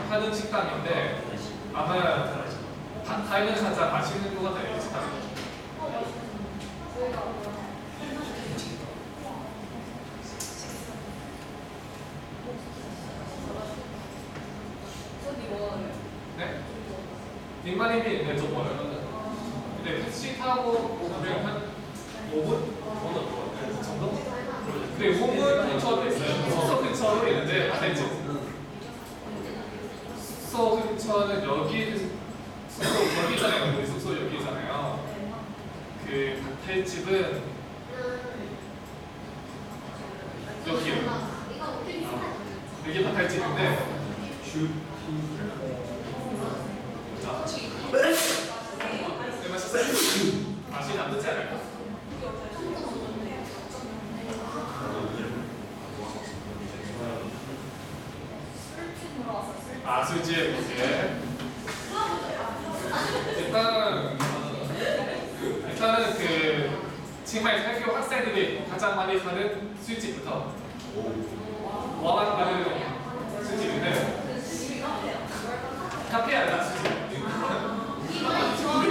하는 식당인데 아마 팟타이는 가장 맛있는 것 같아요. 이 식당. 네? 빅마님이 있는데 좀 멀어요. 근데 택시 타고 오면 한 5분? 정도? 근데 우문 근처도 있어요. 숙소 근처도 있는데 팟타이집. 숙소 근처는 여기 숙소 여기잖아요. 우리 숙소 여기잖아요. 그 팟타이집은 여기요. 여기 팟타이집인데 맛이 나쁘지 않아요? 아, 술집 이제 일단은 그 치마이 학교 학생들이 가장 많이 가는 술집부터 워낙 가는 술집인데 카페 아니라 술집.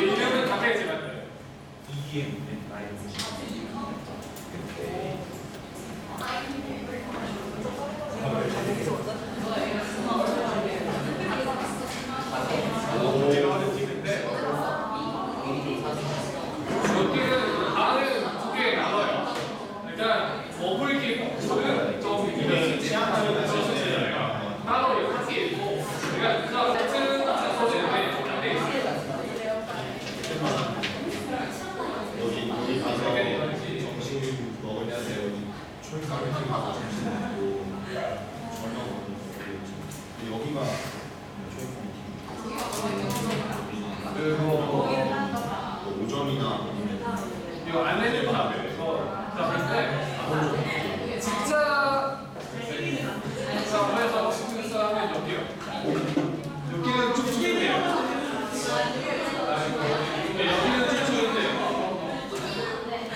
이름은 카페지만 이게 나의 들어가는 집인데 여기는 안은 두 개 나눠요. 일단 머물기 공수는 좀 취향하는 소스잖아요. 따로 한 개 있고 그러니까 같은 소스인데 안돼 있어요. 여기 가서 점심 먹을 때 여기 초인가게 점심 먹고 저녁 먹고 여기가 초인가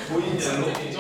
보이냐로